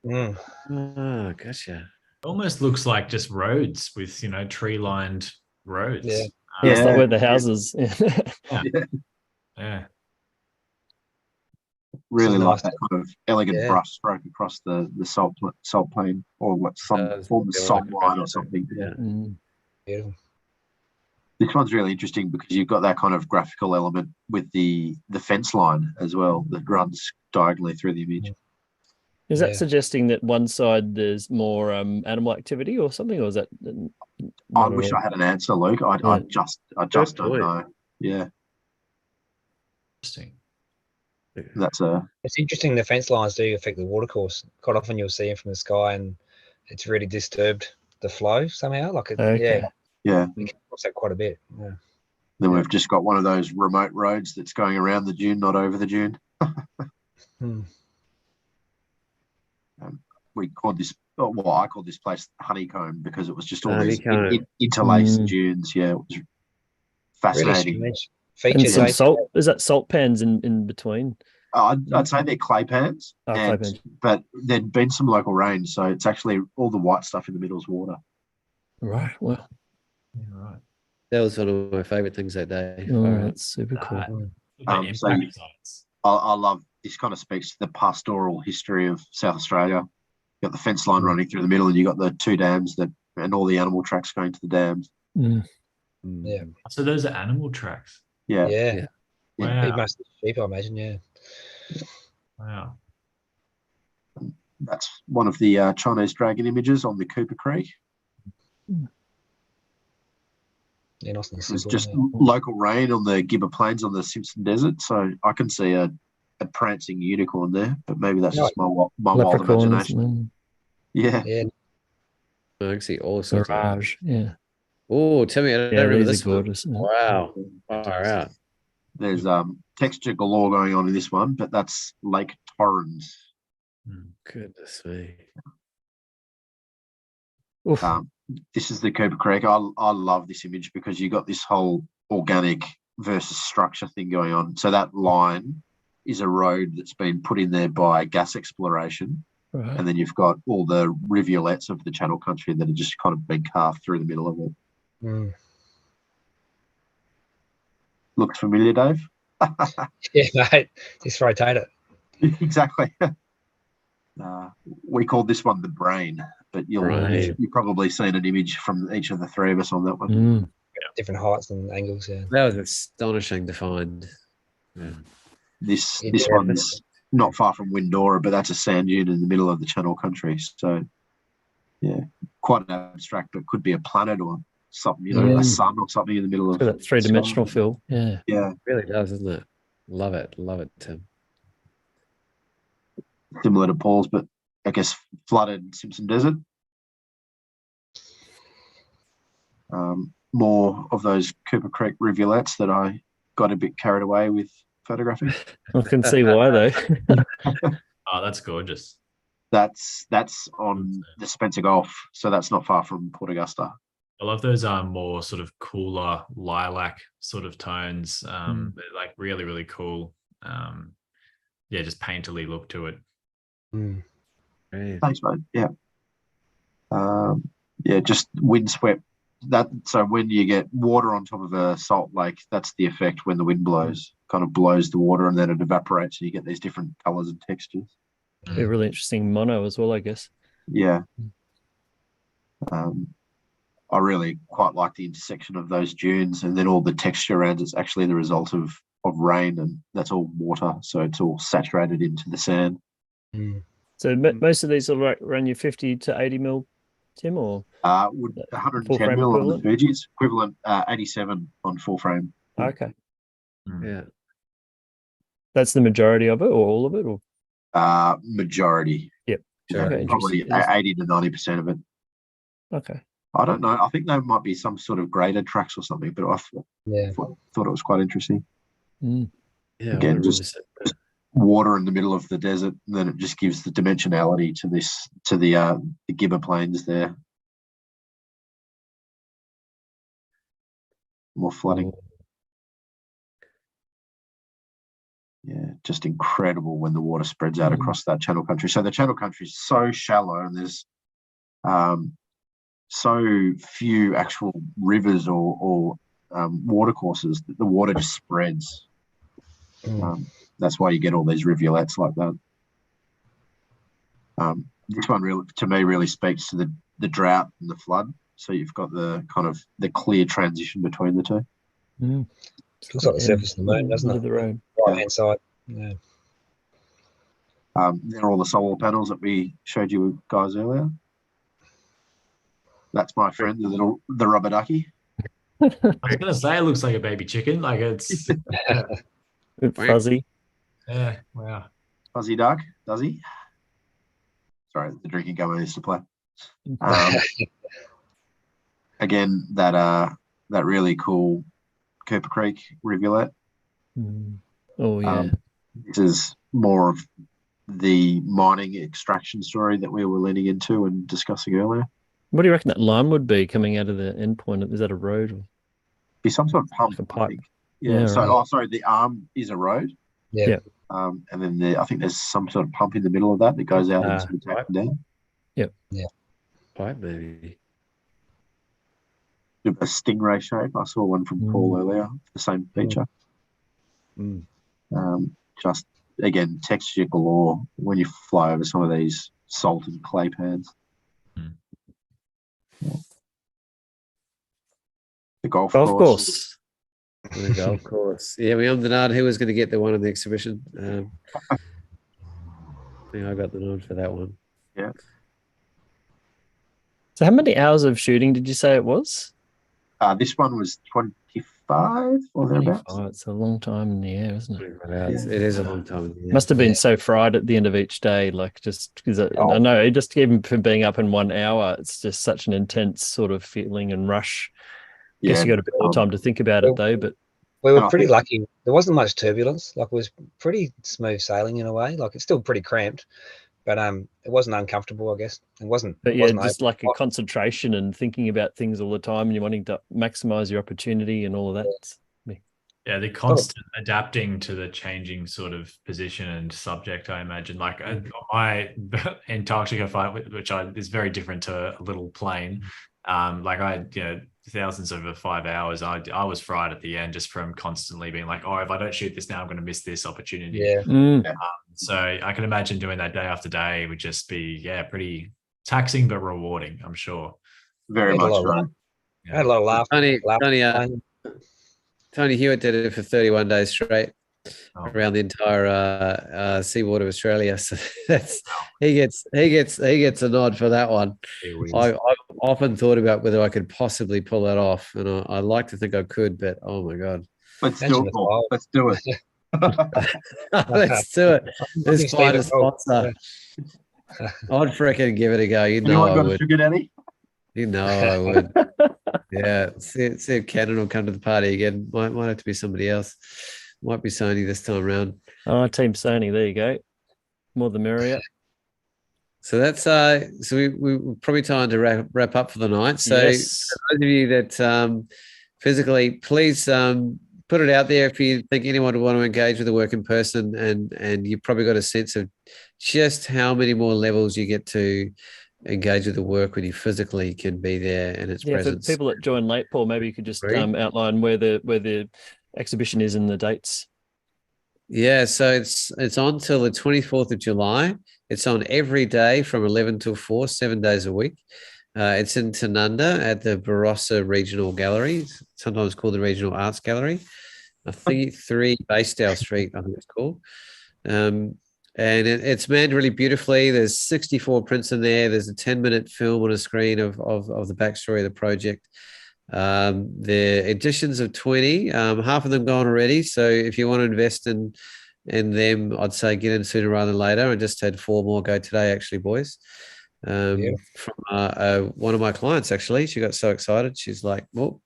Speaker 1: Oh, gotcha.
Speaker 3: Almost looks like just roads with, tree-lined roads.
Speaker 5: Yeah.
Speaker 2: That's like where the houses.
Speaker 3: Yeah.
Speaker 4: Really like that kind of elegant brush stroke across the salt plain, or some form of salt line or something.
Speaker 1: Yeah.
Speaker 5: Beautiful.
Speaker 4: This one's really interesting because you've got that kind of graphical element with the fence line as well that runs diagonally through the image.
Speaker 2: Is that suggesting that one side there's more animal activity or something, or is that?
Speaker 4: I wish I had an answer, Luke. I just don't know. Yeah.
Speaker 3: Interesting.
Speaker 5: It's interesting. The fence lines do affect the watercourse. Quite often you'll see them from the sky, and it's really disturbed the flow somehow. We can watch that quite a bit.
Speaker 4: Then we've just got one of those remote roads that's going around the dune, not over the dune. We called this, well, I called this place Honeycomb because it was just all these interlaced dunes. Yeah, it was fascinating.
Speaker 5: Really
Speaker 2: And
Speaker 5: features.
Speaker 2: some salt. Is that salt pans in between?
Speaker 4: I'd say they're clay pans,
Speaker 2: Clay pans.
Speaker 4: but there'd been some local rain, so it's actually all the white stuff in the middle is water.
Speaker 2: Right. Well,
Speaker 3: Yeah, right.
Speaker 1: That was one of my favorite things that day.
Speaker 2: that's super cool.
Speaker 4: So I love this. Kind of speaks to the pastoral history of South Australia. You've got the fence line running through the middle, and you got the two dams and all the animal tracks going to the dams.
Speaker 5: Yeah.
Speaker 3: So those are animal tracks.
Speaker 4: Yeah.
Speaker 5: Yeah.
Speaker 3: Wow.
Speaker 5: Big massive sheep, I imagine. Yeah.
Speaker 3: Wow.
Speaker 4: That's one of the Chinese dragon images on the Cooper Creek.
Speaker 5: Yeah, nice and
Speaker 4: It's
Speaker 5: simple,
Speaker 4: just
Speaker 5: yeah.
Speaker 4: local rain on the Gibber Plains on the Simpson Desert, so I can see a prancing unicorn there, but maybe that's just my wild
Speaker 2: Leprechauns.
Speaker 4: imagination. Yeah.
Speaker 5: Yeah.
Speaker 1: I can see all sorts of
Speaker 2: Mirage. Yeah.
Speaker 1: Oh, tell me, I don't
Speaker 2: Yeah,
Speaker 1: remember
Speaker 2: these
Speaker 1: this
Speaker 2: are
Speaker 1: one.
Speaker 2: gorgeous.
Speaker 1: Wow. Far out.
Speaker 4: There's texture galore going on in this one, but that's Lake Torrens.
Speaker 1: Goodness me.
Speaker 2: Oof.
Speaker 4: This is the Cooper Creek. I love this image because you got this whole organic versus structure thing going on. So that line is a road that's been put in there by gas exploration.
Speaker 2: Right.
Speaker 4: And then you've got all the rivulets of the Channel Country that have just kind of been carved through the middle of it. Looked familiar, Dave?
Speaker 5: Yeah, mate. Just rotate it.
Speaker 4: Exactly. We called this one the brain, but you've probably seen an image from each of the three of us on that one.
Speaker 5: Different heights and angles, yeah.
Speaker 1: That was astonishing to find. Yeah.
Speaker 4: This one's not far from Windora, but that's a sand dune in the middle of the Channel Country. So, yeah, quite abstract, but could be a planet or something, a sun or something in the middle of
Speaker 2: that three-dimensional feel. Yeah.
Speaker 4: Yeah.
Speaker 1: It really does, doesn't it? Love it, Tim.
Speaker 4: Similar to Paul's, but I guess flooded Simpson Desert. More of those Cooper Creek rivulets that I got a bit carried away with photographing.
Speaker 2: I can see why though.
Speaker 3: Oh, that's gorgeous.
Speaker 4: That's on the Spencer Gulf, so that's not far from Port Augusta.
Speaker 3: I love those more sort of cooler lilac sort of tones. They're like really, really cool. Yeah, just painterly look to it.
Speaker 4: Thanks, mate. Yeah. Yeah, just windswept. So when you get water on top of a salt lake, that's the effect when the wind blows. Kind of blows the water and then it evaporates and you get these different colours and textures.
Speaker 2: Be a really interesting mono as well, I guess.
Speaker 4: Yeah. I really quite like the intersection of those dunes and then all the texture around it's actually the result of rain, and that's all water, so it's all saturated into the sand.
Speaker 2: So most of these are around your 50 to 80 mil, Tim, or
Speaker 4: would 110 mil on the Fuji's equivalent, 87 on full frame.
Speaker 2: Okay.
Speaker 1: Yeah.
Speaker 2: That's the majority of it, or all of it, or
Speaker 4: majority.
Speaker 2: Yep. Okay,
Speaker 4: probably 80 to 90% of it.
Speaker 2: Okay.
Speaker 4: I don't know. I think there might be some sort of graded tracks or something, but I thought it was quite interesting.
Speaker 1: Yeah.
Speaker 4: Again, just water in the middle of the desert, and then it just gives the dimensionality to the Gibber Plains there. More flooding. Yeah, just incredible when the water spreads out across that Channel Country. So the Channel Country is so shallow, and there's so few actual rivers or water courses that the water just spreads. That's why you get all these rivulets like that. This one really, to me, really speaks to the drought and the flood. So you've got the kind of the clear transition between the two.
Speaker 5: Looks like the surface of the moon, doesn't it?
Speaker 2: The road.
Speaker 5: Right-hand side. Yeah.
Speaker 4: There are all the solar panels that we showed you guys earlier. That's my friend, the rubber ducky.
Speaker 3: I was gonna say it looks like a baby chicken. Like it's
Speaker 2: fuzzy.
Speaker 3: Yeah, wow.
Speaker 4: Fuzzy duck, does he? Sorry, the drinking game I used to play. Again, that really cool Cooper Creek rivulet.
Speaker 2: Oh yeah.
Speaker 4: This is more of the mining extraction story that we were leaning into and discussing earlier.
Speaker 2: What do you reckon that line would be coming out of the end point? Is that a road or
Speaker 4: Be some sort of pump,
Speaker 2: like a pipe?
Speaker 4: I think. Yeah. So,
Speaker 2: right.
Speaker 4: sorry, the arm is a road.
Speaker 5: Yeah.
Speaker 4: And then I think there's some sort of pump in the middle of that goes out into the tank and down.
Speaker 1: Pipe maybe.
Speaker 4: A stingray shape. I saw one from Paul earlier, the same feature. Just again, texture galore when you fly over some of these salt and clay pads. The golf course.
Speaker 1: The golf course. Yeah, we ummed and ahed who was going to get the one in the exhibition. I think I got the nod for that one.
Speaker 4: Yeah.
Speaker 2: So how many hours of shooting did you say it was?
Speaker 4: This one was 25 or thereabouts.
Speaker 2: Oh, it's a long time in the air, isn't it?
Speaker 1: It is a long time in the air.
Speaker 2: Must have been so fried at the end of each day, like just because I know just even for being up in 1 hour, it's just such an intense sort of feeling and rush. Guess you got a bit more time to think about it though, but
Speaker 5: we were pretty lucky. There wasn't much turbulence. Like, it was pretty smooth sailing in a way. Like, it's still pretty cramped, but it wasn't uncomfortable, I guess. It wasn't.
Speaker 2: But yeah, just like a concentration and thinking about things all the time, and you're wanting to maximize your opportunity and all of that.
Speaker 3: Yeah, the constant adapting to the changing sort of position and subject, I imagine. Like my Antarctica flight, which is very different to a little plane. Thousands over 5 hours. I was fried at the end just from constantly being like, oh, if I don't shoot this now, I'm going to miss this opportunity.
Speaker 5: Yeah.
Speaker 3: So I can imagine doing that day after day would just be, pretty taxing but rewarding, I'm sure.
Speaker 4: Very much so.
Speaker 5: I had a lot of laughing.
Speaker 1: Tony Hewitt did it for 31 days straight around the entire seawater of Australia. So he gets a nod for that one. I've often thought about whether I could possibly pull that off, and I like to think I could, but oh my god,
Speaker 4: let's do it. Let's do it.
Speaker 1: Let's do it. Let's find a sponsor. I'd freaking give it a go. You know I would.
Speaker 4: Sugar daddy?
Speaker 1: You know I would. Yeah. See if Cannon will come to the party again. Might have to be somebody else. Might be Sony this time around.
Speaker 2: Oh, Team Sony. There you go. More the merrier.
Speaker 1: So that's so we're probably time to wrap up for the night. So
Speaker 2: yes.
Speaker 1: For those of you that physically, please put it out there if you think anyone would want to engage with the work in person, and you've probably got a sense of just how many more levels you get to engage with the work when you physically can be there and its presence.
Speaker 2: For people that join late, Paul, maybe you could just outline where the exhibition is and the dates.
Speaker 1: Yeah, so it's on till the 24th of July. It's on every day from 11 till 4, 7 days a week. It's in Tanunda at the Barossa Regional Gallery, sometimes called the Regional Arts Gallery. I think 3 Baysdale Street, I think it's called. And it's manned really beautifully. There's 64 prints in there. There's a 10-minute film on a screen of the backstory of the project. The editions of 20, half of them gone already. So if you want to invest in them, I'd say get in sooner rather than later. I just had 4 more go today, actually, boys. From one of my clients, actually. She got so excited. She's like, well,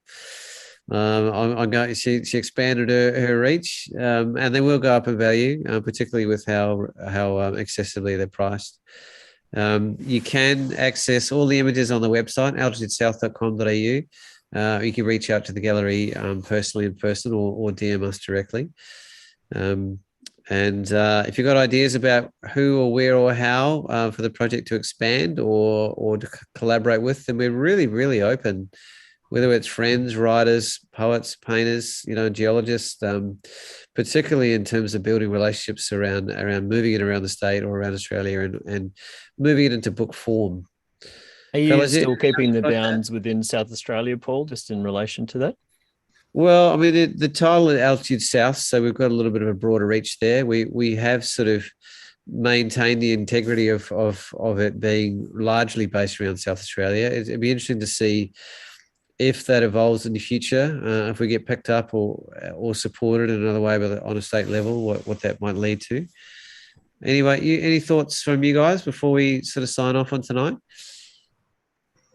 Speaker 1: I'm going. She expanded her reach, and they will go up in value, particularly with how accessibly they're priced. You can access all the images on the website, altitudesouth.com.au. You can reach out to the gallery personally in person or DM us directly. And if you've got ideas about who or where or how for the project to expand or to collaborate with, then we're really, really open. Whether it's friends, writers, poets, painters, geologists, particularly in terms of building relationships around moving it around the state or around Australia and moving it into book form.
Speaker 2: Are you still keeping the bounds within South Australia, Paul, just in relation to that?
Speaker 1: Well, I mean, the title is Altitude South, so we've got a little bit of a broader reach there. We have sort of maintained the integrity of it being largely based around South Australia. It'd be interesting to see if that evolves in the future, if we get picked up or supported in another way on a state level, what that might lead to. Anyway, any thoughts from you guys before we sort of sign off on tonight?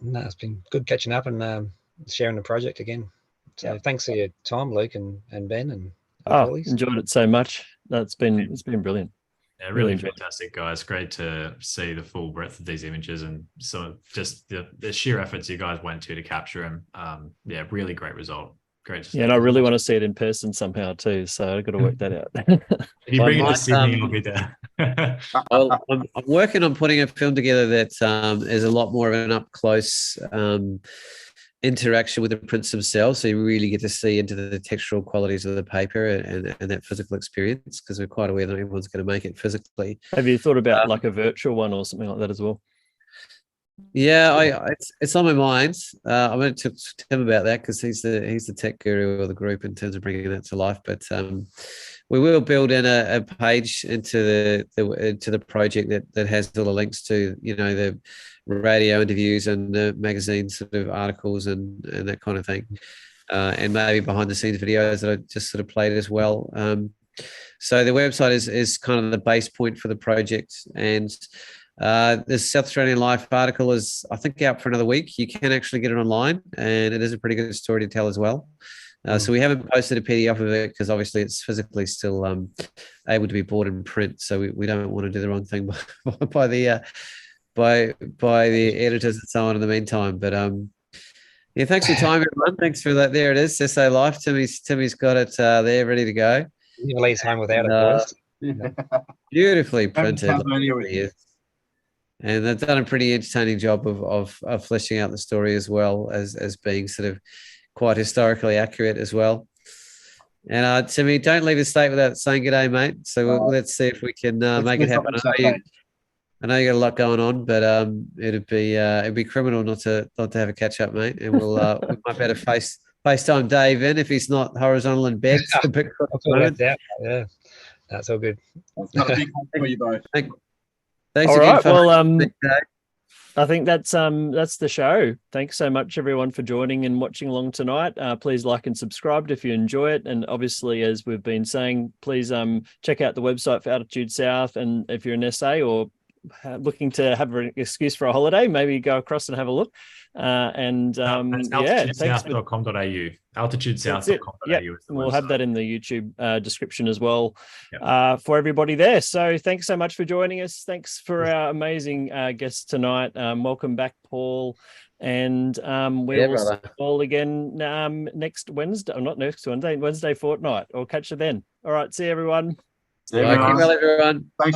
Speaker 5: No, it's been good catching up and sharing the project again. So thanks for your time, Luke and Ben and
Speaker 2: Paulies. Enjoyed it so much. It's been brilliant.
Speaker 3: Yeah, really fantastic, guys. Great to see the full breadth of these images and so just the sheer efforts you guys went to capture them. Yeah, really great result. Great.
Speaker 2: Yeah, and I really want to see it in person somehow too. So I've got to work that out.
Speaker 3: If you bring it to Sydney, I'll be there.
Speaker 1: I'm working on putting a film together that is a lot more of an up close interaction with the prints themselves, so you really get to see into the textural qualities of the paper and that physical experience, because we're quite aware that everyone's going to make it physically.
Speaker 2: Have you thought about like a virtual one or something like that as well?
Speaker 1: Yeah, it's on my mind. I'm going to talk to Tim about that because he's the tech guru of the group in terms of bringing that to life. But we will build in a page into the project that has all the links to the radio interviews and the magazine sort of articles and that kind of thing, and maybe behind the scenes videos that I just sort of played as well. So the website is kind of the base point for the project, and the South Australian Life article is, I think, out for another week. You can actually get it online, and it is a pretty good story to tell as well. So we haven't posted a PDF of it because obviously it's physically still able to be bought in print. So we don't want to do the wrong thing by the editors and so on in the meantime. But yeah, thanks for your time, everyone. Thanks for that. There it is, SA Life. Timmy's got it there ready to go.
Speaker 5: You leave home without it, boys.
Speaker 1: Beautifully printed. And they've done a pretty entertaining job of fleshing out the story as well as being sort of quite historically accurate as well. And Timmy, don't leave the state without saying good day, mate. So let's see if we can make it happen. I know you got a lot going on, but it'd be criminal not to have a catch up, mate. And we might better FaceTime Dave in if he's not horizontal and back.
Speaker 5: Yeah, that's all good.
Speaker 4: It's not a big one for you both.
Speaker 1: Thanks
Speaker 2: all
Speaker 1: again.
Speaker 2: Right. Well, I think that's the show. Thanks so much, everyone, for joining and watching along tonight. Please like and subscribe if you enjoy it. And obviously, as we've been saying, please check out the website for Altitude South. And if you're an SA or looking to have an excuse for a holiday, maybe go across and have a look.
Speaker 3: That's altitudesouth.com.au. Altitudesouth.com.au.
Speaker 2: Yeah, we'll have that in the YouTube description as well for everybody there. So thanks so much for joining us. Thanks for our amazing guests tonight. Welcome back, Paul. And we'll see you all again next Wednesday. Not next Wednesday, Wednesday fortnight. I'll catch you then. All right, see you, everyone.
Speaker 1: Well, everyone. Thanks.